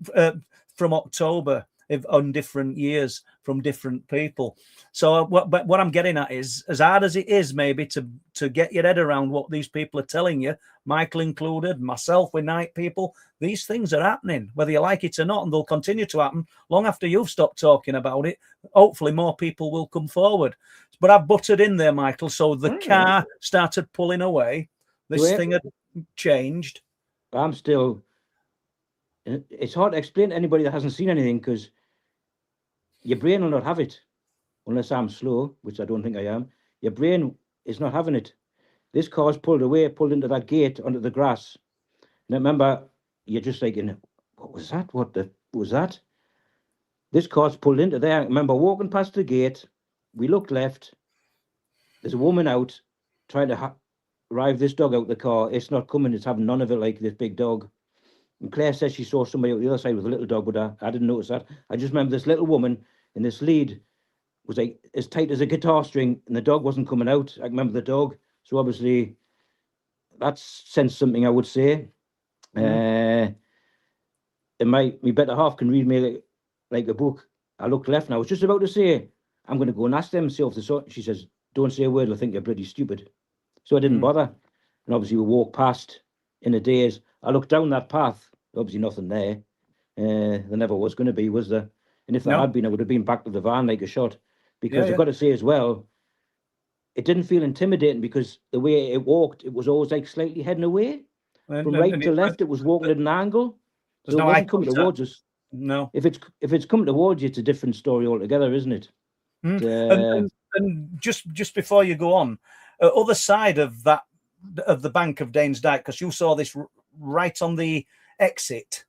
from October on different years from different people. So what I'm getting at is, as hard as it is maybe to get your head around what these people are telling you, Michael included, myself with night people, these things are happening, whether you like it or not, and they'll continue to happen long after you've stopped talking about it. Hopefully more people will come forward. But I've buttered in there, Michael, so the car started pulling away. This thing had changed. I'm still... It's hard to explain to anybody that hasn't seen anything, because your brain will not have it unless I'm slow, which I don't think I am. Your brain is not having it. This car's pulled away, pulled into that gate onto the grass. And I remember, you're just thinking, what was that? What was that? This car's pulled into there. I remember walking past the gate. We looked left. There's a woman out trying to drive this dog out the car. It's not coming. It's having none of it, like this big dog. And Claire says she saw somebody out the other side with a little dog, but I didn't notice that. I just remember this little woman in this lead was like as tight as a guitar string, and the dog wasn't coming out. I remember the dog. So obviously that's sensed something, I would say. And my better half can read me like a book. I looked left and I was just about to say, I'm going to go and ask them, see if they saw it. She says, don't say a word, I think you're bloody stupid. So I didn't bother. And obviously we walked past in a daze. I looked down that path, obviously nothing there. There never was going to be, was there? And if there had been, I would have been back to the van like a shot. Because I've got to say as well, it didn't feel intimidating, because the way it walked, it was always like slightly heading away. From right to left, it was walking at an angle. So it wasn't coming towards us. No. If it's coming towards you, it's a different story altogether, isn't it? And just before you go on, other side of the bank of Danes Dyke, because you saw this right on the exit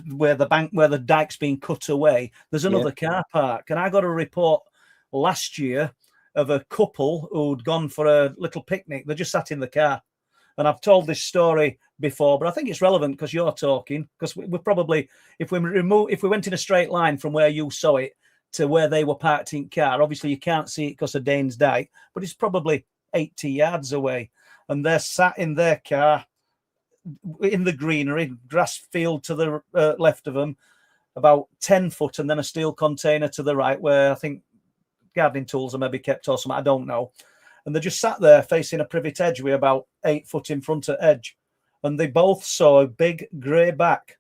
where the dike's been cut away. There's another car park, and I got a report last year of a couple who'd gone for a little picnic. They just sat in the car, and I've told this story before, but I think it's relevant because you're talking. Because we probably, if we went in a straight line from where you saw it to where they were parked in car, obviously you can't see it because of Danes Dyke, but it's probably 80 yards away, and they're sat in their car in the greenery, grass field to the left of them, about 10 foot, and then a steel container to the right where I think gardening tools are maybe kept or something, I don't know. And they just sat there facing a privet edge with about 8 foot in front of edge, and they both saw a big grey back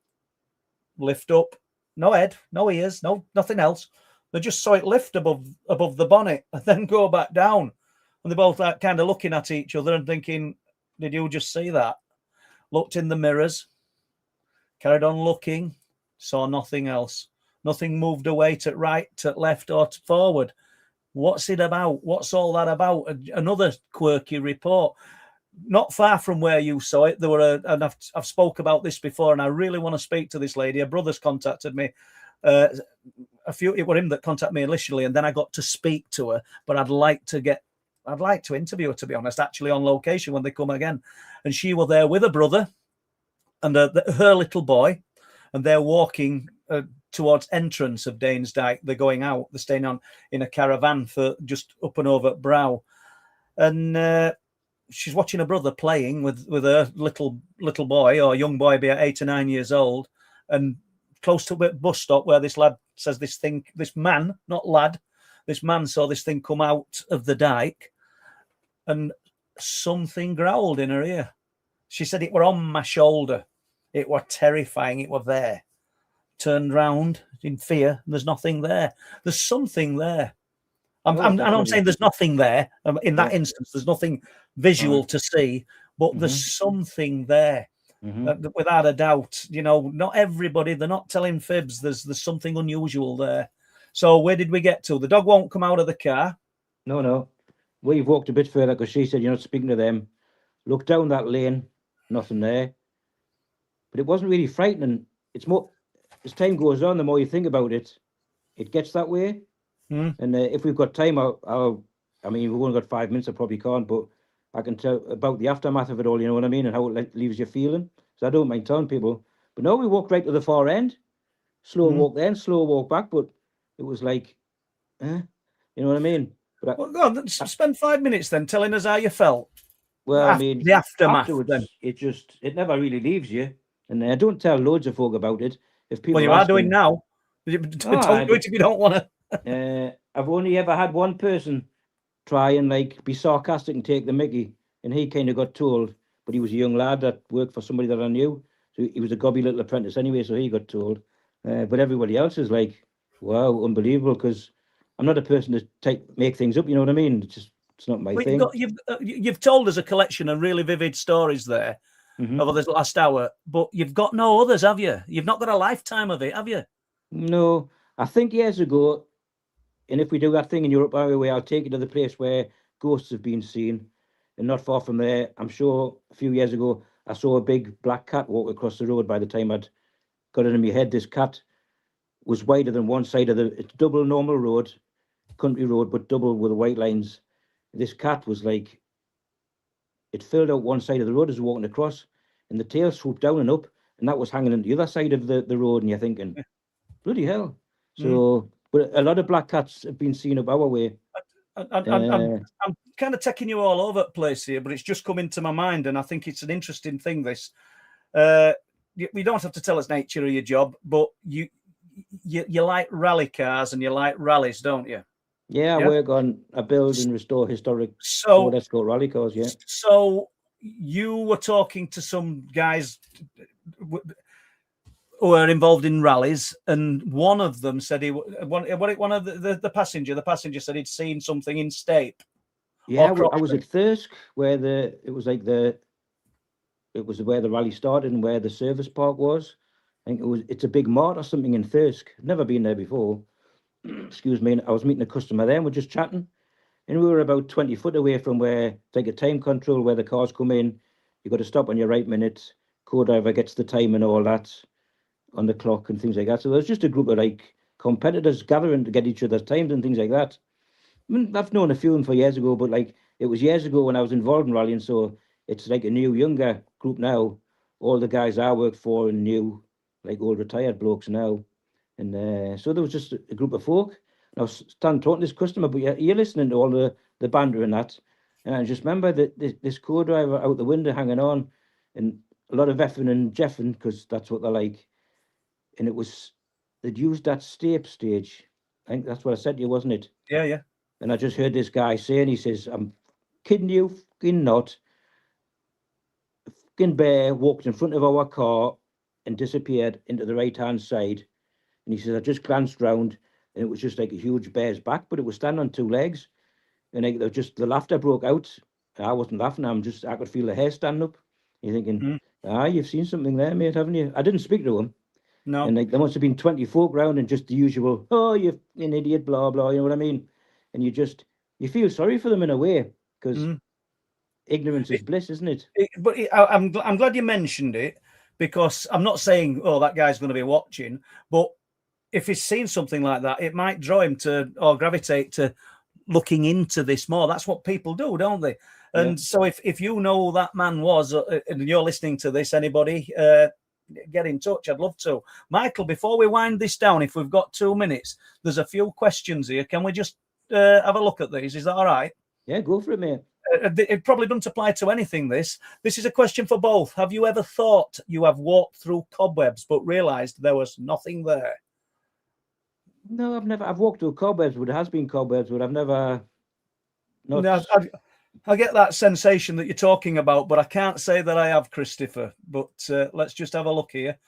lift up, no head, no ears, no nothing else. They just saw it lift above the bonnet and then go back down, and they both like kind of looking at each other and thinking, did you just see that? Looked in the mirrors, carried on looking, saw nothing else. Nothing moved away to right, to left, or to forward. What's it about? What's all that about? Another quirky report. Not far from where you saw it, there were and I've spoke about this before, and I really want to speak to this lady. Her brother's contacted me. It were him that contacted me initially, and then I got to speak to her. But I'd like to interview her, to be honest, actually on location when they come again. And she were there with her brother and her little boy, and they're walking towards entrance of Danes Dyke. They're going out. They're staying on in a caravan for just up and over Brow. And she's watching her brother playing with her little boy, or young boy, be at 8 or 9 years old, and close to a bus stop where this lad says this man, not lad, this man saw this thing come out of the dike, and something growled in her ear. She said it were on my shoulder. It were terrifying. It were there. Turned round in fear, and there's nothing there. There's something there. I'm saying there's nothing there. In that instance, there's nothing visual to see, but there's something there. Without a doubt. Not everybody, they're not telling fibs. There's something unusual there. So where did we get to? The dog won't come out of the car. No. We've walked a bit further because she said you're not speaking to them. Look down that lane, nothing there. But it wasn't really frightening. It's more, as time goes on, the more you think about it, it gets that way. And if we've got time, I mean, we've only got 5 minutes, I probably can't, but I can tell about the aftermath of it all, you know what I mean, and how it leaves you feeling. So I don't mind telling people. But no, we walked right to the far end. Slow walk then, slow walk back, but it was like, you know what I mean? But Well, go on, spend 5 minutes then telling us how you felt. well, I mean, The aftermath. afterwards, Then. it never really leaves you. And I don't tell loads of folk about it. If people Well, you are ask doing them, now. Don't do it if you don't want to. I've only ever had one person try and like be sarcastic and take the mickey, and he kind of got told, but he was a young lad that worked for somebody that I knew, so he was a gobby little apprentice anyway, so he got told. But everybody else is like, wow, unbelievable, because I'm not a person to make things up, you know what I mean? It's not my thing. You've told us a collection of really vivid stories there over this last hour, but you've got no others, have you? You've not got a lifetime of it, have you? No, I think years ago, and if we do that thing in Europe Highway, I'll take you to the place where ghosts have been seen. And not far from there, I'm sure a few years ago, I saw a big black cat walk across the road. By the time I'd got it in my head, this cat was wider than one side of it's double normal road, country road, but double with the white lines. This cat was like, it filled out one side of the road as walking across, and the tail swooped down and up, and that was hanging on the other side of the road, and you're thinking, bloody hell. So, but a lot of black cats have been seen up our way. I'm kind of taking you all over the place here, but it's just come into my mind, and I think it's an interesting thing, this. You don't have to tell us nature of your job, but you like rally cars and you like rallies, don't you? Yeah, I build and restore historic Ford Escort rally cars, yeah. So you were talking to some guys who are involved in rallies, and one of them said the passenger said he'd seen something in Stape. Yeah, I was at Thirsk, where it was where the rally started and where the service park was. I think it's a big mart or something in Thirsk. Never been there before. Excuse me. And I was meeting a customer there and we're just chatting. And we were about 20 foot away from where it's like a time control where the cars come in. You've got to stop on your right minute. Co-driver gets the time and all that on the clock and things like that. So there's just a group of like competitors gathering to get each other's times and things like that. I mean, I've known a few of them for years ago, but like it was years ago when I was involved in rallying. So it's like a new, younger group now. All the guys I worked for and knew, like old retired blokes now. And so there was just a group of folk. And I was standing talking to this customer, but you're listening to all the banter and that. And I just remember that this co-driver out the window hanging on, and a lot of effing and jeffing, because that's what they're like. And they'd used that Stape stage. I think that's what I said to you, wasn't it? Yeah. And I just heard this guy saying, he says, I'm kidding you, fucking not. A fucking bear walked in front of our car and disappeared into the right-hand side. And he says, I just glanced round and it was just like a huge bear's back, but it was standing on two legs. And the laughter broke out. I wasn't laughing. I could feel the hair stand up. You're thinking, you've seen something there, mate, haven't you? I didn't speak to him. No. And like there must have been 20 folk round and just the usual, oh, you're an idiot, blah, blah, you know what I mean? And you feel sorry for them in a way, because ignorance is bliss, isn't it? I'm glad you mentioned it, because I'm not saying, oh, that guy's going to be watching, but if he's seen something like that, it might draw him to, or gravitate to, looking into this more. That's what people do, don't they? And so if you know who that man was, and you're listening to this, anybody, get in touch. I'd love to. Michael, before we wind this down, if we've got 2 minutes, there's a few questions here. Can we just have a look at these? Is that all right? Yeah, go for it, mate. It probably doesn't apply to anything, this. This is a question for both. Have you ever thought you have walked through cobwebs but realised there was nothing there? No, I've never. I've walked through cobwebs, but it has been cobwebs, but I've never. Not... No, I get that sensation that you're talking about, but I can't say that I have, Christopher. But let's just have a look here.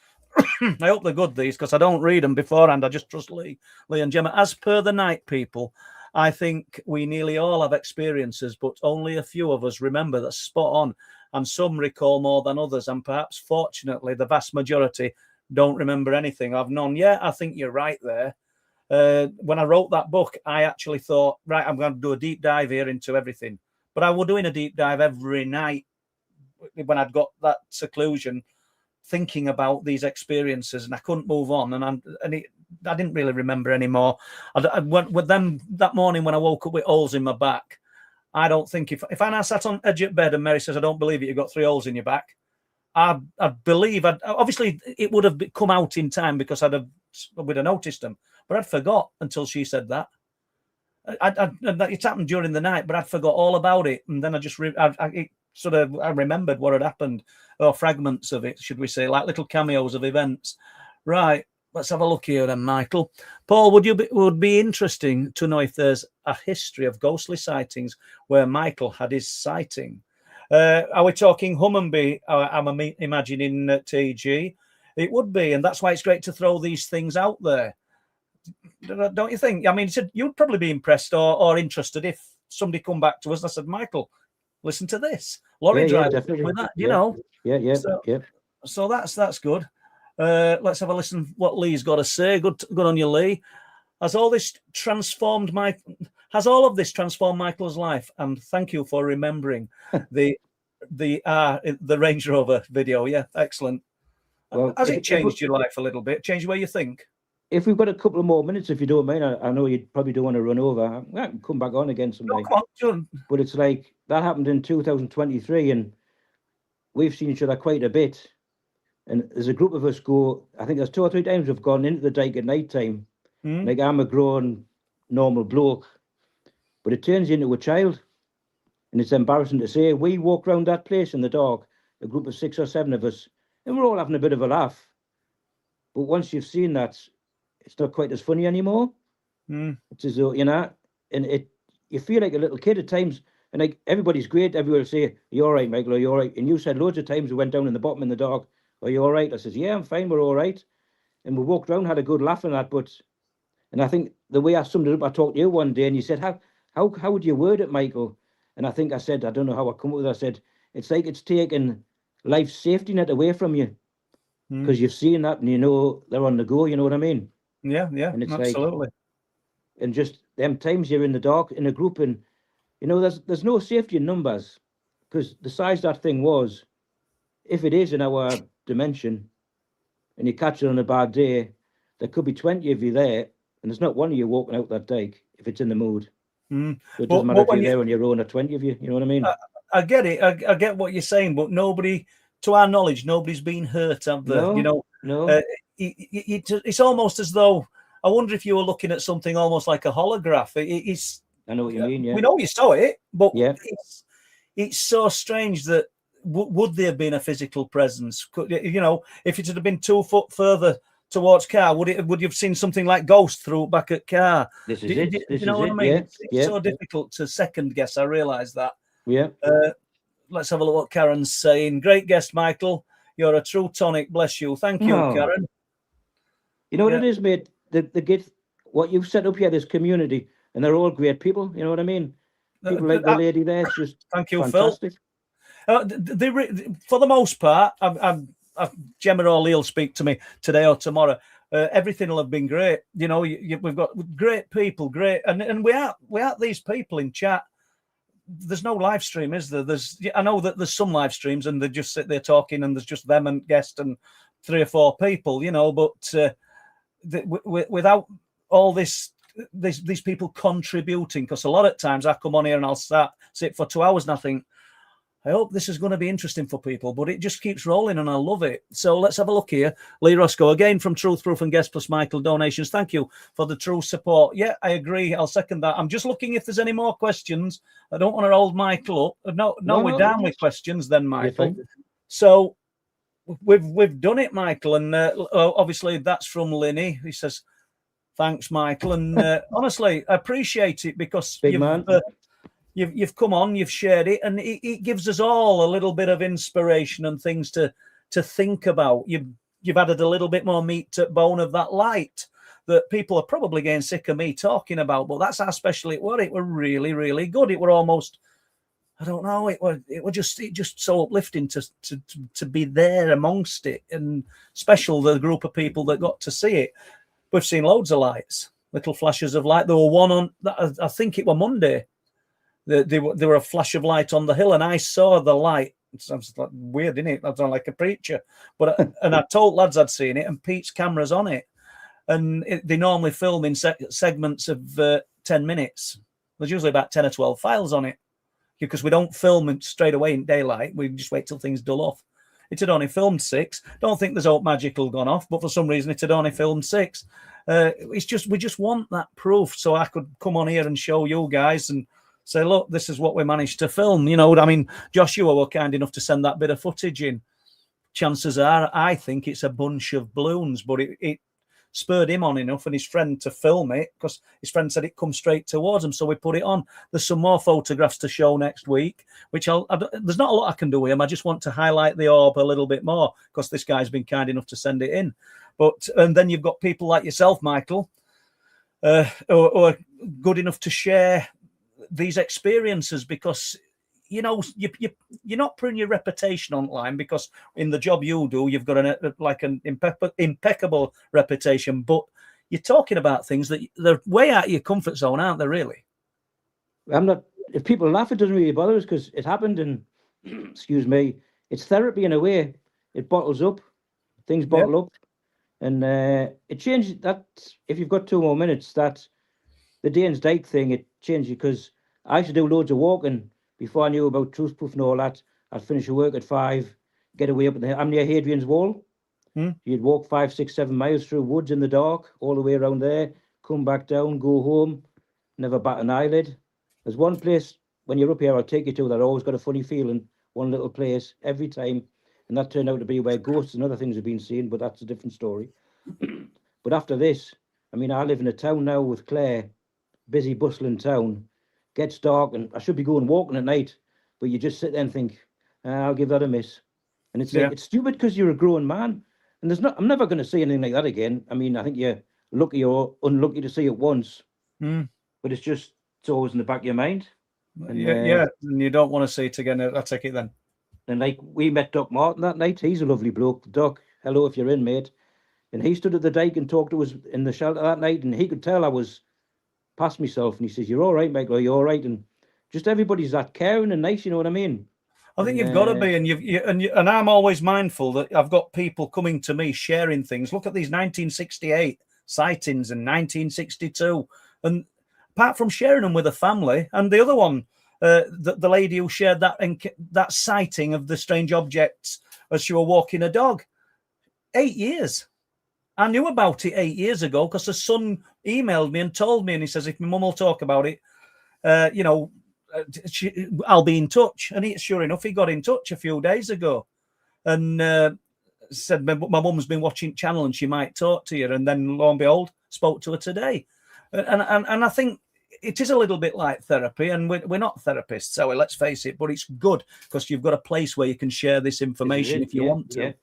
I hope they're good, these, because I don't read them beforehand. I just trust Lee and Gemma. As per the night people, I think we nearly all have experiences, but only a few of us remember that's spot on, and some recall more than others, and perhaps, fortunately, the vast majority don't remember anything. I've none. Yeah, I think you're right there. When I wrote that book, I actually thought, right, I'm going to do a deep dive here into everything. But I was doing a deep dive every night when I'd got that seclusion, thinking about these experiences, and I couldn't move on. I didn't really remember anymore. I went with them that morning when I woke up with holes in my back. I don't think if I sat on edge of bed and Mary says, I don't believe it, you've got 3 holes in your back, I believe obviously it would have come out in time because we'd have noticed them, but I'd forgot until she said that. It happened during the night, but I'd forgot all about it, and then I remembered what had happened, or fragments of it, should we say, like little cameos of events. Right, let's have a look here then, Michael. Paul, would be interesting to know if there's a history of ghostly sightings where Michael had his sighting. Are we talking Hunmanby? I'm imagining TG. It would be, and that's why it's great to throw these things out there. Don't you think? I mean, you'd probably be impressed or interested if somebody come back to us and I said, Michael, listen to this. Lorry driver with that, you know. Yeah. So that's good. Let's have a listen what Lee's got to say. Good on you, Lee. Has all of this transformed Michael's life? And thank you for remembering the Range Rover video. Yeah, excellent. Well, has it changed your life a little bit? Changed the way you think? If we've got a couple of more minutes, if you don't mind, I know you probably don't want to run over. I can come back on again someday. No, come on, but it's like that happened in 2023, and we've seen each other quite a bit. And there's a group of us go. I think there's 2 or 3 times we've gone into the dike at night time. Like I'm a grown, normal bloke, but it turns you into a child, and it's embarrassing to say. We walk around that place in the dark, a group of 6 or 7 of us, and we're all having a bit of a laugh. But once you've seen that, it's not quite as funny anymore. It's as though, and you feel like a little kid at times, and like everybody's great. Everybody will say, "Are you all right, Michael? Are you all right?" And you said loads of times we went down in the bottom in the dark. Are you all right? I says, "Yeah, I'm fine. We're all right." And we walked around, had a good laugh and that. And I think the way I summed it up, I talked to you one day, and you said, "How would you word it, Michael?" And I think I said, I don't know how I come up with it. I said, it's like it's taking life's safety net away from you because you've seen that and you know they're on the go. You know what I mean? Yeah, and it's absolutely. And just them times you're in the dark in a group, and there's no safety in numbers, because the size that thing was, if it is in our dimension, and you catch it on a bad day, there could be 20 of you there, and there's not one of you walking out that dike if it's in the mood. So it doesn't matter if you're there on your own or 20 of you. You know what I mean? I get it. I get what you're saying, but nobody, to our knowledge, nobody's been hurt, have they? No. It's almost as though, I wonder if you were looking at something almost like a holograph. I know what you mean, yeah. We know you saw it, but yeah. It's so strange that would there have been a physical presence? If it had been 2 foot further towards Car, would you have seen something like Ghost through back at Car? This is it. You know what I mean? It's so difficult to second guess. I realise that. Yeah. Let's have a look what Karen's saying. Great guest, Michael. You're a true tonic. Bless you. Thank you, Karen. You know what it is, mate? They get what you've set up here, this community, and they're all great people. You know what I mean? People like the lady there. It's just thank you, fantastic. Phil. For the most part, Gemma or Lee will speak to me today or tomorrow. Everything will have been great. We've got great people, and we are these people in chat. There's no live stream, is there? I know that there's some live streams, and they just sit there talking, and there's just them and guest and 3 or 4 people, but without all these people contributing, because a lot of times I come on here and I'll sit for 2 hours and I think, I hope this is going to be interesting for people, but it just keeps rolling and I love it. So let's have a look here. Lee Roscoe, again from Truth, Proof and Guest plus Michael donations. Thank you for the true support. Yeah, I agree. I'll second that. I'm just looking if there's any more questions. I don't want to hold Michael up. No, we're down with questions then, Michael. So we've done it, Michael. And obviously that's from Linny. He says, thanks, Michael. And honestly, I appreciate it because you've come on, you've shared it, and it gives us all a little bit of inspiration and things to think about. You've added a little bit more meat to bone of that light that people are probably getting sick of me talking about, but that's how special it were. It were really, really good. It were almost, I don't know, it were just so uplifting to be there amongst it, and special the group of people that got to see it. We've seen loads of lights, little flashes of light. There were one on, I think it was Monday. There were a flash of light on the hill, and I saw the light. It sounds like weird, isn't it? I sound like a preacher. But and I told lads I'd seen it, and Pete's camera's on it. And they normally film in segments of 10 minutes. There's usually about 10 or 12 files on it because we don't film it straight away in daylight. We just wait till things dull off. It had only filmed 6. Don't think there's Hope Magical gone off, but for some reason it had only filmed 6. It's just we just want that proof so I could come on here and show you guys and say, look, this is what we managed to film. You know, I mean, Joshua were kind enough to send that bit of footage in. Chances are, I think it's a bunch of balloons, but it spurred him on enough and his friend to film it because his friend said it come straight towards him. So we put it on. There's some more photographs to show next week, which there's not a lot I can do with him. I just want to highlight the orb a little bit more because this guy's been kind enough to send it in. And then you've got people like yourself, Michael, who are good enough to share these experiences because you know you're not putting your reputation online because in the job you do you've got an impeccable reputation, but you're talking about things that they're way out of your comfort zone, aren't they? Really, I'm not. If people laugh, it doesn't really bother us because it happened, and excuse me, it's therapy in a way. It bottles up, things bottle up, and it changes. That if you've got 2 more minutes, that the Danes Dyke thing, it changed because I used to do loads of walking before I knew about Truth Proof and all that. I'd finish your work at 5, get away up in I'm near Hadrian's Wall. You'd walk 5, 6, 7 miles through woods in the dark, all the way around there, come back down, go home, never bat an eyelid. There's one place, when you're up here, I'll take you to, that always got a funny feeling, one little place, every time. And that turned out to be where ghosts and other things have been seen, but that's a different story. But after this, I mean, I live in a town now with Claire, busy, bustling town. Gets dark, and I should be going walking at night, but you just sit there and think, I'll give that a miss. And it's like, it's stupid because you're a grown man, and I'm never going to see anything like that again. I mean, I think you're lucky or unlucky to see it once, but it's always in the back of your mind. And, and you don't want to see it again. I take it then. And like we met Doc Martin that night. He's a lovely bloke. Doc, hello if you're in, mate. And he stood at the dike and talked to us in the shelter that night, and he could tell I was past myself, and he says, "You're all right, Michael. You're all right." And just everybody's that caring and nice. You know what I mean? I think you've got to be, and I'm always mindful that I've got people coming to me sharing things. Look at these 1968 sightings and 1962, and apart from sharing them with a family, and the other one, the lady who shared that sighting of the strange objects as she were walking a dog, 8 years. I knew about it 8 years ago because the son emailed me and told me, and he says, if my mum will talk about it, I'll be in touch. And sure enough, he got in touch a few days ago and said, my mum's been watching channel and she might talk to you. And then lo and behold, spoke to her today. And I think it is a little bit like therapy, and we're not therapists, so let's face it, but it's good because you've got a place where you can share this information if you want to.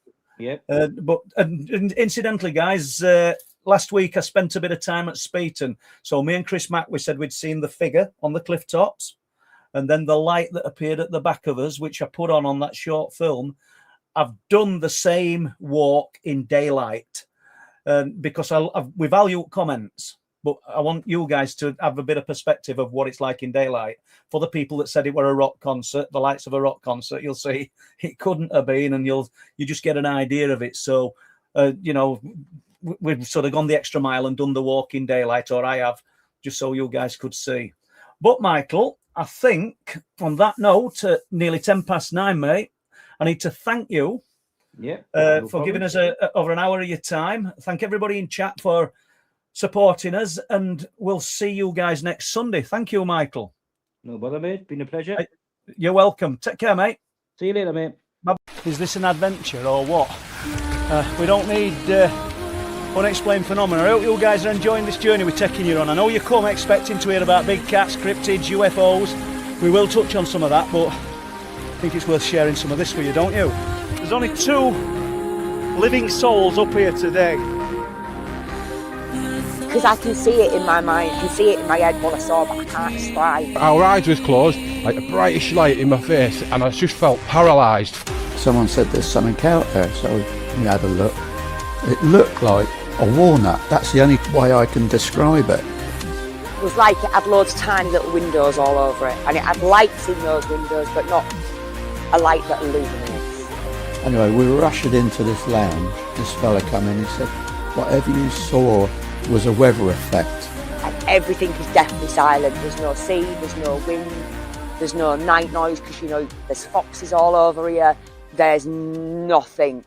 But incidentally, guys, last week I spent a bit of time at Speeton. So me and Chris Mack, we said we'd seen the figure on the cliff tops, and then the light that appeared at the back of us, which I put on that short film. I've done the same walk in daylight because we value comments. But I want you guys to have a bit of perspective of what it's like in daylight. For the people that said it were a rock concert, the lights of a rock concert, you'll see it couldn't have been, and you just get an idea of it. So, we've sort of gone the extra mile and done the walk in daylight, or I have, just so you guys could see. But Michael, I think on that note, at nearly 9:10, mate, I need to thank you Yeah. for giving us over an hour of your time. Thank everybody in chat for supporting us, and we'll see you guys next Sunday. Thank you, Michael. No bother, mate. Been a pleasure. You're welcome. Take care, mate. See you later, mate. Is this an adventure or what? We don't need unexplained phenomena. I hope you guys are enjoying this journey we're taking you on. I know you come expecting to hear about big cats, cryptids, UFOs. We will touch on some of that, but I think it's worth sharing some of this with you, don't you? There's only 2 living souls up here today. Because I can see it in my mind, I can see it in my head what I saw, but I can't describe. Our eyes was closed, like a brightish light in my face, and I just felt paralysed. Someone said there's something out there, so we had a look. It looked like a walnut. That's the only way I can describe it. It was like it had loads of tiny little windows all over it, and it had lights in those windows, but not a light that illuminates. Anyway, we were ushered into this lounge. This fella come in, he said, whatever you saw was a weather effect. And everything is deathly silent. There's no sea, there's no wind, there's no night noise, because, you know, there's foxes all over here. There's nothing.